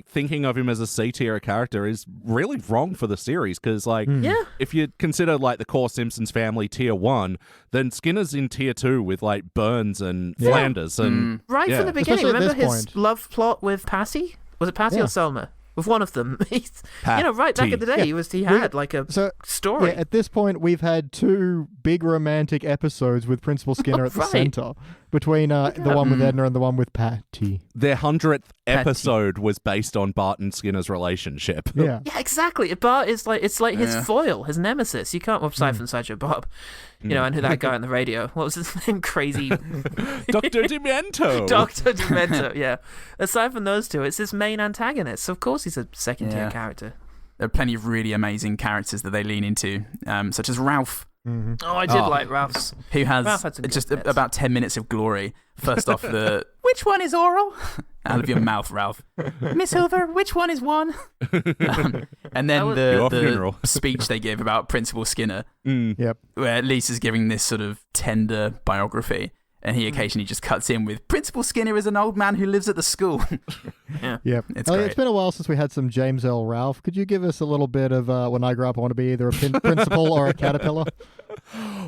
thinking of him as a C-tier character is really wrong for the series, because, Yeah. if you consider, the core Simpsons family tier 1, then Skinner's in tier 2 with, Burns and Flanders. And Right yeah. from the beginning. Especially at Remember this his point. love plot with Patty? Was it Patty Yeah. or Selma? With one of them. Right back Patty. in the day, he had a So story. yeah, at this point, we've had 2 big romantic episodes with Principal Skinner at the Right. center, between the one with Edna and the one with Patty. Their 100th episode was based on Bart and Skinner's relationship. Yeah. Yeah, exactly. Bart is his foil, his nemesis. You can't aside from Sideshow Bob, and who that guy on the radio. What was his name? Crazy Dr. Demento. Dr. Demento. Yeah. Aside from those two, it's his main antagonist. So of course he's a second-tier Yeah. character. There are plenty of really amazing characters that they lean into, such as Ralph, Oh, I did like Ralph's. who has Ralph had some good just bits. about 10 minutes of glory. First off, which one is oral? Out of your mouth, Ralph. Miss Hoover, which one is one? And then Your the funeral. speech they give about Principal Skinner, Yep. where Lisa's giving this sort of tender biography, and he occasionally just cuts in with, Principal Skinner is an old man who lives at the school. Yep. It's Elliot, great. it's been a while since we had some James L. Ralph. Could you give us a little bit of when I grow up, I want to be either a principal or a caterpillar?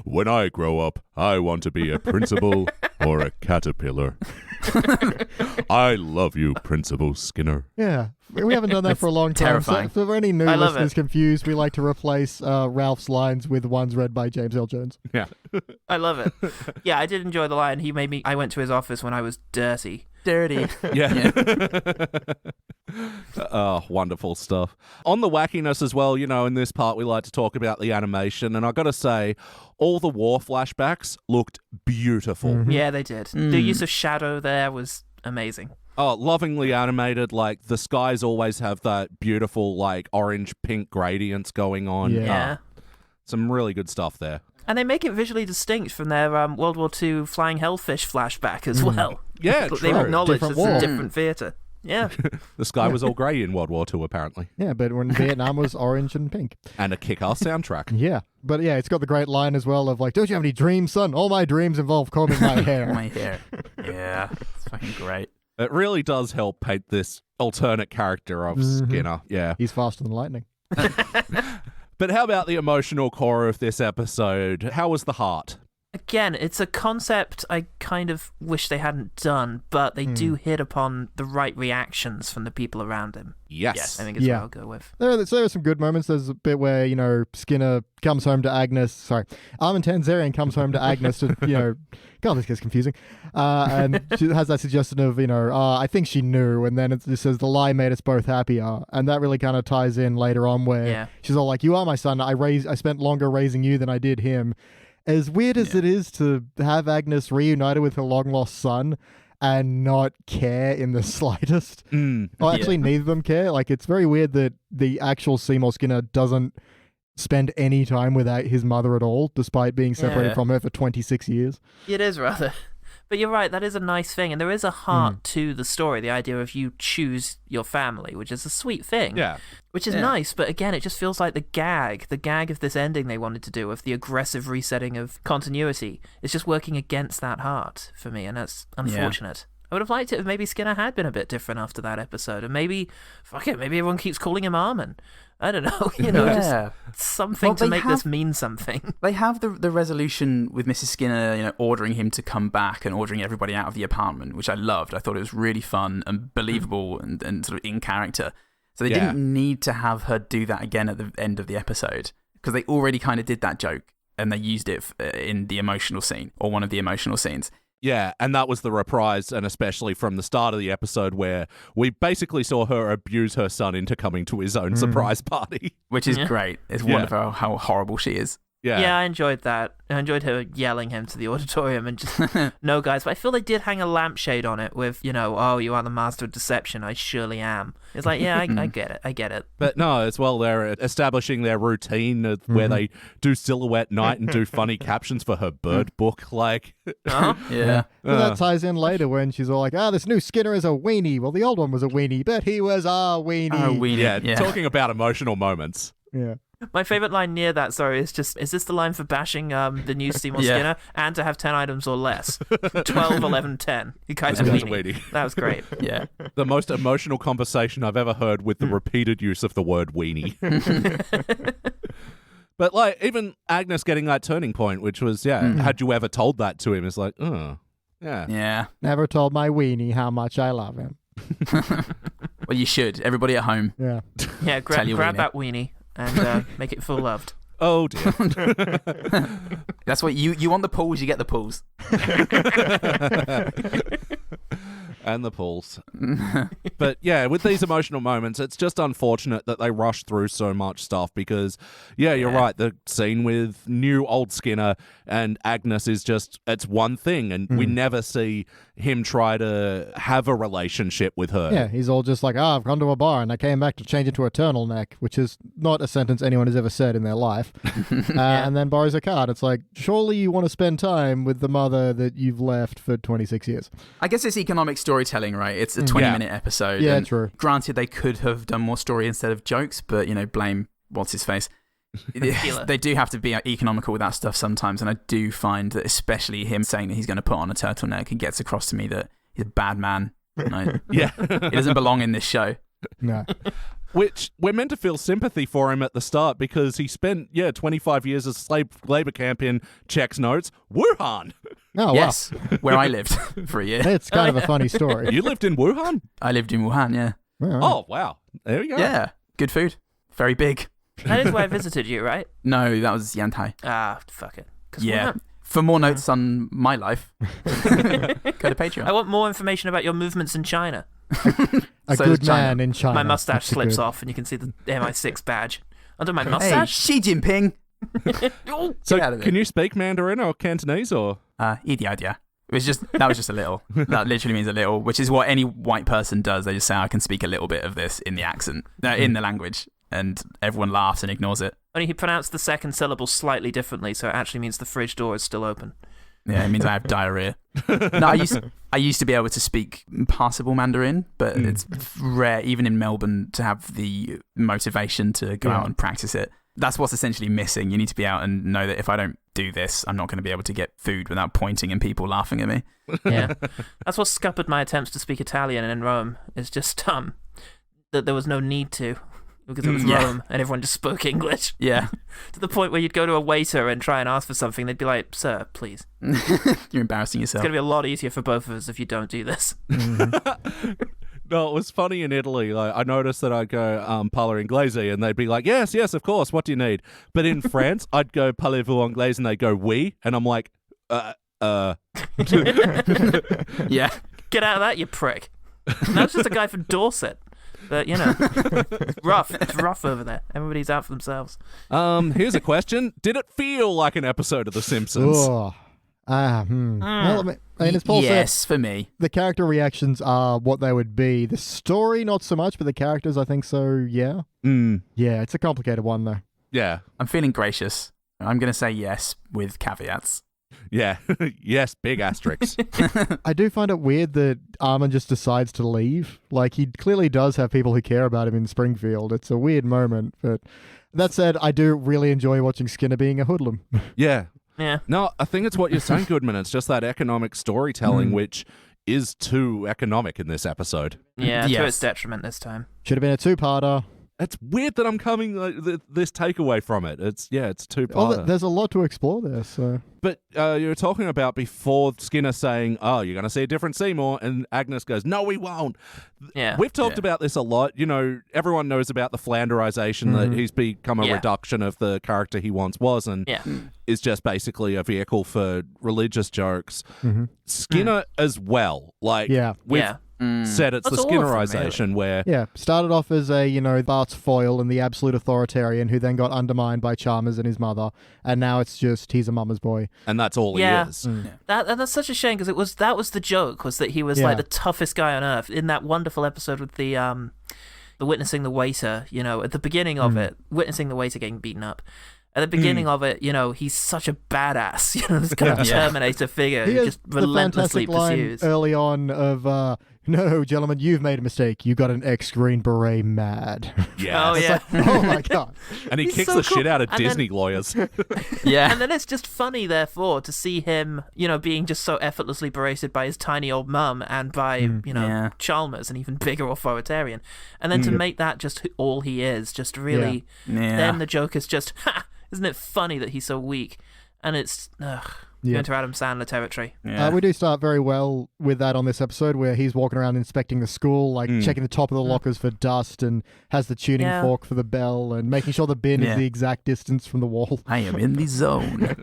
When I grow up, I want to be a principal or a caterpillar. I love you, Principal Skinner. Yeah. We haven't done that for a long time. terrifying. So for any new I love listeners it. confused, we like to replace Ralph's lines with ones read by James L. Jones. Yeah. I love it. Yeah, I did enjoy the line. I went to his office when I was dirty. Dirty. Yeah. Oh, wonderful stuff. On the wackiness as well, in this part we like to talk about the animation, and I gotta say, all the war flashbacks looked beautiful. Mm-hmm. Yeah, they did. The use of shadow there was amazing. Oh, lovingly animated. Like, the skies always have that beautiful, like, orange-pink gradients going on. Yeah. Some really good stuff there. And they make it visually distinct from their World War II flying hellfish flashback as well. Yeah, They've true. acknowledged Different it's war. a different theatre. Yeah. The sky was all grey in World War II, apparently. Yeah, but when Vietnam was orange and pink. And a kick-ass soundtrack. Yeah. But yeah, it's got the great line as well of like, don't you have any dreams, son? All my dreams involve combing my hair. My hair. Yeah, it's fucking great. It really does help paint this alternate character of Skinner. Yeah. He's faster than lightning. But how about the emotional core of this episode? How was the heart? Again, it's a concept I kind of wish they hadn't done, but they do hit upon the right reactions from the people around him. Yes. I think is what I'll go with. There are some good moments. There's a bit where, Skinner comes home to Agnes. Sorry, Armin Tanzarian comes home to Agnes to, God, this gets confusing. And she has that suggestion of, I think she knew. And then it just says the lie made us both happier. And that really kind of ties in later on where she's all like, you are my son. I spent longer raising you than I did him. As weird as it is to have Agnes reunited with her long-lost son and not care in the slightest. Well, actually, neither of them care. Like, it's very weird that the actual Seymour Skinner doesn't spend any time with his mother at all, despite being separated from her for 26 years. It is rather. But you're right, that is a nice thing. And there is a heart to the story, the idea of you choose your family, which is a sweet thing. Yeah. Which is nice, but again, it just feels like the gag of this ending they wanted to do, of the aggressive resetting of continuity, is just working against that heart for me, and that's unfortunate. I would have liked it if maybe Skinner had been a bit different after that episode, and maybe everyone keeps calling him Armin. I don't know, just something to make this mean something. They have the resolution with Mrs. Skinner, ordering him to come back and ordering everybody out of the apartment, which I loved. I thought it was really fun and believable and sort of in character. So they didn't need to have her do that again at the end of the episode, because they already kind of did that joke and they used it in the emotional scene, or one of the emotional scenes. Yeah, and that was the reprise, and especially from the start of the episode where we basically saw her abuse her son into coming to his own surprise party. Which is great. It's wonderful how horrible she is. Yeah, I enjoyed that. I enjoyed her yelling him to the auditorium and just, no, guys. But I feel they did hang a lampshade on it with, oh, you are the master of deception. I surely am. It's like, yeah, I get it. I get it. But no, as well, they're establishing their routine where they do silhouette night and do funny captions for her bird book. Like, Yeah. Well, that ties in later when she's all like, this new Skinner is a weenie. Well, the old one was a weenie, but he was a weenie. Oh, weenie. yeah, talking about emotional moments. Yeah. My favourite line near that, is this the line for bashing the new Seymour Skinner? And to have 10 items or less. 12, 11, 10. You guys are weenie. That was great. Yeah. The most emotional conversation I've ever heard with the repeated use of the word weenie. But, like, even Agnes getting that turning point, which was, had you ever told that to him? It's like, oh, yeah. Yeah. Never told my weenie how much I love him. Well, you should. Everybody at home. Yeah. Yeah, grab weenie. that weenie and make it feel loved. Oh, dear. That's what you want the pulls, you get the pulls. And the pulls. But yeah, with these emotional moments, it's just unfortunate that they rush through so much stuff because, you're right. The scene with new old Skinner and Agnes is just, it's one thing, and we never see him try to have a relationship with her. Yeah, he's all just like, I've gone to a bar and I came back to change it to a turtleneck, which is not a sentence anyone has ever said in their life. And then borrows a card. It's like, surely you want to spend time with the mother that you've left for 26 years. I guess it's economic storytelling, right? It's a 20-minute episode. Yeah, and true. Granted, they could have done more story instead of jokes, but, blame what's-his-face. They do have to be economical with that stuff sometimes, and I do find that especially him saying that he's going to put on a turtleneck, it gets across to me that he's a bad man. He doesn't belong in this show. No. Which we're meant to feel sympathy for him at the start because he spent 25 years as slave labor camp in checks notes Wuhan. Oh, Yes, where I lived for a year. Wow. It's kind of a funny story. You lived in Wuhan? I lived in Wuhan, yeah. Oh, wow. There we go. Yeah, good food. Very big. That is where I visited you, right? No, that was Yantai. Ah, fuck it. 'Cause Yeah. For more notes on my life, go to Patreon. I want more information about your movements in China. A So good does China. man in China. My mustache That's a slips good- off, and you can see the MI6 badge under my Hey, mustache. Xi Jinping. So Get out of it. can you speak Mandarin or Cantonese or? Idiot. That was just a little. That literally means a little, which is what any white person does. They just say, I can speak a little bit of this in the accent, in the language, and everyone laughs and ignores it. Only he pronounced the second syllable slightly differently, so it actually means the fridge door is still open. Yeah, it means I have diarrhea. No, I used to be able to speak passable Mandarin, but it's rare, even in Melbourne, to have the motivation to go out and practice it. That's what's essentially missing. You need to be out and know that if I don't do this, I'm not going to be able to get food without pointing and people laughing at me. Yeah. That's what scuppered my attempts to speak Italian in Rome. It's just that there was no need to, because it was Rome and everyone just spoke English. Yeah. To the point where you'd go to a waiter and try and ask for something, they'd be like, "Sir, please. You're embarrassing It's yourself. going to be a lot easier for both of us if you don't do this." No, it was funny in Italy. Like, I noticed that I'd go parler inglese, and they'd be like, yes, of course. What do you need? But in France, I'd go parlez-vous anglais, and they go oui, and I'm like, Yeah. Get out of that, you prick. And that was just a guy from Dorset. But, it's rough. It's rough over there. Everybody's out for themselves. Here's a question. Did it feel like an episode of The Simpsons? Oh. Well, I mean, as Paul yes, said, for me. the character reactions are what they would be. The story, not so much, but the characters, I think so, yeah. Yeah, it's a complicated one, though. Yeah. I'm feeling gracious. I'm going to say yes with caveats. Yeah. Yes, big asterisks. I do find it weird that Armin just decides to leave. Like, he clearly does have people who care about him in Springfield. It's a weird moment, but that said, I do really enjoy watching Skinner being a hoodlum. Yeah. Yeah. No, I think it's what you're saying, Goodman. It's just that economic storytelling, which is too economic in this episode. Yeah, to Yes. its detriment this time. Should have been a two-parter. It's weird that I'm coming this takeaway from it. It's two-parter. Well, there's a lot to explore there, so... But you were talking about before Skinner saying, oh, you're going to see a different Seymour, and Agnes goes, no, we won't. Yeah. We've talked about this a lot. You know, everyone knows about the Flanderization, that he's become a reduction of the character he once was, and is just basically a vehicle for religious jokes. Skinner as well. Like, we've said it's That's the all of them, Skinnerization where... Yeah, started off as a, Bart's foil and the absolute authoritarian who then got undermined by Chalmers and his mother, and now it's just he's a mama's boy. And that's all he is. That's such a shame, because that was the joke, was that he was like the toughest guy on earth in that wonderful episode with the witnessing the waiter, at the beginning of it, witnessing the waiter getting beaten up. At the beginning of it, he's such a badass, this kind of Terminator figure He who has just the relentlessly fantastic line pursues. early on of, no, gentlemen, you've made a mistake. You got an ex-Green Beret mad. Yeah. Oh, yeah. Oh, my God. And he He's kicks so the cool. shit out of And Disney lawyers. Yeah. And then it's just funny, therefore, to see him, being just so effortlessly berated by his tiny old mum and by, Chalmers, an even bigger authoritarian. And then to make that just all he is, just really... Yeah. Then the joke is just, isn't it funny that he's so weak? And it's... You enter Adam Sandler territory. Yeah. We do start very well with that on this episode where he's walking around inspecting the school, like checking the top of the lockers for dust and has the tuning fork for the bell and making sure the bin is the exact distance from the wall. I am in the zone.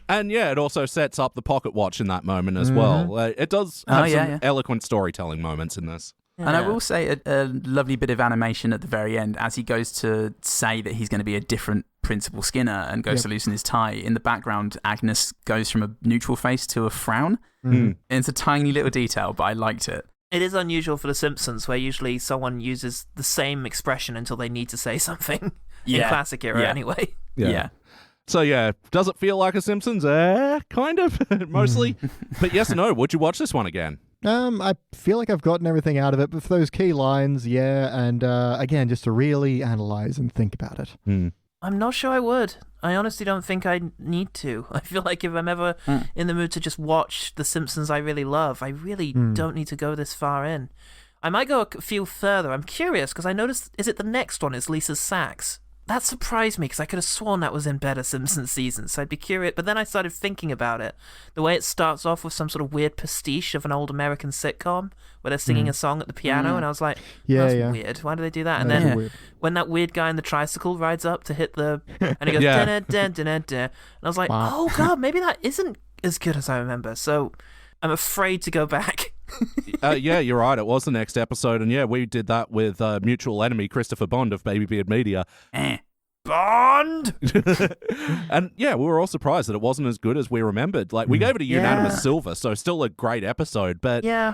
And it also sets up the pocket watch in that moment as well. It does have some eloquent storytelling moments in this. And I will say a lovely bit of animation at the very end as he goes to say that he's going to be a different Principal Skinner and goes to loosen his tie. In the background, Agnes goes from a neutral face to a frown. And it's a tiny little detail, but I liked it. It is unusual for The Simpsons, where usually someone uses the same expression until they need to say something. In classic era, anyway. Yeah. So, does it feel like a Simpsons? Kind of, mostly. But yes and no, would you watch this one again? I feel like I've gotten everything out of it, but for those key lines, and again, just to really analyze and think about it. I'm not sure I would. I honestly don't think I need to. I feel like if I'm ever in the mood to just watch The Simpsons I really love, I really don't need to go this far in. I might go a few further. I'm curious, because I noticed, is it the next one is Lisa's sax? That surprised me because I could have sworn that was in better Simpsons seasons, so I'd be curious. But then I started thinking about it. The way it starts off with some sort of weird pastiche of an old American sitcom where they're singing a song at the piano, and I was like, that's weird. Why do they do that? And then when that weird guy in the tricycle rides up to hit the... And he goes, and I was like, oh god, maybe that isn't as good as I remember. So I'm afraid to go back. Yeah, you're right. It was the next episode, and yeah, we did that with mutual enemy Christopher Bond of Baby Beard Media. Bond! And yeah, we were all surprised that it wasn't as good as we remembered. Like, we gave it a unanimous silver, so still a great episode, but yeah,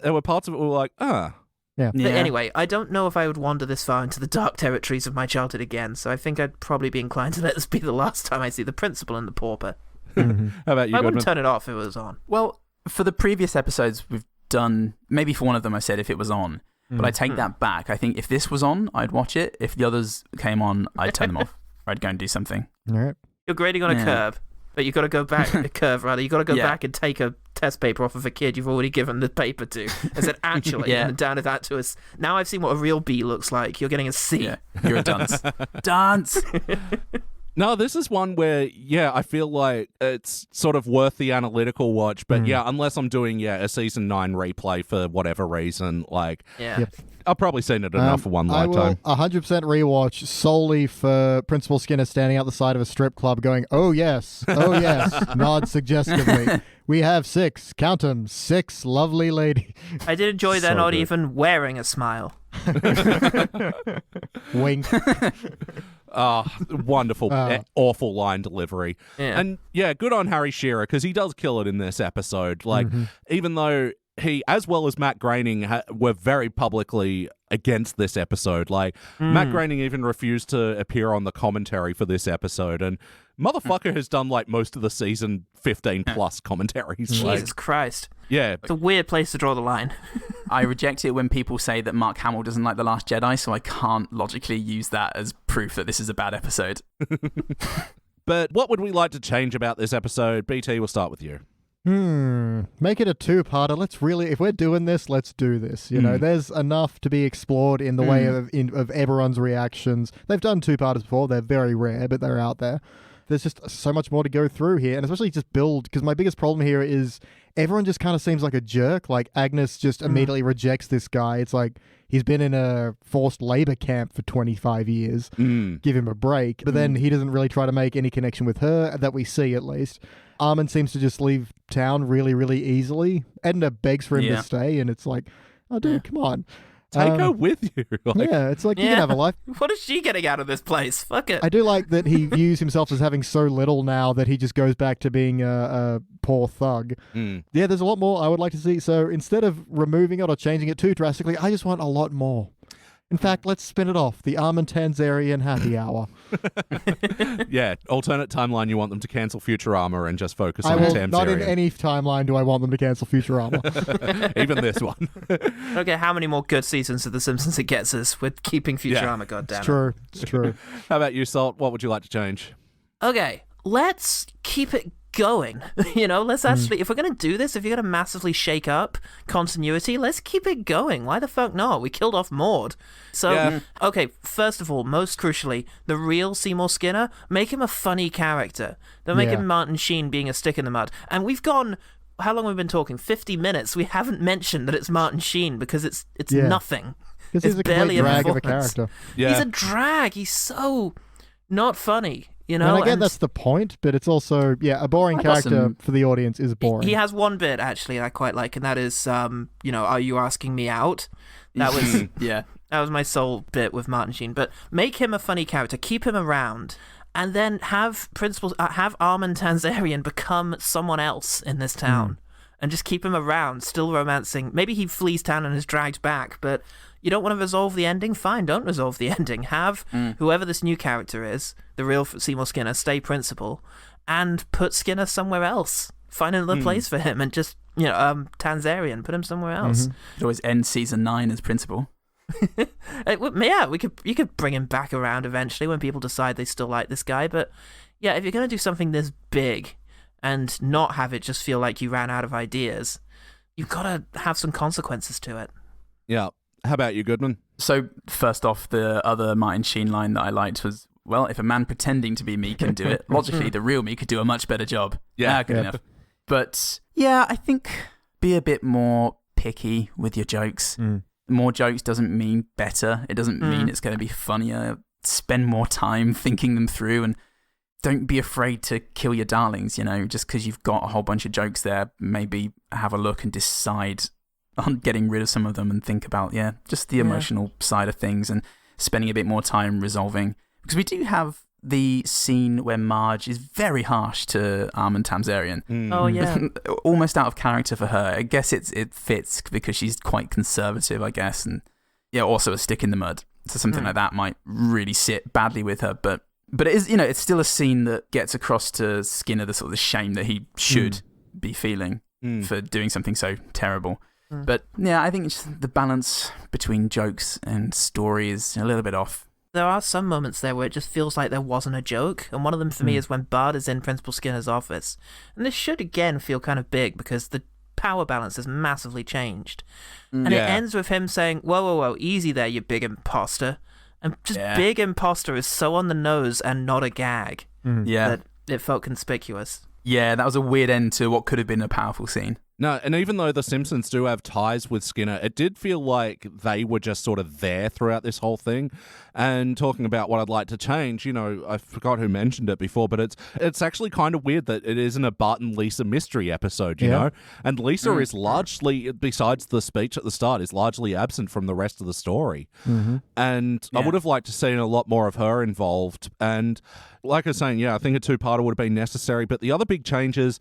there were parts of it we were like, Yeah. But anyway, I don't know if I would wander this far into the dark territories of my childhood again, so I think I'd probably be inclined to let this be the last time I see The Principal and The Pauper. How about you, I wouldn't Goodman? turn it off if it was on. Well, for the previous episodes we've done, maybe for one of them I said if it was on, but I take that back. I think if this was on, I'd watch it. If the others came on, I'd turn them off. Or I'd go and do something. All right. You're grading on a curve, but you've got to go back, a curve rather, you've got to go back and take a test paper off of a kid you've already given the paper to. I said, actually, and down to that to us. Now I've seen what a real B looks like. You're getting a C. Yeah, you're a dunce. Dunce! No, this is one where, yeah, I feel like it's sort of worth the analytical watch, but yeah, unless I'm doing, a season 9 replay for whatever reason, like, I've probably seen it enough for one lifetime. I will 100% rewatch solely for Principal Skinner standing out the side of a strip club going, oh yes, nod suggestively. We have 6, count 'em, 6 lovely ladies. I did enjoy they're not even wearing a smile. Wink. Wonderful, awful line delivery. Yeah. And yeah, good on Harry Shearer, because he does kill it in this episode. Like, even though he, as well as Matt Groening, were very publicly against this episode. Like, Matt Groening even refused to appear on the commentary for this episode, and motherfucker has done like most of the season 15 plus commentaries. Jesus Christ. Yeah. It's a weird place to draw the line. I reject it when people say that Mark Hamill doesn't like The Last Jedi, so I can't logically use that as proof that this is a bad episode. But what would we like to change about this episode? BT, we'll start with you. Make it a 2-parter. Let's really, if we're doing this, let's do this. You know, there's enough to be explored in the way of everyone's reactions. They've done 2-parters before. They're very rare, but they're out there. There's just so much more to go through here, and especially just build, because my biggest problem here is everyone just kind of seems like a jerk. Like, Agnes just immediately rejects this guy. It's like he's been in a forced labor camp for 25 years. Give him a break. But then he doesn't really try to make any connection with her, that we see at least. Armin seems to just leave town really, really easily. Edna begs for him to stay, and it's like, oh, dude, come on. Take her with you. It's like, you can have a life. What is she getting out of this place? Fuck it. I do like that he views himself as having so little now that he just goes back to being a poor thug. Yeah, there's a lot more I would like to see. So instead of removing it or changing it too drastically, I just want a lot more. In fact, let's spin it off. The Armin Tanzarian happy hour. Yeah, alternate timeline, you want them to cancel Futurama and just focus on Tanzarian. Not in any timeline do I want them to cancel Futurama. Even this one. Okay, how many more good seasons of The Simpsons it gets us with keeping Futurama, goddammit. It's true. How about you, Salt? What would you like to change? Okay, let's keep it going. You know, let's actually, if we're going to do this, if you're going to massively shake up continuity, let's keep it going. Why the fuck not? We killed off Maud. So, okay, first of all, most crucially, the real Seymour Skinner, make him a funny character. Don't make him Martin Sheen being a stick in the mud. And we've gone, how long have we been talking? 50 minutes. We haven't mentioned that it's Martin Sheen because it's nothing. Because he's a complete drag of a character. Yeah. He's a drag. He's so not funny. You know, and I get that's the point, but it's also, a boring character for the audience is boring. He has one bit, actually, I quite like, and that is, are you asking me out? That was, that was my sole bit with Martin Sheen. But make him a funny character, keep him around, and then have Armin Tanzarian become someone else in this town. And just keep him around, still romancing. Maybe he flees town and is dragged back, but you don't want to resolve the ending? Fine, don't resolve the ending. Have whoever this new character is, the real Seymour Skinner, stay Principal, and put Skinner somewhere else. Find another place for him, and just, Tanzarian, put him somewhere else. It always end season 9 as Principal. You could bring him back around eventually when people decide they still like this guy, but yeah, if you're going to do something this big and not have it just feel like you ran out of ideas, you've got to have some consequences to it. Yeah. How about you, Goodman? So, first off, the other Martin Sheen line that I liked was well, if a man pretending to be me can do it, logically the real me could do a much better job. Yeah. Good enough. But yeah, I think be a bit more picky with your jokes. More jokes doesn't mean better. It doesn't mean it's going to be funnier. Spend more time thinking them through, and don't be afraid to kill your darlings, just because you've got a whole bunch of jokes there. Maybe have a look and decide on getting rid of some of them and think about, just the emotional side of things and spending a bit more time resolving. Because we do have the scene where Marge is very harsh to Armand Tamzarian. Oh, yeah. Almost out of character for her. I guess it fits because she's quite conservative, I guess. And also a stick in the mud. So something like that might really sit badly with her. But it is, it's still a scene that gets across to Skinner the sort of the shame that he should be feeling for doing something so terrible. But yeah, I think it's the balance between jokes and story is a little bit off. There are some moments there where it just feels like there wasn't a joke, and one of them for me is when Bart is in Principal Skinner's office. And this should again feel kind of big because the power balance has massively changed. And it ends with him saying, whoa, easy there, you big imposter. And just big imposter is so on the nose and not a gag that it felt conspicuous. Yeah, that was a weird end to what could have been a powerful scene. No, and even though the Simpsons do have ties with Skinner, it did feel like they were just sort of there throughout this whole thing. And talking about what I'd like to change, I forgot who mentioned it before, but it's actually kind of weird that it isn't a Bart and Lisa mystery episode, you know? And Lisa is largely, besides the speech at the start, is largely absent from the rest of the story. And I would have liked to see a lot more of her involved. And like I was saying, I think a two-parter would have been necessary. But the other big change is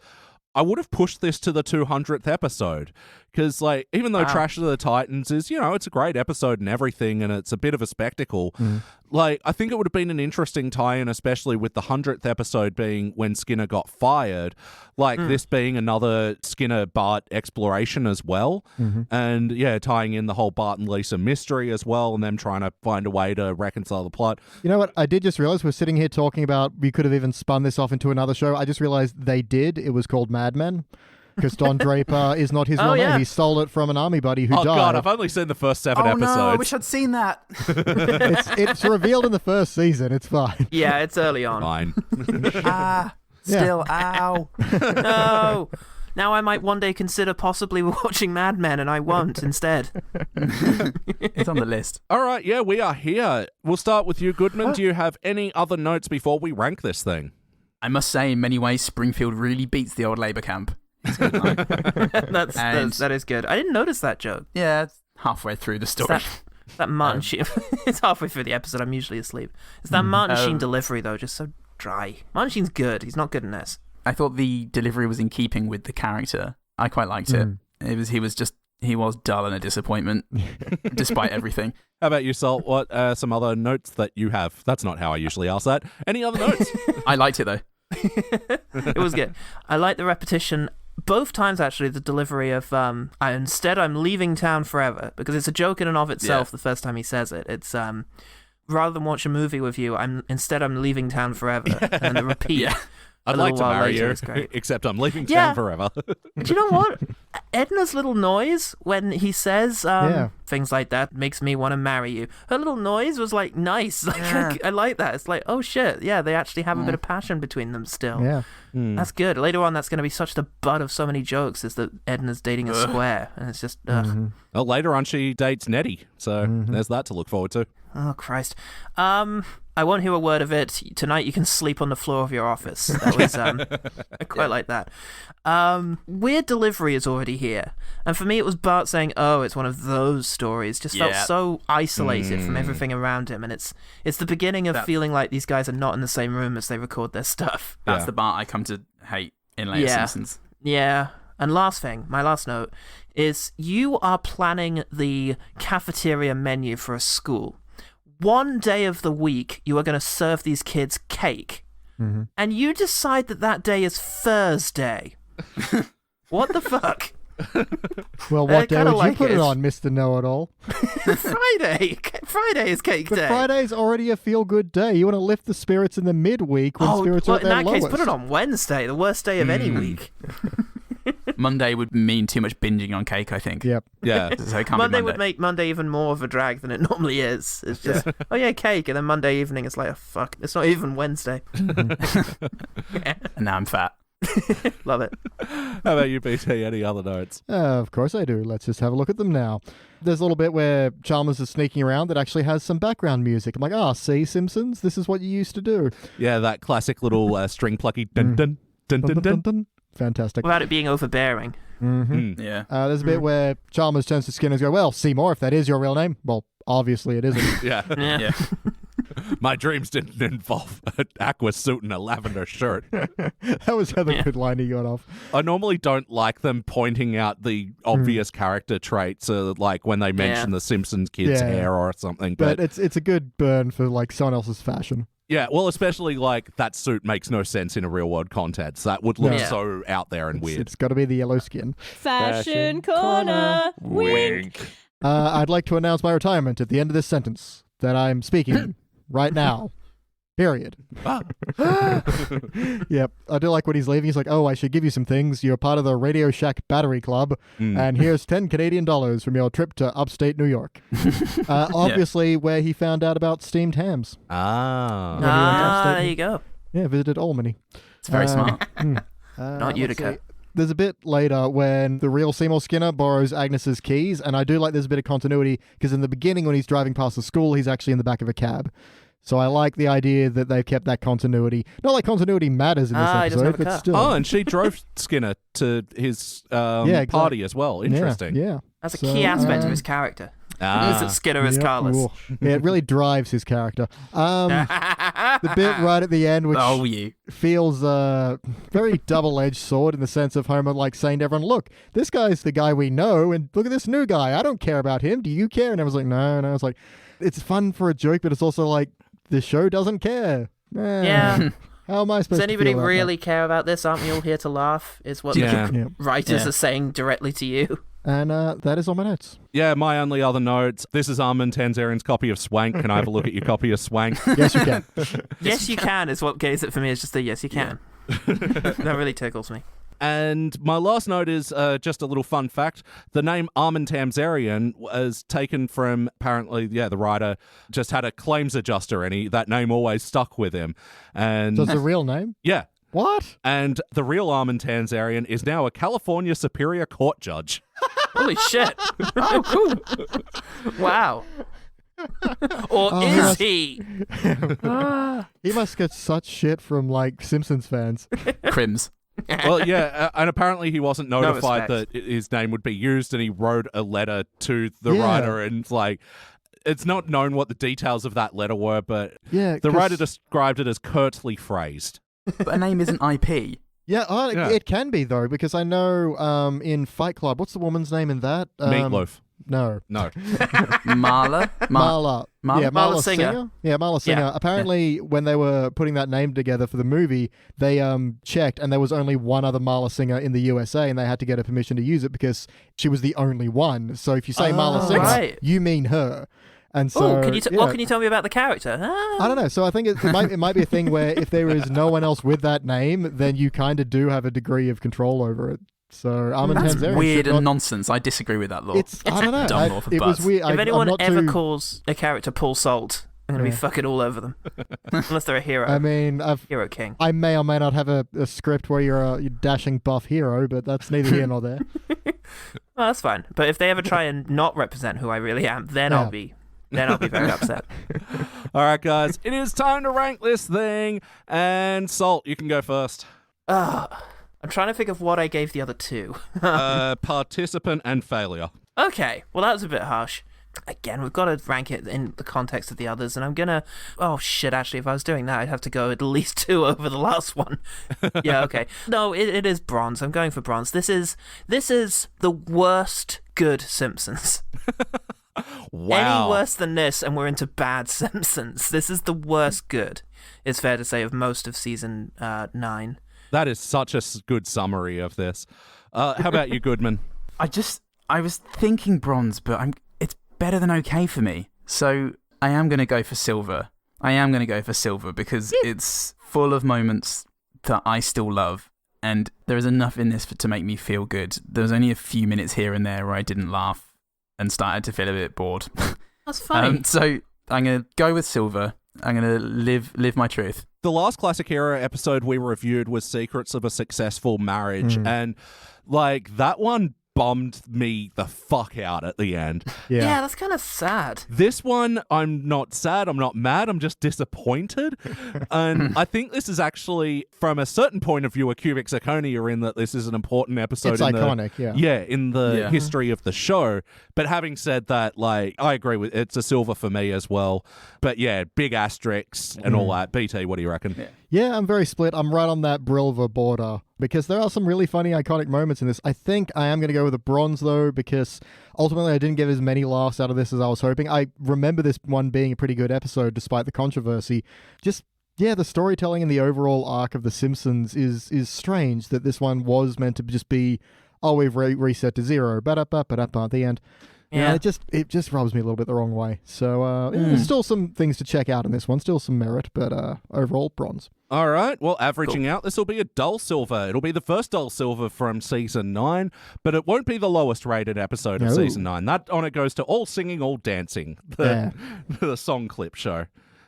I would have pushed this to the 200th episode because, even though Trash of the Titans is, it's a great episode and everything, and it's a bit of a spectacle, I think it would have been an interesting tie-in, especially with the 100th episode being when Skinner got fired, this being another Skinner-Bart exploration as well, and, tying in the whole Bart and Lisa mystery as well, and them trying to find a way to reconcile the plot. You know what? I did just realize we're sitting here talking about we could have even spun this off into another show. I just realized they did. It was called Mad Men. Because Don Draper is not his real name. He stole it from an army buddy who died. Oh, God, I've only seen the first 7 episodes. No, I wish I'd seen that. It's revealed in the first season. It's fine. Yeah, it's early on. Fine. Ow. No. Now I might one day consider possibly watching Mad Men, and I won't instead. It's on the list. All right, we are here. We'll start with you, Goodman. Do you have any other notes before we rank this thing? I must say, in many ways, Springfield really beats the old Labour camp. It's a good line. That is good. I didn't notice that joke. Yeah, it's halfway through the story. That Martin Sheen. It's halfway through the episode. I'm usually asleep. It's that Martin Sheen delivery, though, just so dry. Martin Sheen's good. He's not good in this. I thought the delivery was in keeping with the character. I quite liked it. He was dull and a disappointment, despite everything. How about you, Salt? What are some other notes that you have? That's not how I usually ask that. Any other notes? I liked it, though. It was good. I like the repetition. Both times, actually, the delivery of I'm leaving town forever, because it's a joke in and of itself the first time he says it. It's rather than watch a movie with you, I'm leaving town forever. And the repeat. I'd like to marry you, except I'm leaving town forever. Do you know what? Edna's little noise when he says things like that makes me want to marry you. Her little noise was nice. I like that. It's like, oh shit, they actually have a bit of passion between them still. Yeah. That's good. Later on, that's going to be such the butt of so many jokes is that Edna's dating a square, and it's just ugh. Well, later on, she dates Nettie, so there's that to look forward to. Oh, Christ. I won't hear a word of it. Tonight you can sleep on the floor of your office. That was, I quite like that. Weird delivery is already here. And for me, it was Bart saying, oh, it's one of those stories. Just felt so isolated from everything around him. And it's the beginning of feeling like these guys are not in the same room as they record their stuff. That's the Bart I come to hate in later Simpsons. Yeah. And last thing, my last note, is you are planning the cafeteria menu for a school. One day of the week, you are going to serve these kids cake. And you decide that day is Thursday. What the fuck? Well, what day would you put it on, Mr. Know-It-All? Friday. Friday is cake day. But Friday's already a feel-good day. You want to lift the spirits in the midweek when spirits are at their lowest. In that case, put it on Wednesday, the worst day of any week. Monday would mean too much binging on cake, I think. Yep. Yeah. So it can't Monday be would make Monday even more of a drag than it normally is. It's just, oh yeah, cake, and then Monday evening it's like, oh fuck, it's not even Wednesday. And now I'm fat. Love it. How about you, BT? Any other notes? Of course I do. Let's just have a look at them now. There's a little bit where Chalmers is sneaking around that actually has some background music. I'm like, see, Simpsons? This is what you used to do. Yeah, that classic little string plucky dun dun dun dun dun. Dun. Fantastic. Without it being overbearing. Yeah. There's a bit where Chalmers turns to Skinner and goes, well, Seymour, if that is your real name. Well, obviously it isn't. Yeah. Yeah. My dreams didn't involve an aqua suit and a lavender shirt. That was how the good line he got off. I normally don't like them pointing out the obvious character traits, like when they mention the Simpsons kids' hair or something. But it's a good burn for like someone else's fashion. Yeah, well, especially like that suit makes no sense in a real world context. That would look so out there and weird. It's got to be the yellow skin. Fashion corner. Wink. I'd like to announce my retirement at the end of this sentence that I'm speaking right now. Period. Yep. I do like when he's leaving. He's like, oh, I should give you some things. You're part of the Radio Shack Battery Club, and here's 10 Canadian dollars from your trip to upstate New York. Obviously, where he found out about steamed hams. There you go. Yeah, visited Albany. It's very smart. Not Utica. There's a bit later when the real Seymour Skinner borrows Agnes's keys, and I do like there's a bit of continuity because in the beginning when he's driving past the school, he's actually in the back of a cab. So I like the idea that they've kept that continuity. Not like continuity matters in this episode, but still. Oh, and she drove Skinner to his party as well. Interesting. Yeah. That's a key aspect of his character. Is that Skinner is Carlos. Ooh. Yeah, it really drives his character. The bit right at the end, which feels very double-edged sword in the sense of Homer like saying to everyone, look, this guy's the guy we know, and look at this new guy. I don't care about him. Do you care? And everyone's like, no. It's like, it's fun for a joke, but it's also like, the show doesn't care. Yeah. How am I supposed Does anybody to feel about really care about this? Aren't we all here to laugh? Is what the writers are saying directly to you. And that is all my notes. Yeah, my only other notes. This is Armin Tanzarian's copy of Swank. Can I have a look at your copy of Swank? Yes, you can. Yes, you can is what gets it for me. Is just a yes, you can. That really tickles me. And my last note is just a little fun fact. The name Armin Tamzarian was taken from, apparently, the writer just had a claims adjuster and that name always stuck with him. And So it's a real name? Yeah. What? And the real Armin Tanzarian is now a California Superior Court judge. Holy shit. Oh, cool. Wow. Or is he? He must get such shit from, like, Simpsons fans. Crims. Well, yeah, and apparently he wasn't notified that his name would be used, and he wrote a letter to the writer, and it's not known what the details of that letter were, but the writer described it as curtly phrased. But a name isn't IP. Yeah, it can be, though, because I know in Fight Club, what's the woman's name in that? Meatloaf. No. Marla? Marla. Yeah, Marla Singer. Yeah, Marla Singer. Yeah. Apparently, when they were putting that name together for the movie, they checked, and there was only one other Marla Singer in the USA, and they had to get her permission to use it because she was the only one. So if you say Marla Singer, you mean her. And so, what can you tell me about the character? I don't know. So I think it might be a thing where if there is no one else with that name, then you kind of do have a degree of control over it. So Armin That's Tanzarian weird and nonsense. I disagree with that law. I don't know. Dumb law for it was butts. weird. If anyone ever calls a character Paul Salt, I'm going to be fucking all over them. Unless they're a hero. I mean, Hero King. I may or may not have a script where you're a dashing buff hero, but that's neither here nor there. Well, that's fine. But if they ever try and not represent who I really am, then I'll be very upset. All right, guys, it is time to rank this thing. And Salt, you can go first. I'm trying to think of what I gave the other two. Participant and failure. Okay, well that was a bit harsh. Again, we've got to rank it in the context of the others, and I'm gonna... Oh shit, actually, if I was doing that, I'd have to go at least 2 over the last one. Yeah, okay. No, it is bronze. I'm going for bronze. This is the worst good Simpsons. Wow. Any worse than this, and we're into bad Simpsons. This is the worst good, it's fair to say, of most of season 9. That is such a good summary of this. How about you, Goodman? I was thinking bronze, but it's better than okay for me. So I am going to go for silver. Because it's full of moments that I still love. and there is enough in this to make me feel good. There was only a few minutes here and there where I didn't laugh and started to feel a bit bored. That's funny. So I'm going to go with Silver. I'm going to live my truth. The last Classic Era episode we reviewed was Secrets of a Successful Marriage, and like that one bummed me the fuck out at the end. Yeah, that's kind of sad. This one, I'm not sad, I'm not mad, I'm just disappointed. And I think this is actually, from a certain point of view, a cubic zirconia in that this is an important episode. It's iconic, in the history of the show. But having said that, like, I agree with it's a silver for me as well. But yeah, big asterisks and all that. BT, what do you reckon? Yeah, I'm very split. I'm right on that Brilva border because there are some really funny, iconic moments in this. I think I am going to go with a bronze, though, because ultimately I didn't get as many laughs out of this as I was hoping. I remember this one being a pretty good episode despite the controversy. Just, yeah, the storytelling and the overall arc of The Simpsons is strange that this one was meant to just be, oh, we've reset to zero, ba-da-ba-ba-da-ba at the end. Yeah, it just rubs me a little bit the wrong way. So there's still some things to check out in this one, still some merit, but overall bronze. All right, well, averaging out, this will be a dull silver. It'll be the first dull silver from Season 9, but it won't be the lowest rated episode of Season 9. That honor goes to All Singing, All Dancing, the song clip show.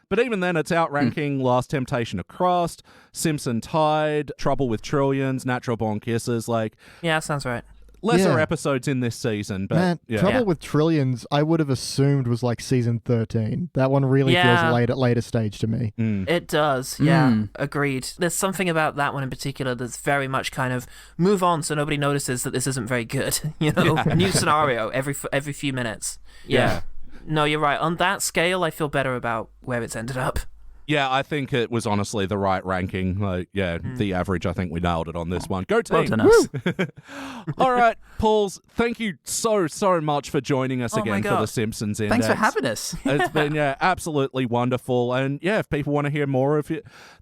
But even then, it's outranking Last Temptation of Christ, Simpson Tide, Trouble with Trillions, Natural Born Kisses, like... Yeah, sounds right. Lesser episodes in this season, but Man, Trouble with Trillions, I would have assumed was like season 13. That one really feels later stage to me. It does, agreed. There's something about that one in particular that's very much kind of move on so nobody notices that this isn't very good. You know, new scenario every few minutes. Yeah. No, you're right. On that scale, I feel better about where it's ended up. Yeah, I think it was honestly the right ranking. The average, I think we nailed it on this one. Go team! Well done us. All right, Pauls, thank you so much for joining us again for the Simpsons Index. Thanks for having us. It's been absolutely wonderful. And if people want to hear more of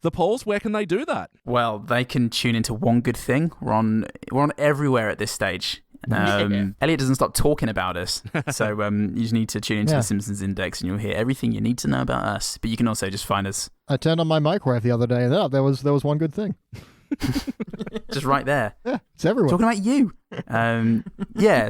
the Pauls, where can they do that? Well, they can tune into One Good Thing. We're on everywhere at this stage. Elliot doesn't stop talking about us, so you just need to tune into the Simpsons Index and you'll hear everything you need to know about us. But you can also just find us. I turned on my microwave the other day and there was One Good Thing. Just right there. Yeah, it's everywhere. Talking about you.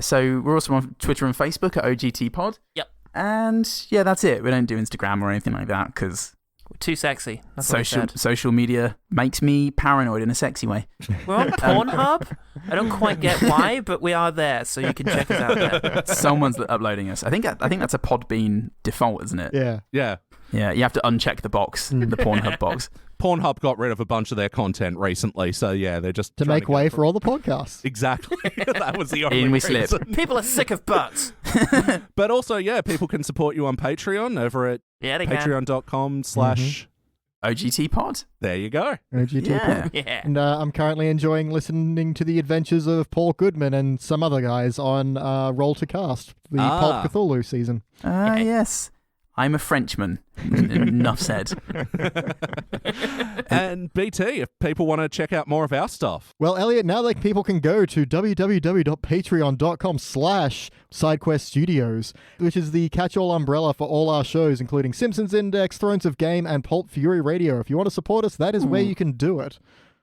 So we're also on Twitter and Facebook at OGT Pod. Yep. And that's it. We don't do Instagram or anything like that because we're too sexy. That's social media makes me paranoid in a sexy way. We're on Pornhub. I don't quite get why, but we are there, so you can check us out there. Someone's uploading us. I think that's a Podbean default, isn't it? Yeah. Yeah, you have to uncheck the box, the Pornhub box. Pornhub got rid of a bunch of their content recently, so they're just to make way for all the podcasts. Exactly. That was the only In we reason. slip. People are sick of butts. But also, people can support you on Patreon over at patreon.com/ OGT Pod. There you go. OGT Pod. Yeah. And I'm currently enjoying listening to the adventures of Paul Goodman and some other guys on Roll to Cast, the Pulp Cthulhu season. Yes. I'm a Frenchman. Enough said. And BT, if people want to check out more of our stuff. Well, Elliot, now people can go to www.patreon.com/SideQuest Studios, which is the catch-all umbrella for all our shows, including Simpsons Index, Thrones of Game, and Pulp Fury Radio. If you want to support us, that is where you can do it.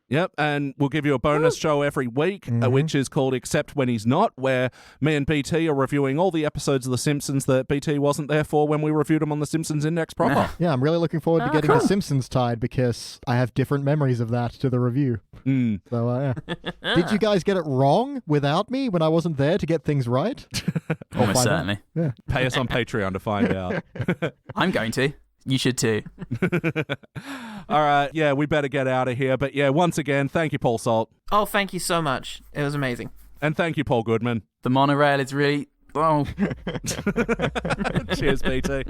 Yep, and we'll give you a bonus show every week, which is called Except When He's Not, where me and BT are reviewing all the episodes of The Simpsons that BT wasn't there for when we reviewed them on the Simpsons Index proper. Yeah, I'm really looking forward to getting The Simpsons tied because I have different memories of that to the review. So, Did you guys get it wrong without me when I wasn't there to get things right? Almost certainly. Yeah. Pay us on Patreon to find out. I'm going to. You should too. All right, we better get out of here. But once again, thank you, Paul Salt. Oh, thank you so much. It was amazing. And thank you, Paul Goodman. The monorail is really... Oh. Cheers, BT.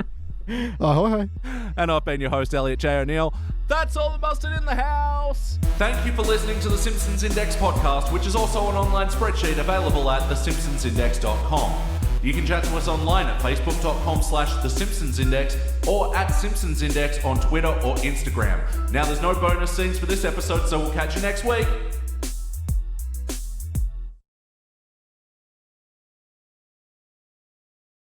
Ahoy. And I've been your host, Elliot J. O'Neill. That's all the mustard in the house. Thank you for listening to the Simpsons Index podcast, which is also an online spreadsheet available at thesimpsonsindex.com. You can chat to us online at facebook.com/thesimpsonsindex or at Simpsons Index on Twitter or Instagram. Now, there's no bonus scenes for this episode, so we'll catch you next week.